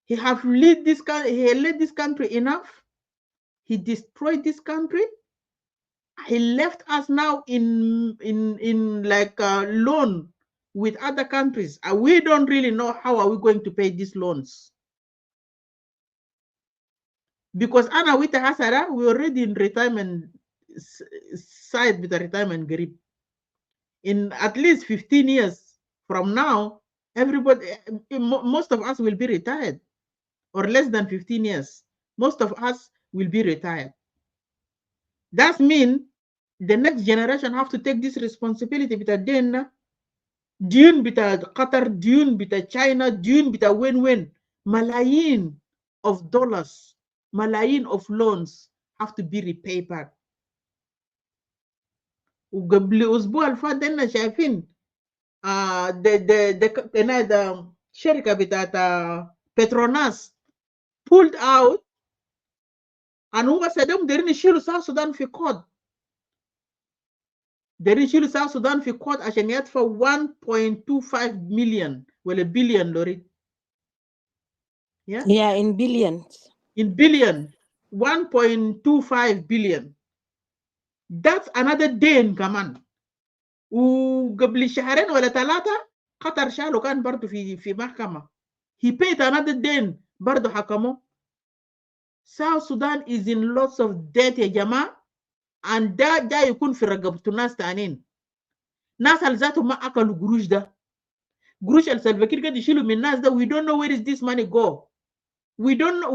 He have led this country enough. He destroyed this country. He left us now in like a loan with other countries. We don't really know how are we going to pay these loans. Because Anna with Hasara, we already in retirement side with the retirement grip. In at least 15 years from now, everybody, most of us will be retired, or less than 15 years. Most of us will be retired. That means the next generation have to take this responsibility. Bita Denna, dune bita Qatar, dune bita China, dune bita win-win. Malayin of dollars, malayin of loans have to be repaid back. وقبل أسبوع الفات دنا شايفين the شركة بتاعت بتروناس pulled out, and هو سدهم دايرين يشيلوا South Sudan في كود. دايرين يشيلوا South Sudan في كود عشان يدفعوا 1.25 million ولا billion لوريد. Yeah, in billions. In billion, 1.25 billion. That's another دين كمان. وقبل شهرين ولا ثلاثة قطر شالوا كان برضو في محكمة. He paid another دين برضو حكموه. South Sudan is in lots of debt يا جماعة, and ده يكون في رقبة ناس تانين. ناس ذاته ما أكلوا قروش ده. قروش السلفاكير قد يشيلوا من الناس ده. We don't know where is this money go. We don't know,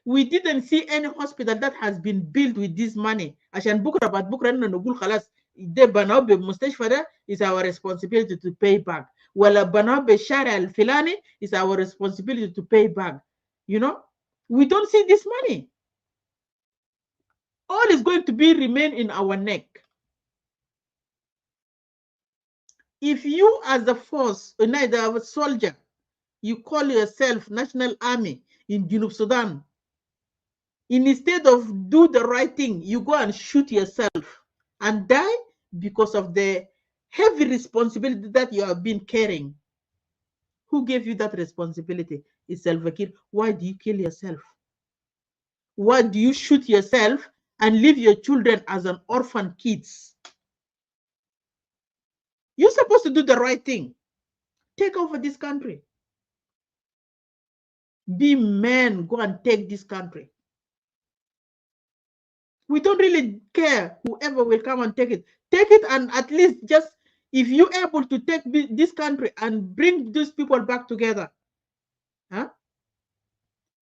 we didn't see any hospital that has been built with this money. عشان بكرة بعد بكرة إننا نقول خلاص ده بناه بالمستشفى ده is our responsibility to pay back. ولا بناه بالشارع الفلاني is our responsibility to pay back. You know, we don't see this money. All is going to be remain in our neck. If you as a force, neither a soldier, you call yourself National Army in Junub Sudan, instead of do the right thing, you go and shoot yourself and die because of the heavy responsibility that you have been carrying. Who gave you that responsibility? It's Salva Kiir. Why do you kill yourself? Why do you shoot yourself and leave your children as an orphan kids? You're supposed to do the right thing. Take over this country. Be men, go and take this country. We don't really care whoever will come and take it. Take it, and at least just, if you're able to take this country and bring these people back together, huh?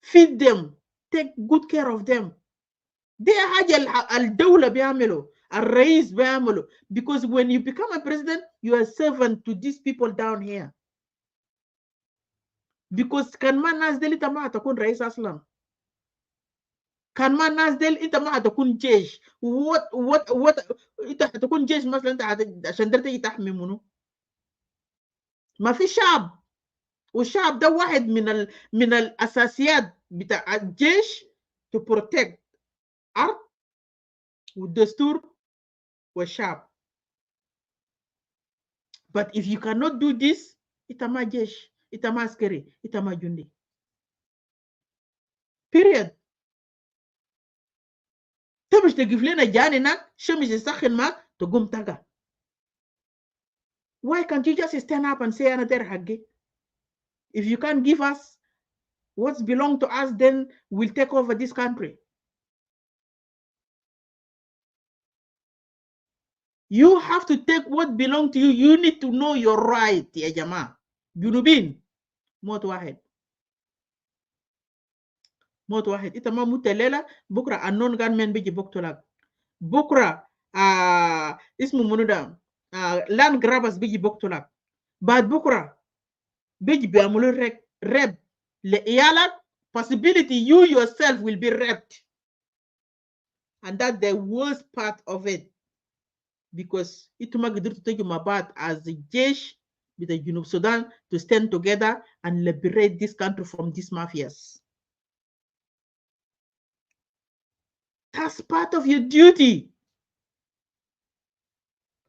Feed them, take good care of them. دي حاجة الدولة بيعملوا, الرئيس بيعملوا, because when you become a president, you are a servant to these people down here. Because كان ما الناس دي انت ما هتكون رئيس اصلا. كان ما الناس دي انت ما هتكون جيش. what انت هتكون جيش مثلا انت عشان تيجي تحمي منه. ما في شعب, والشعب ده واحد من الاساسيات بتاع الجيش to protect ارض والدستور والشعب. But if you cannot do this, itama jesh, itama askeri, itama jundi. Period. تمش تجيب لنا جاني ناك شمس يسخن ماك تقوم تقع. Why can't you just stand up and say another hagi? If you can't give us what's belong to us, then we'll take over this country. You have to take what belong to you. You need to know your right, ya jama. Junubin, mot wahed. Mot wahed. Ita ma mutelela, bukra unknown gunmen biji boktolak. Bukra, ismu munuda, land grabbers biji boktolak. Bad bukra, biji biamulu rep. Le iyalak, possibility you yourself will be raped. And that's the worst part of it. Because ituma gidur to take mabat as a jesh with the Junub Sudan to stand together and liberate this country from these mafias. That's part of your duty,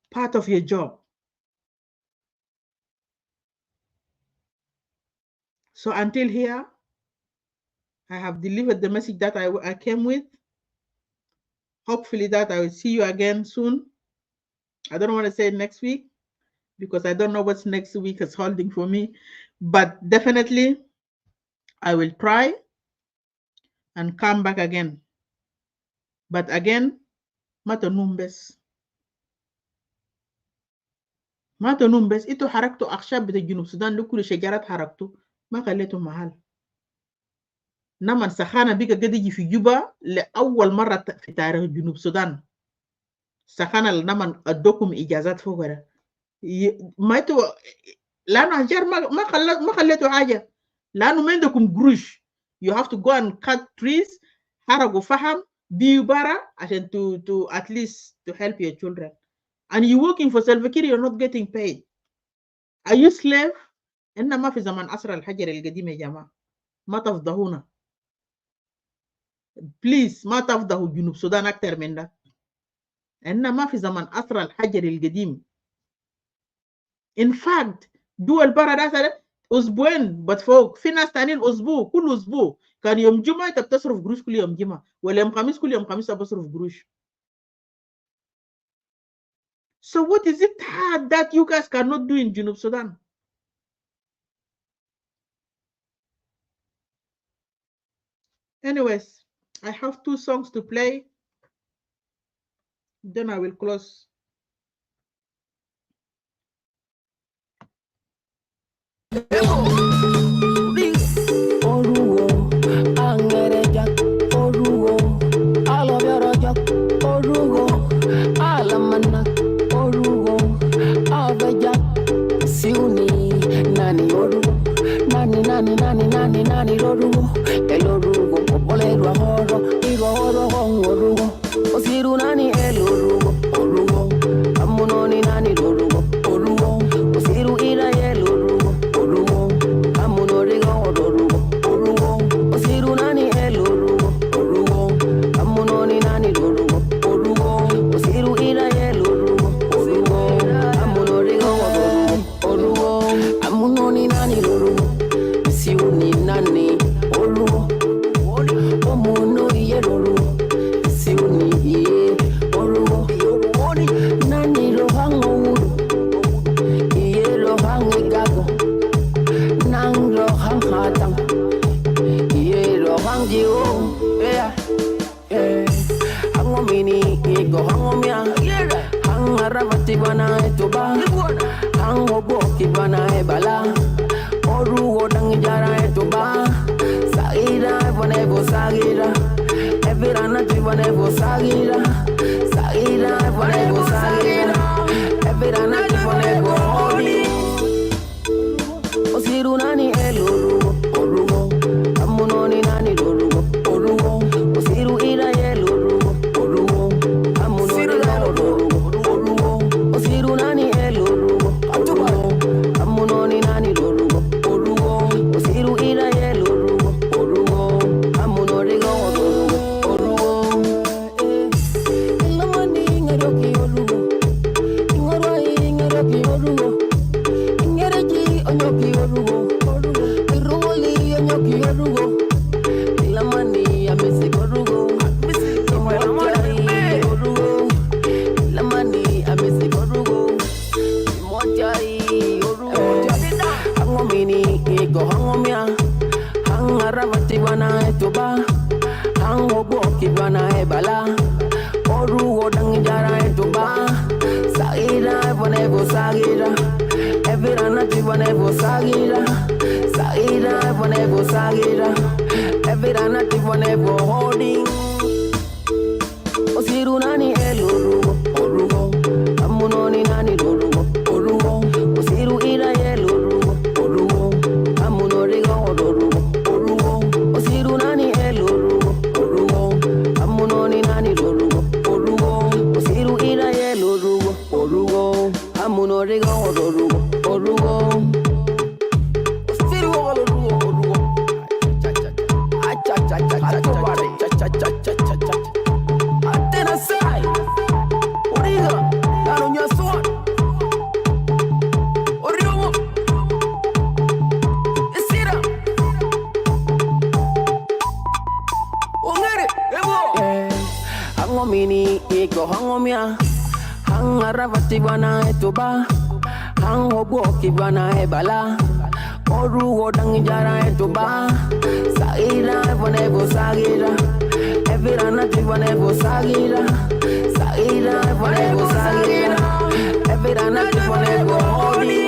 part of your job. So until here, I have delivered the message that I came with. Hopefully that I will see you again soon. I don't want to say next week because I don't know what's next week is holding for me, but definitely I will try and come back again. But again, mato numbes. Mato numbes, ito harakto akshab bita Junub Sudan lukulu shajarat harakto, ma khaleto mahal. Naman sakhana bika gadiji fi Juba le awwal marra fi tarikh Junub Sudan. Sakhana naman adokum ijazat fogara. ما تو لانه هجر ما خليته حاجه لانه ما عندكم قروش. You have to go and cut trees, حرقوا فحم, بيو برا عشان to at least to help your children. And you working for Salva Kiir, you're not getting paid. Are you slave? إنما في زمن عصر الحجر القديم يا جماعة ما تفضحونا. Please ما تفضحوا جنوب السودان أكتر من ده. إنما في زمن عصر الحجر القديم. In fact, دول برا ده أسبوعين بتفوق في ناس تانيين أسبوع كل أسبوع كان يوم جمعة أنت بتصرف قروش كل يوم جمعة ولا يوم خميس كل يوم خميس بصرف قروش. So what is it hard that you guys cannot do in Junub Sudan? Anyways, I have 2 songs to play. Then I will close. sagira, sagira, whenever sagira, every night whenever holding. Osiru nani elurugo, orugo, amunoni nani lurugo, orugo, osiru ira elurugo, orugo, amunorigo orugo, orugo, osiru nani elurugo, orugo, amunoni nani lurugo, orugo, osiru ira elurugo, orugo, amunorigo orugo, orugo, osiru orugo, orugo, cha cha cha cha cha cha cha cha cha cha cha cha. Aside, Origa, down on your sword. Origo, Isira, Ongere, Evo. Hangomini, Ego Hangomia, Hangaravati Vana Etoba, Hangoboki Vana Ebala, Orugo Dangijara Etoba, Saira, Vonevo Sagira. Every night whenever sagira, sagira, whenever sagira. Every night whenever holy.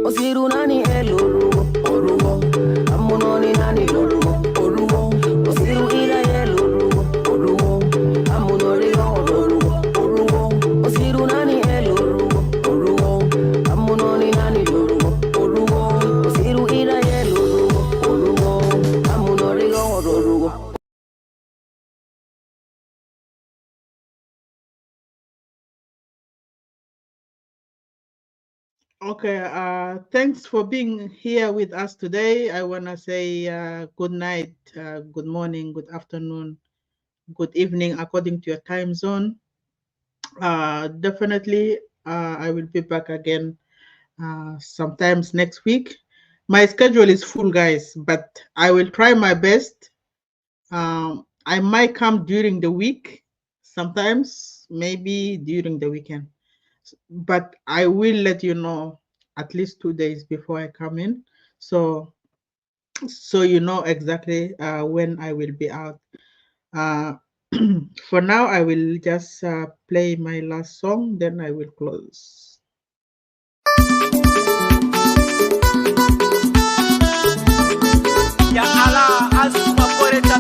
Osiru nani elurugo, orugo. Amunoni nani lurugo, orugo. Osiru ira elurugo, orugo. Amunorigo orugo, orugo. Osiru nani elurugo, orugo. Amunoni nani lurugo, orugo. Osiru ira elurugo, orugo. Amunorigo orugo. Okay, thanks for being here with us today. I want to say good night, good morning, good afternoon, good evening, according to your time zone. Definitely, I will be back again sometimes next week. My schedule is full, guys, but I will try my best. I might come during the week, sometimes, maybe during the weekend. But I will let you know at least 2 days before I come in, so you know exactly when I will be out. For now, I will just play my last song, then I will close. Ya Allah, asuma por esta